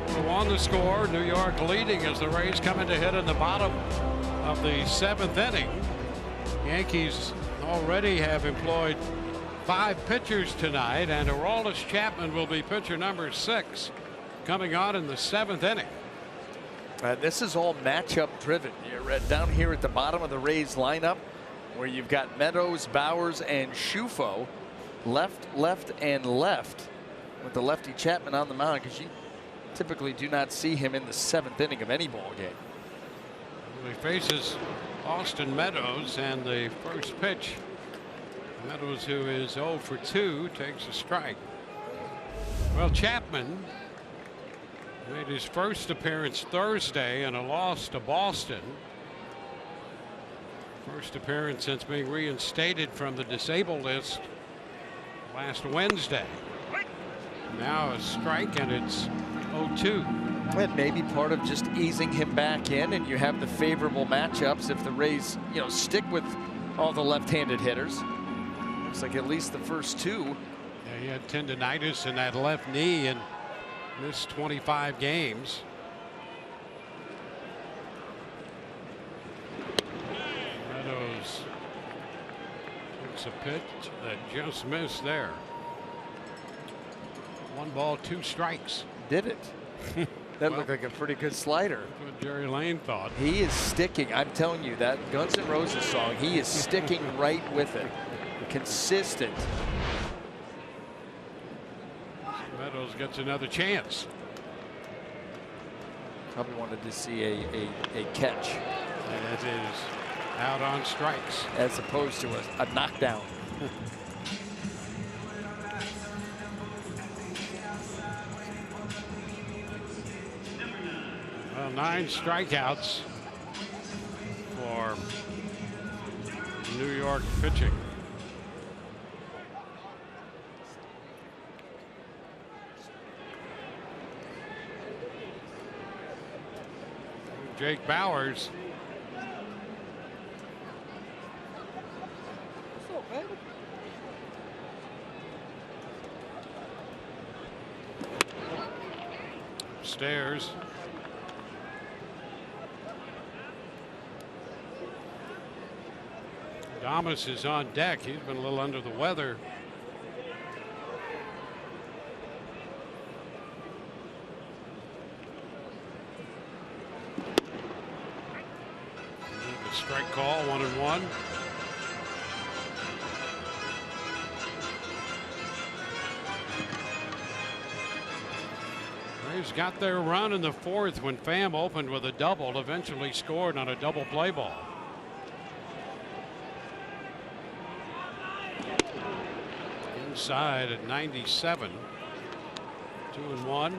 4-1 the score. New York leading as the Rays come into hit in the bottom of the 7th inning. Yankees already have employed 5 pitchers tonight, and Aroldis Chapman will be pitcher number 6 coming on in the 7th inning. This is all matchup driven. You're down here at the bottom of the Rays lineup where you've got Meadows, Bowers, and Schufo. Left, and left with the lefty Chapman on the mound, because you typically do not see him in the 7th inning of any ball game. He faces Austin Meadows, and the first pitch, Meadows, who is 0 for 2, takes a strike. Well, Chapman Made his first appearance Thursday in a loss to Boston. First appearance since being reinstated from the disabled list last Wednesday. Now a strike, and it's 0-2. And maybe part of just easing him back in, and you have the favorable matchups if the Rays, stick with all the left-handed hitters. Looks like at least the first two. Yeah, he had tendonitis in that left knee and missed 25 games. Meadows takes a pitch that just missed there. 1 ball, 2 strikes. Did it? That looked like a pretty good slider. That's what Jerry Lane thought. He is sticking. I'm telling you, that Guns N' Roses song, he is sticking right with it. Consistent. Meadows gets another chance. Probably wanted to see a catch. And it is out on strikes. As opposed to a knockdown. Well, 9 strikeouts for New York pitching. Jake Bowers. Upstairs. Adames is on deck. He's been a little under the weather. The strike call, 1-1. Rays got their run in the 4th when Pham opened with a double, eventually scored on a double play ball. Inside at 97. 2-1.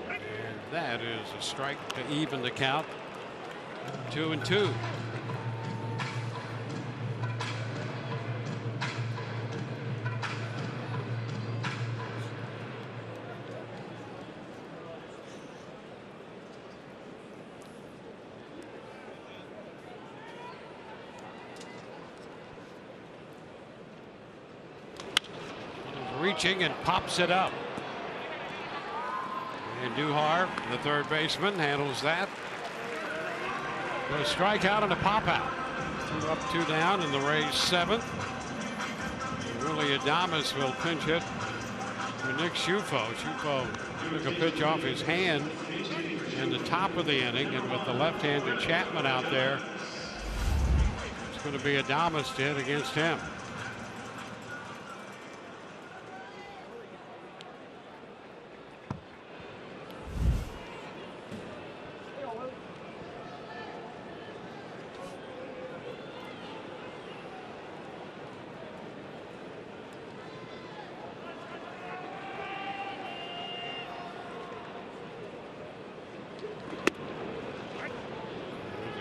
And that is a strike to even the count. 2-2. Reaching and pops it up. And Duhar, the third baseman, handles that. A strikeout and a pop out. 2 up, 2 down in the Rays 7th. Willie Adames will pinch hit for Nick Schufo. Schufo took a pitch off his hand in the top of the inning, and with the left-handed Chapman out there, it's going to be Adames to hit against him.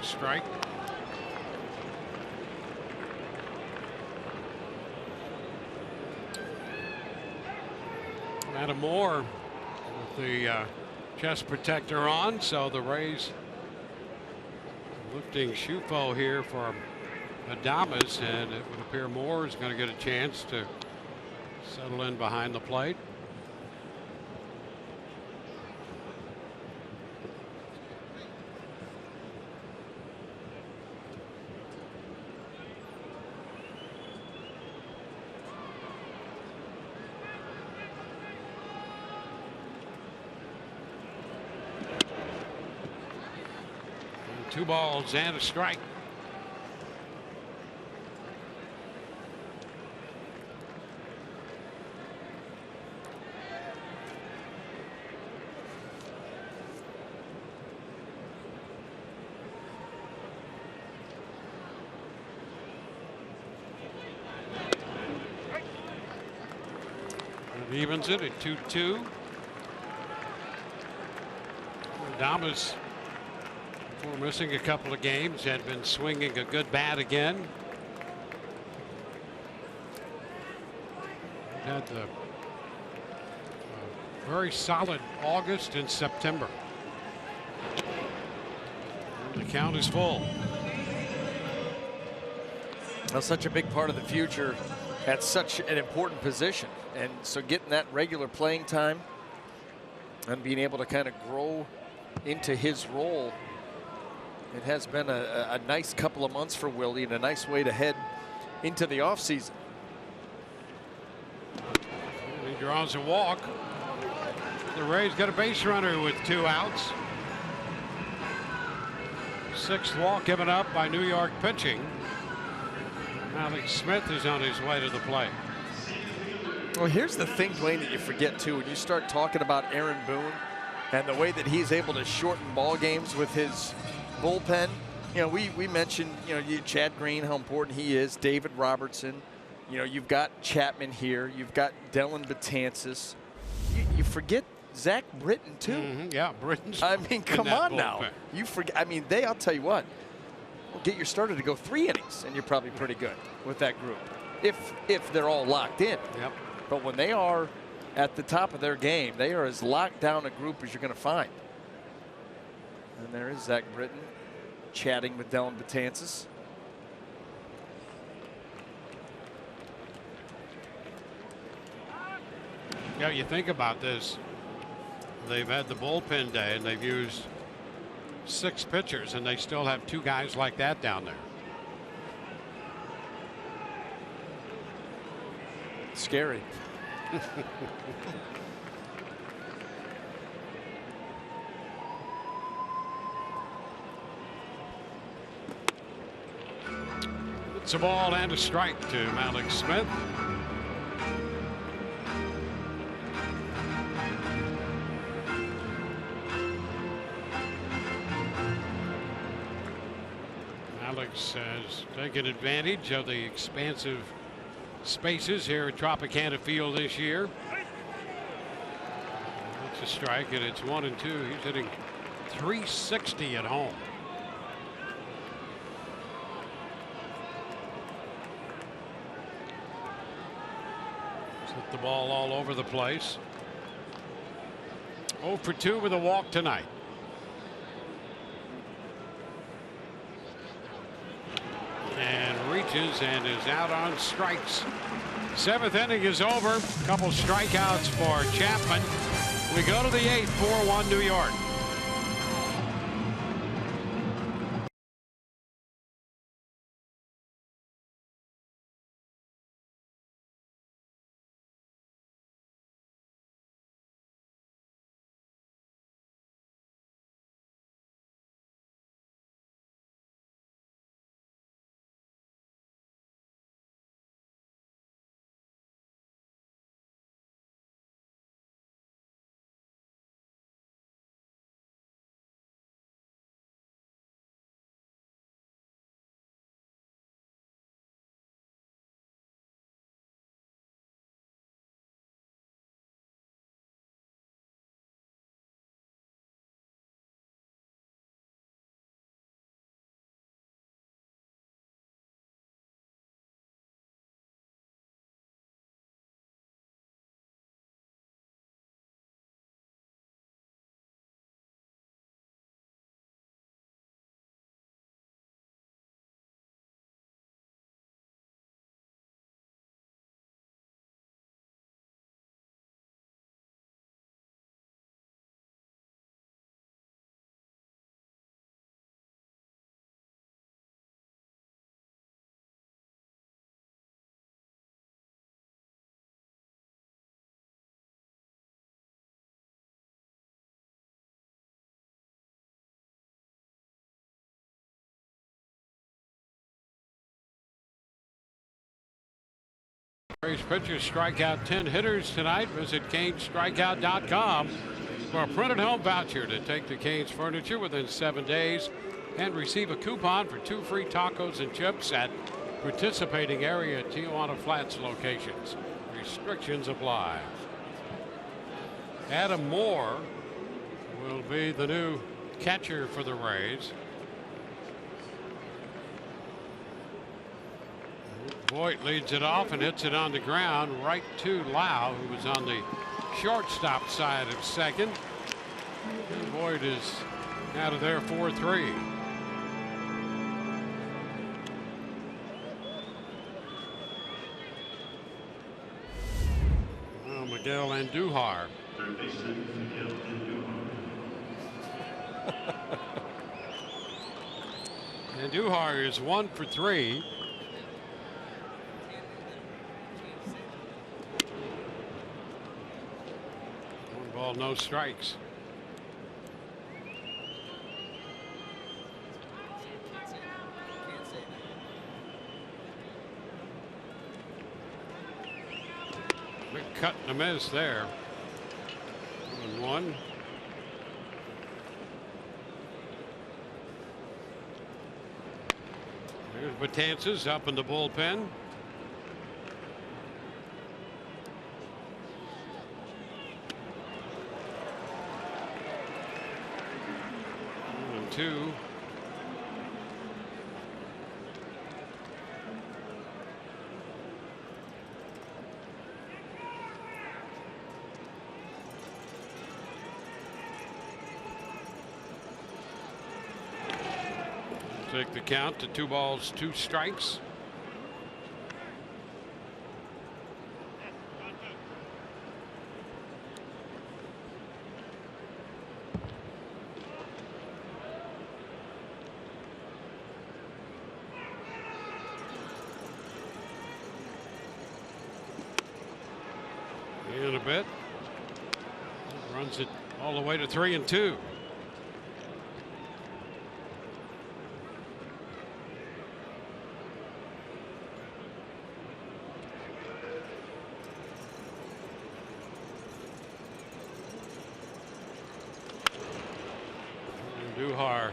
Strike. Adam Moore with the chest protector on, so the Rays lifting Schufo here for Adames, and it would appear Moore is going to get a chance to settle in behind the plate. Two balls and a strike. Evens it at 2-2. Adames, before missing a couple of games, had been swinging a good bat again. Had the very solid August and September. And the count is full. Well, such a big part of the future at such an important position. And so getting that regular playing time and being able to kind of grow into his role, it has been a nice couple of months for Willie and a nice way to head into the offseason. He draws a walk. The Rays got a base runner with 2 outs. 6th walk given up by New York pitching. Alex Smith is on his way to the plate. Well, here's the thing, Dwayne, that you forget too when you start talking about Aaron Boone and the way that he's able to shorten ball games with his bullpen. You know, we mentioned, you know, Chad Green, how important he is, David Robertson. You know, you've got Chapman here, you've got Dellin Betances. You forget Zach Britton too. Yeah, Britton's. I mean, come on now. bullpen. You forget. I mean, I'll tell you what. We'll get your starter to go 3 innings, and you're probably pretty good with that group, if they're all locked in. Yep. But when they are at the top of their game, they are as locked down a group as you're going to find. And there is Zach Britton chatting with Dellin Betances. Yeah, you think about this. They've had the bullpen day and they've used 6 pitchers and they still have 2 guys like that down there. Scary. It's a ball and a strike to Alex Smith. Alex has taken advantage of the expansive spaces here at Tropicana Field this year. That's a strike, and it's 1-2. He's hitting .360 at home. Hit the ball all over the place. 0 for 2 with a walk tonight. And reaches and is out on strikes. 7th inning is over. Couple strikeouts for Chapman. We go to the 8th, 4-1 New York. Rays pitchers strike out 10 hitters tonight. Visit CanesStrikeout.com for a printed home voucher to take to Canes Furniture within 7 days and receive a coupon for 2 free tacos and chips at participating area Tijuana Flats locations. Restrictions apply. Adam Moore will be the new catcher for the Rays. Voigt leads it off and hits it on the ground right to Lau, who was on the shortstop side of second. And Voigt is out of there 4-3. Well, Miguel Andujar. Andujar is 1 for 3. One ball, no strikes. Big cut and a miss there. 1-1. There's Betances up in the bullpen. And 2. Take the count to 2 balls, 2 strikes. In a bit. Runs it all the way to 3-2. Duhar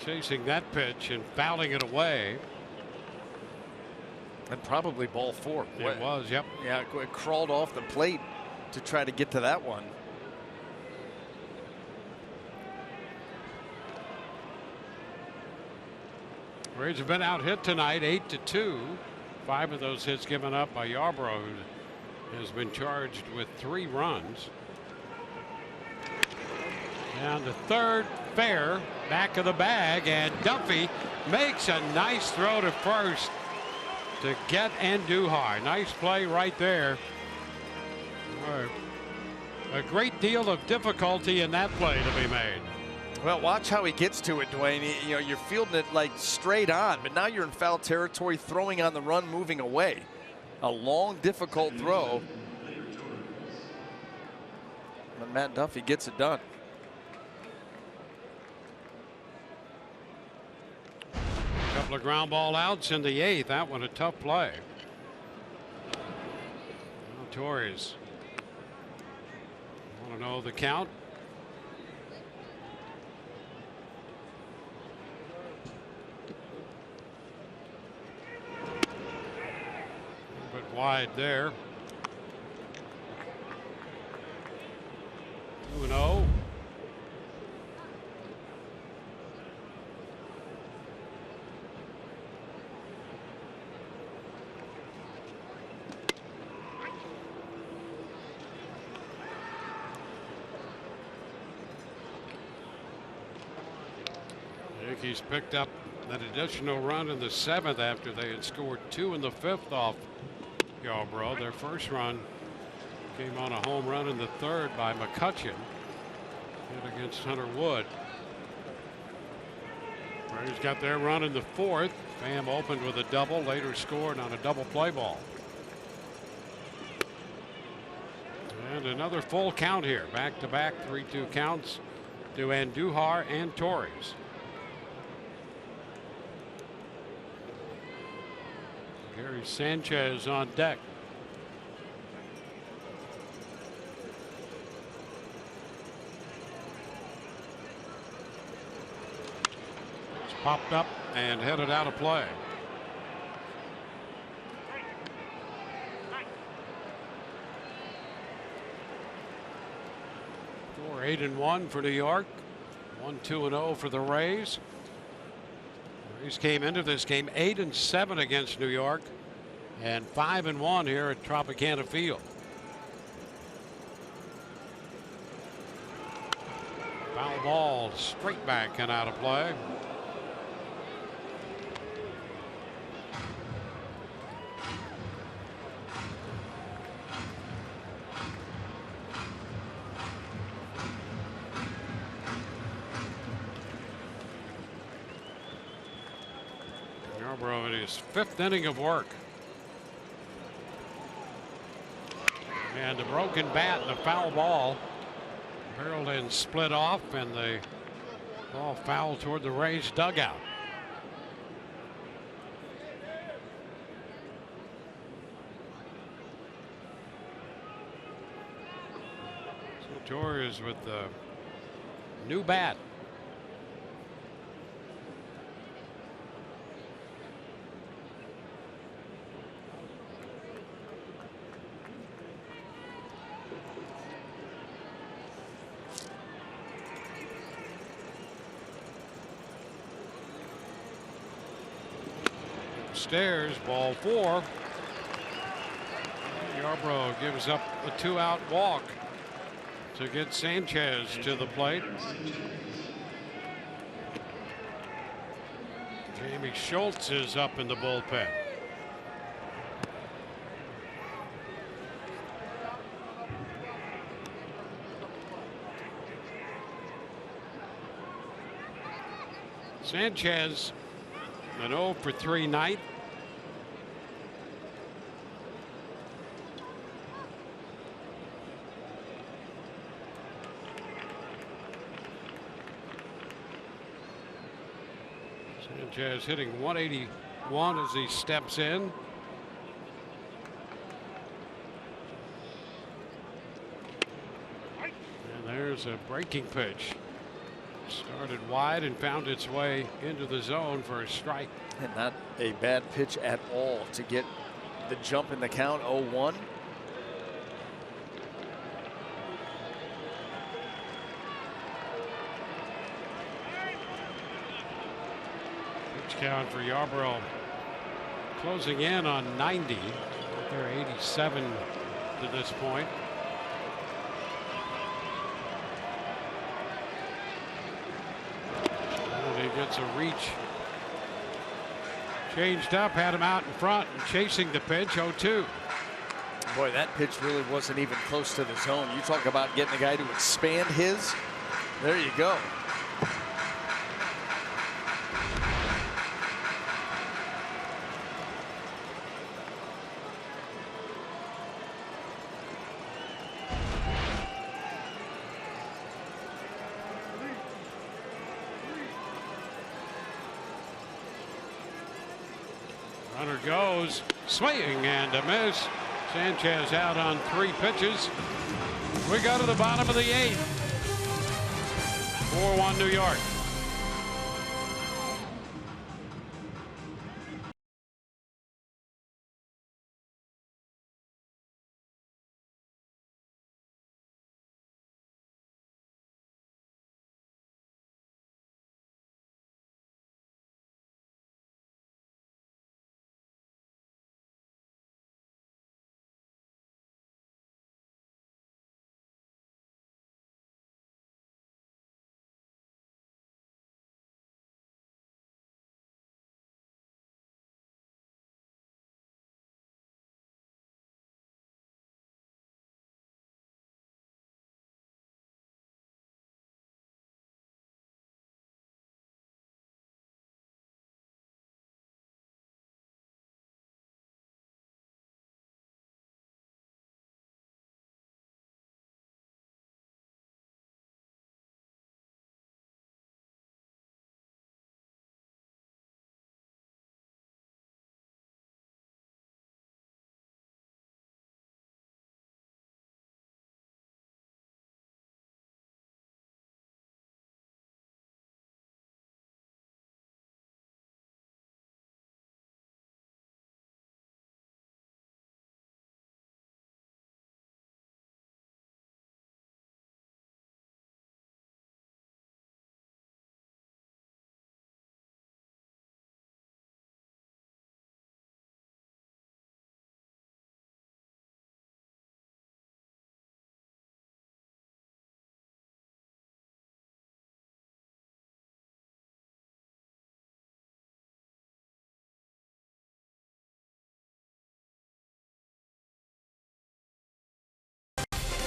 chasing that pitch and fouling it away. And probably ball 4. It was, yep. Yeah, it crawled off the plate to try to get to that one. Rays have been out hit tonight, 8-2. 5 of those hits given up by Yarbrough, who has been charged with 3 runs. And the third fair, back of the bag, and Duffy makes a nice throw to first to get Andujar. Nice play right there. A great deal of difficulty in that play to be made. Well, watch how he gets to it, Dwayne. You know, you're fielding it like straight on, but now you're in foul territory, throwing on the run, moving away. A long, difficult throw. But Matt Duffy gets it done. Couple of ground ball outs in the 8th. That one a tough play. Now Torres. Want to know the count? A bit wide there. 2-0. Yankees picked up that additional run in the 7th after they had scored 2 in the 5th off Yarbrough. Their first run came on a home run in the 3rd by McCutcheon, hit against Hunter Wood. Rays got their run in the 4th. Pham opened with a double, later scored on a double play ball. And another full count here, back-to-back 3-2 counts to Andujar and Torres. Gary Sanchez on deck. It's popped up and headed out of play. They're 8-1 for New York. 1-2-0 for the Rays. The Rays came into this game 8-7 against New York and 5-1 here at Tropicana Field. Foul ball straight back and out of play. Yarbrough in his 5th inning of work. And the broken bat and the foul ball. Barreled and split off, and the ball fouled toward the Rays dugout. So Torres with the new bat. Stairs, ball 4. Yarbrough gives up a 2-out walk to get Sanchez to the plate. Jamie Schultz is up in the bullpen. Sanchez, an 0 for 3 night. Sanchez hitting 181 as he steps in. And there's a breaking pitch. Started wide and found its way into the zone for a strike. And not a bad pitch at all to get the jump in the count. 0-1. Count for Yarbrough closing in on 90. They're 87 to this point. And he gets a reach. Changed up, had him out in front and chasing the pitch. 0-2. Boy, that pitch really wasn't even close to the zone. You talk about getting a guy to expand his. There you go. Runner goes, swinging and a miss. Sanchez out on 3 pitches. We go to the bottom of the 8th. 4-1 New York.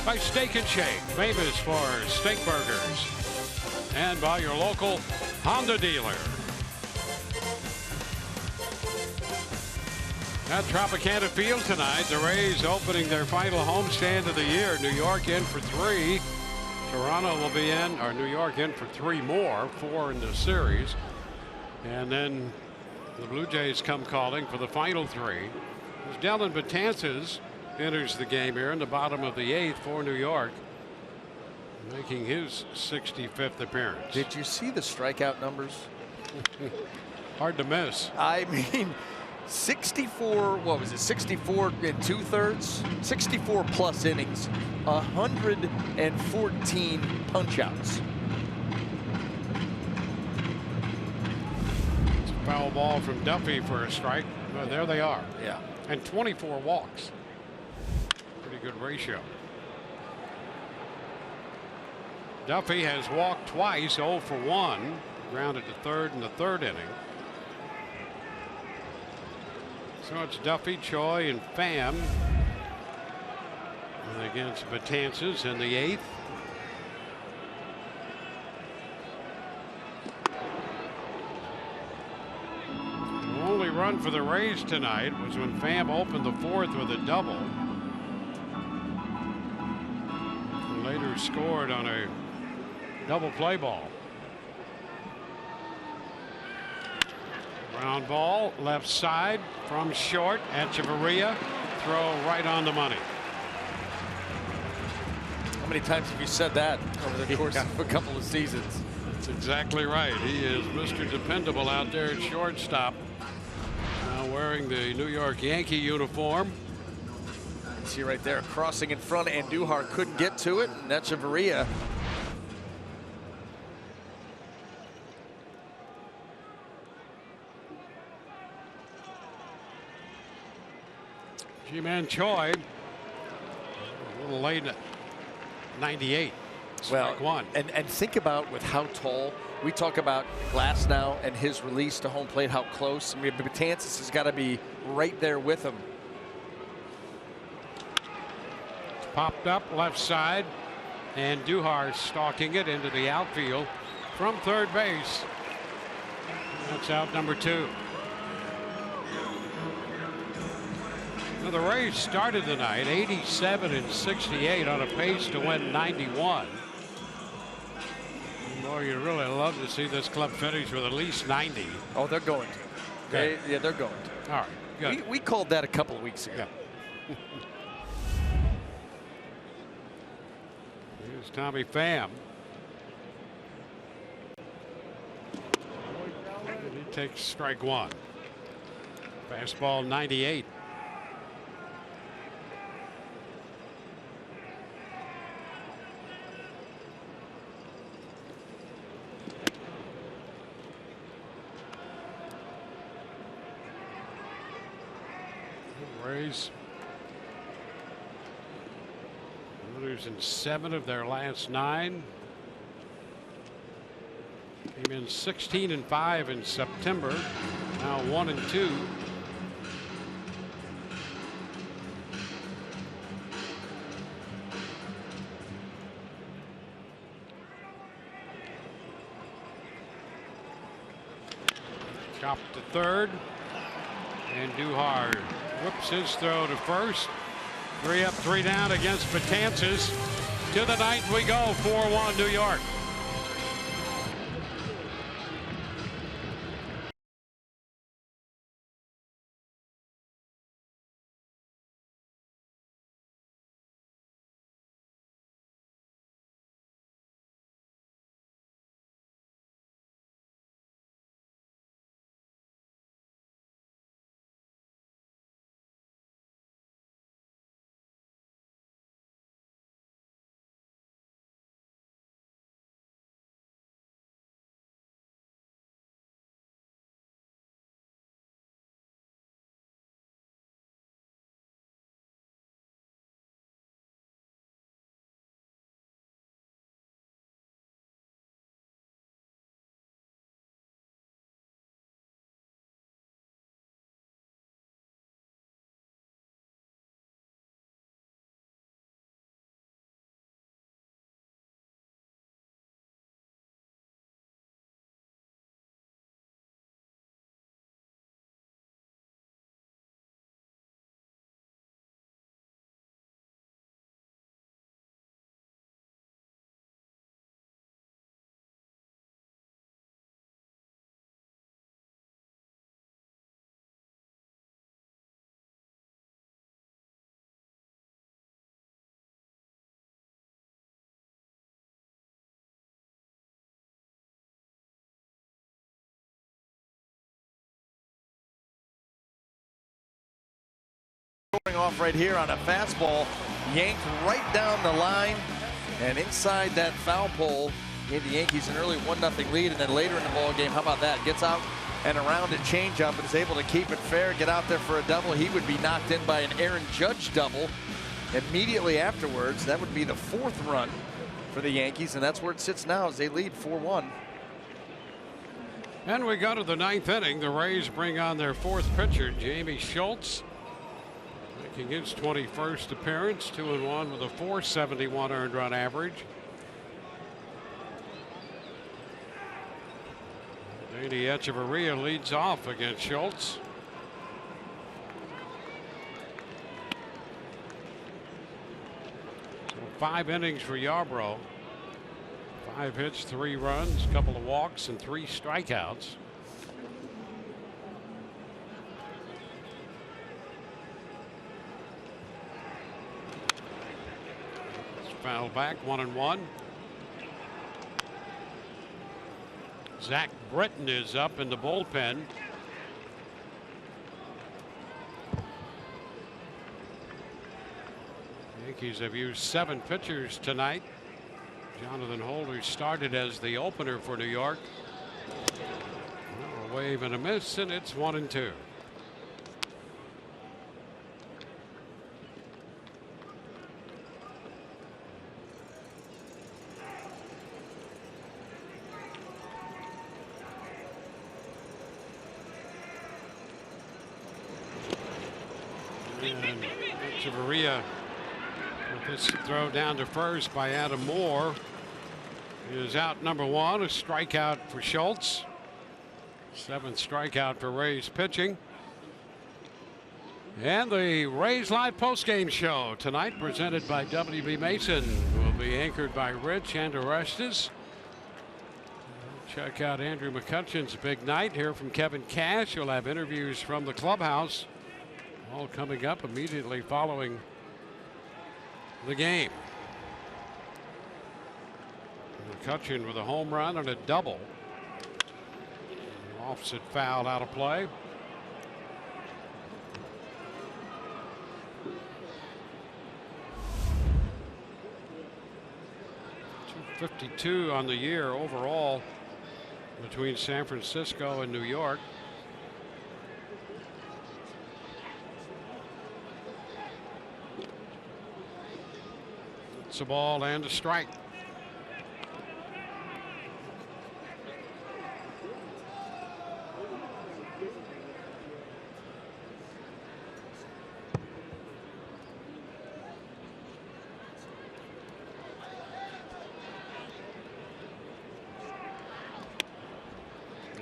by Steak and Shake, famous for steak burgers, and by your local Honda dealer. At Tropicana Field tonight, the Rays opening their final homestand of the year. New York in for 3. Toronto will be in, or New York in for 3 more, 4 in the series. And then the Blue Jays come calling for the final 3. As Dellin Betances enters the game here in the bottom of the 8th for New York, making his 65th appearance. Did you see the strikeout numbers? Hard to miss. I mean, 64, what was it, 64 and 2/3? 64 plus innings, 114 punch outs. It's a foul ball from Duffy for a strike. Well, there they are. Yeah. And 24 walks. Pretty good ratio. Duffy has walked twice, 0 for 1, grounded to third in the 3rd inning. So it's Duffy, Choi, and Pham against Betances in the 8th. The only run for the Rays tonight was when Pham opened the 4th with a double. And later scored on a double play ball. Ground ball left side from short. Echeverria throw right on the money. How many times have you said that over the course of a couple of seasons? That's exactly right. He is Mr. Dependable out there at shortstop. Now wearing the New York Yankee uniform. See right there, crossing in front, and Duhar couldn't get to it. And Echeverria. Ji-Man Choi, a little late at 98. Strike one. And think about with how tall, we talk about Glass now and his release to home plate, how close. I mean, Betances has got to be right there with him. It's popped up left side, and Duhar stalking it into the outfield from third base. That's out number 2. Now the Rays started the night 87 and 68 on a pace to win 91. Boy, you'd really love to see this club finish with at least 90. Oh, they're going to. Yeah, they're going to. All right, good. We called that a couple of weeks ago. Yeah. Here's Tommy Pham. And he takes strike 1. Fastball 98. Rays winners in 7 of their last 9. Came in 16 and 5 in September. Now 1 and 2. Chopped to third, and Duhar whoops his throw to first. 3 up, 3 down against Betances. To the 9th we go. 4-1 New York. off right here on a fastball, yanked right down the line and inside that foul pole. Gave the Yankees an early 1-0 lead, and then later in the ball game, how about that? Gets out and around a changeup and is able to keep it fair, get out there for a double. He would be knocked in by an Aaron Judge double immediately afterwards. That would be the 4th run for the Yankees, and that's where it sits now as they lead 4-1. And we go to the 9th inning. The Rays bring on their 4th pitcher, Jamie Schultz, making his 21st appearance, 2-1 with a .471 earned run average. NYA AT TBA leads off against Schultz. So 5 innings for Yarbrough. 5 hits, 3 runs, a couple of walks, and 3 strikeouts. It's fouled back, 1-1. Zach Britton is up in the bullpen. Yankees have used 7 pitchers tonight. Jonathan Holder started as the opener for New York. A wave and a miss, and it's 1-2. Echeverria with this throw down to first by Adam Moore is out number 1. A strikeout for Schultz. 7th strikeout for Rays pitching. And the Rays live postgame show tonight, presented by WB Mason, will be anchored by Rich and Orestes. Check out Andrew McCutcheon's big night. Hear from Kevin Cash. You'll have interviews from the clubhouse, all coming up immediately following the game. McCutcheon with a home run and a double. Offset foul out of play. .252 on the year overall between San Francisco and New York. It's a ball and a strike.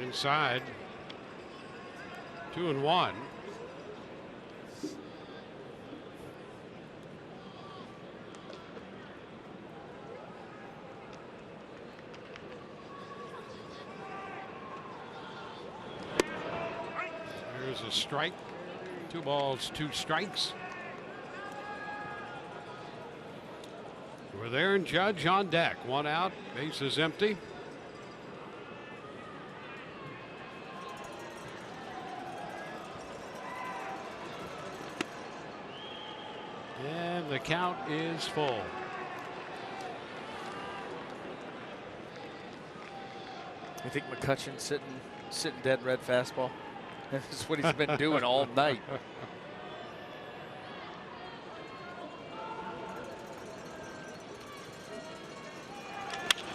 Inside, 2-1. There's a strike. 2 balls, 2 strikes. With Aaron Judge on deck. 1 out, bases empty. And the count is full. I think McCutcheon sitting dead red fastball. That's what he's been doing all night.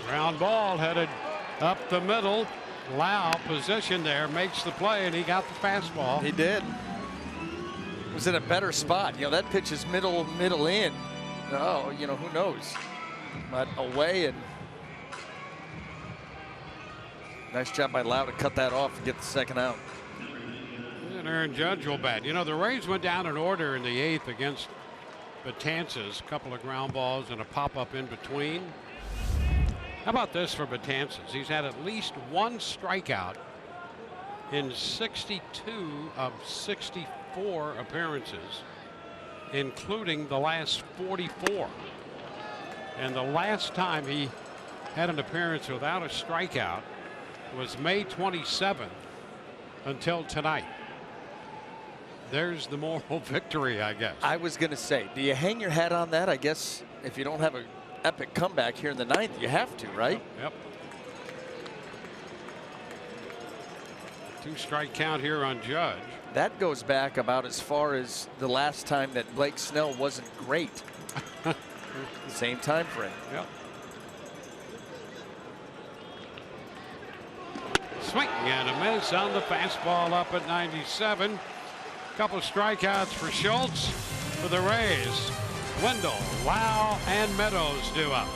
Ground ball headed up the middle. Lau position there, makes the play, and he got the fastball. He did. Was in a better spot. You know, that pitch is middle in. Oh, you know, who knows? But away, and nice job by Lau to cut that off and get the second out. And Aaron Judge will bat. You know, the Rays went down in order in the 8th against Betances. A couple of ground balls and a pop-up in between. How about this for Betances? He's had at least 1 strikeout in 62 of 64 appearances, including the last 44. And the last time he had an appearance without a strikeout was May 27th until tonight. there's the moral victory, I guess. I was going to say, do you hang your hat on that? I guess if you don't have an epic comeback here in the 9th, you have to, right? Yep. 2-strike count here on Judge. That goes back about as far as the last time that Blake Snell wasn't great. Same time frame. Yep. Swing and a miss on the fastball up at 97. Couple strikeouts for Schultz for the Rays. Wendell, Lau, and Meadows due up.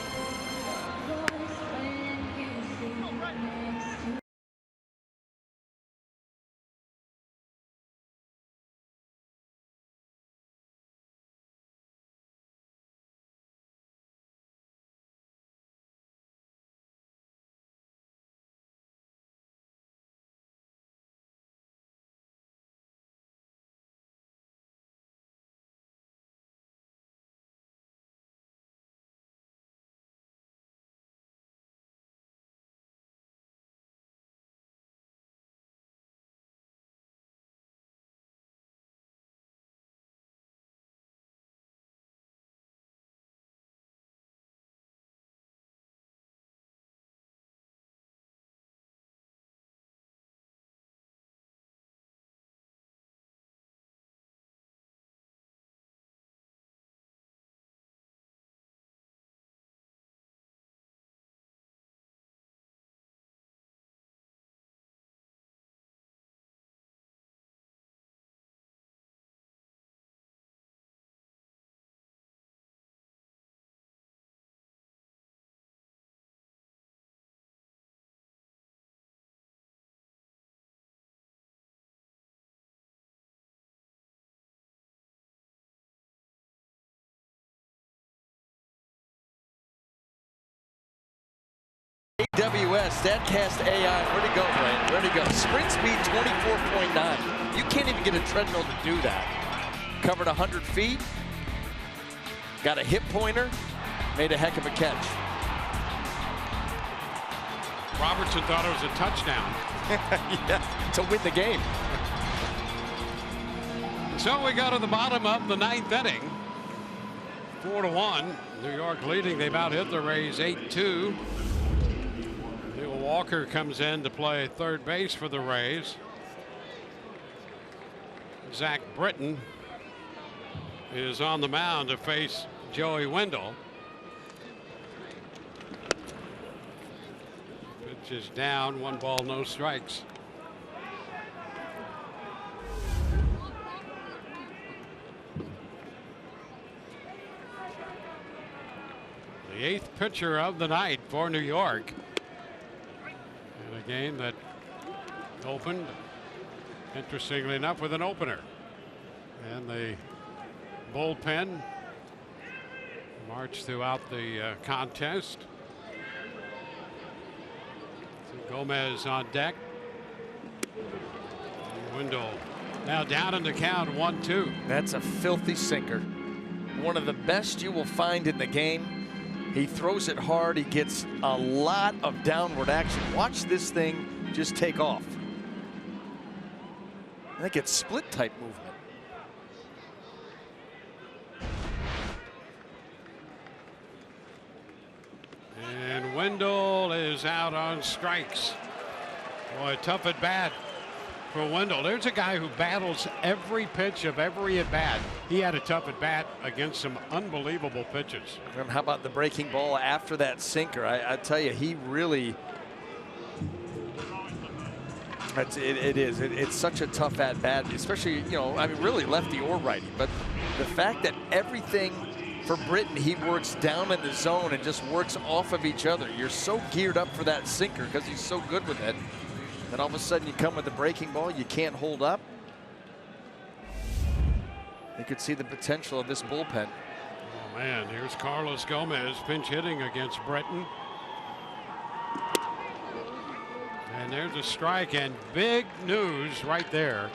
AWS, StatCast AI, where'd he go, Brian? Where'd he go? Sprint speed 24.9. You can't even get a treadmill to do that. Covered 100 feet. Got a hip pointer. Made a heck of a catch. Robertson thought it was a touchdown. Yeah, to win the game. So we go to the bottom of the 9th inning. 4-1. New York leading. They've out hit the Rays 8-2. Neil Walker comes in to play third base for the Rays. Zach Britton is on the mound to face Joey Wendell. Pitch is down, 1 ball, no strikes. The 8th pitcher of the night for New York. In a game that opened, interestingly enough, with an opener. And the bullpen marched throughout the contest. Gomez on deck. And Wendell now down in the count, 1-2. That's a filthy sinker. One of the best you will find in the game. He throws it hard. He gets a lot of downward action. Watch this thing just take off. I think it's split type movement. And Wendell is out on strikes. Boy, tough at bat for Wendell. There's a guy who battles every pitch of every at bat. He had a tough at bat against some unbelievable pitches. And how about the breaking ball after that sinker? I tell you, he really. It's such a tough at bat, especially, you know, I mean, really lefty or righty. But the fact that everything for Britton, he works down in the zone and just works off of each other. You're so geared up for that sinker because he's so good with it. Then all of a sudden you come with the breaking ball, you can't hold up. You could see the potential of this bullpen. Oh man, here's Carlos Gomez pinch hitting against Britton. And there's a strike, and big news right there.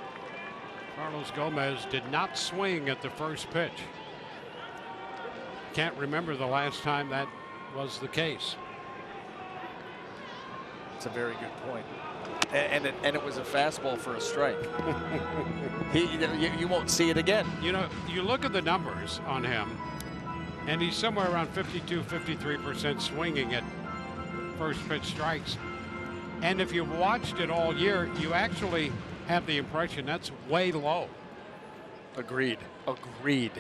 Carlos Gomez did not swing at the first pitch. Can't remember the last time that was the case. That's a very good point. And it was a fastball for a strike. You won't see it again. You know, you look at the numbers on him, and he's somewhere around 52, 53% swinging at first pitch strikes. And if you've watched it all year, you actually have the impression that's way low. Agreed. Agreed.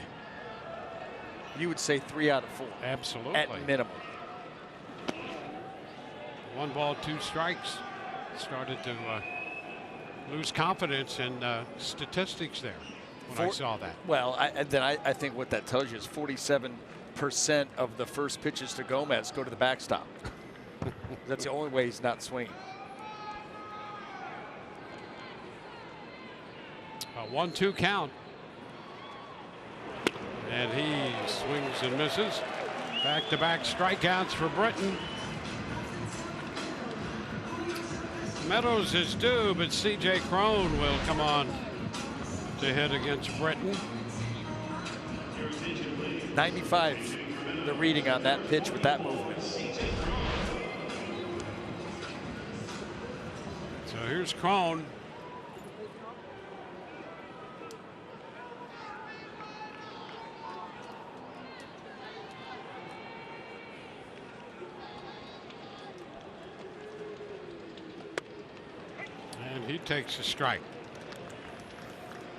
You would say 3 out of 4. Absolutely. At minimum. 1 ball, 2 strikes. Started to lose confidence in statistics there when I saw that. Well, I think what that tells you is 47% of the first pitches to Gomez go to the backstop. That's the only way he's not swinging. A 1-2 count. And he swings and misses. Back-to-back strikeouts for Britton. Meadows is due, but C.J. Crone will come on to hit against Britton. 95, the reading on that pitch with that movement. So here's Crone. And he takes a strike.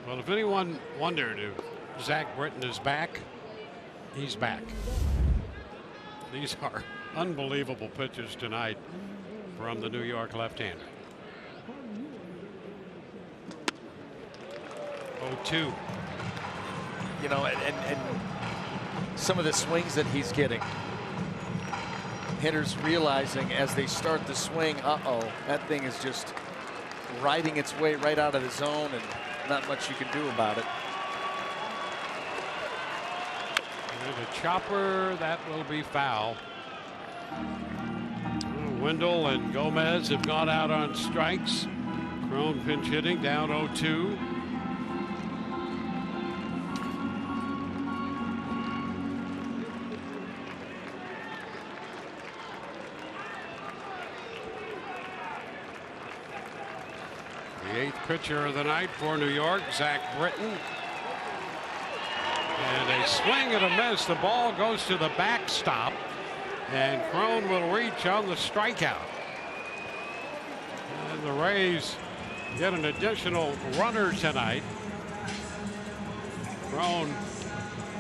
Well, if anyone wondered if Zach Britton is back, he's back. These are unbelievable pitches tonight from the New York left-hander. 0-2. You know, and some of the swings that he's getting, hitters realizing as they start the swing, that thing is just riding its way right out of the zone, and not much you can do about it. And a chopper, that will be foul. Wendell and Gomez have gone out on strikes. Crone pinch hitting, down 0-2. The 8th pitcher of the night for New York, Zach Britton. And a swing and a miss. The ball goes to the backstop, and Crone will reach on the strikeout. And the Rays get an additional runner tonight. Crone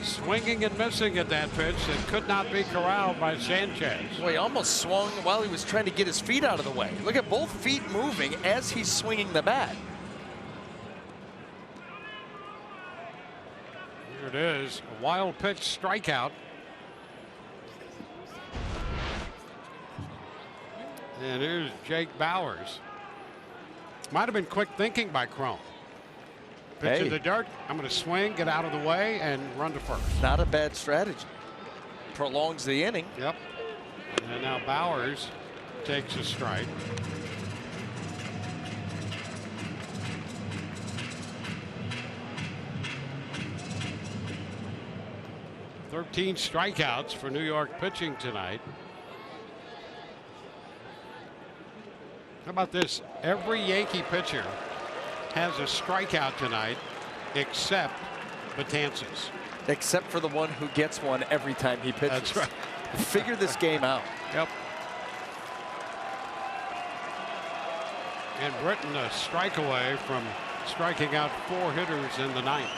swinging and missing at that pitch that could not be corralled by Sanchez. Well, he almost swung while he was trying to get his feet out of the way. Look at both feet moving as he's swinging the bat. Here it is, a wild pitch strikeout. And here's Jake Bowers. Might have been quick thinking by Crone. Pitch in the dirt. I'm going to swing, get out of the way, and run to first. Not a bad strategy. Prolongs the inning. Yep. And now Bowers takes a strike. "13 strikeouts for New York pitching tonight." How about this? Every Yankee pitcher has a strikeout tonight except Betances. Except for the one who gets one every time he pitches. That's right. Figure this game out. Yep. And Britton a strike away from striking out 4 hitters in the 9th.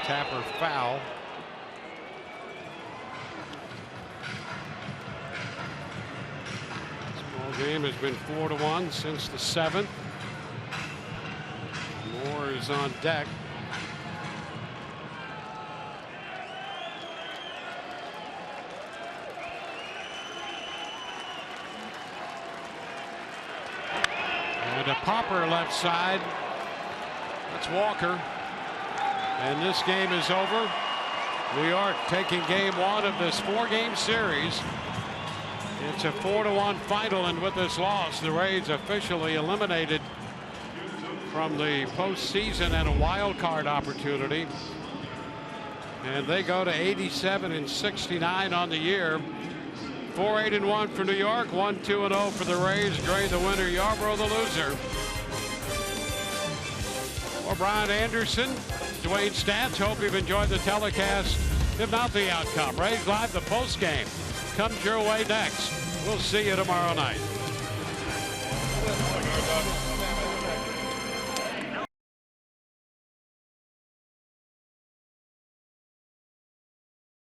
Tapper foul. This ball game has been 4-1 since the 7th. Moore is on deck. And a popper left side. That's Walker. And this game is over. New York taking game 1 of this 4-game series. It's a 4-1 final, and with this loss, the Rays officially eliminated from the postseason and a wild card opportunity. And they go to 87-69 on the year. 4-8-1 for New York, 1-2-0 for the Rays. Gray the winner, Yarbrough the loser. Well, Brian Anderson, Dwayne Stats, hope you've enjoyed the telecast. If not, the outcome. Rays Live, the post game, comes your way next. We'll see you tomorrow night.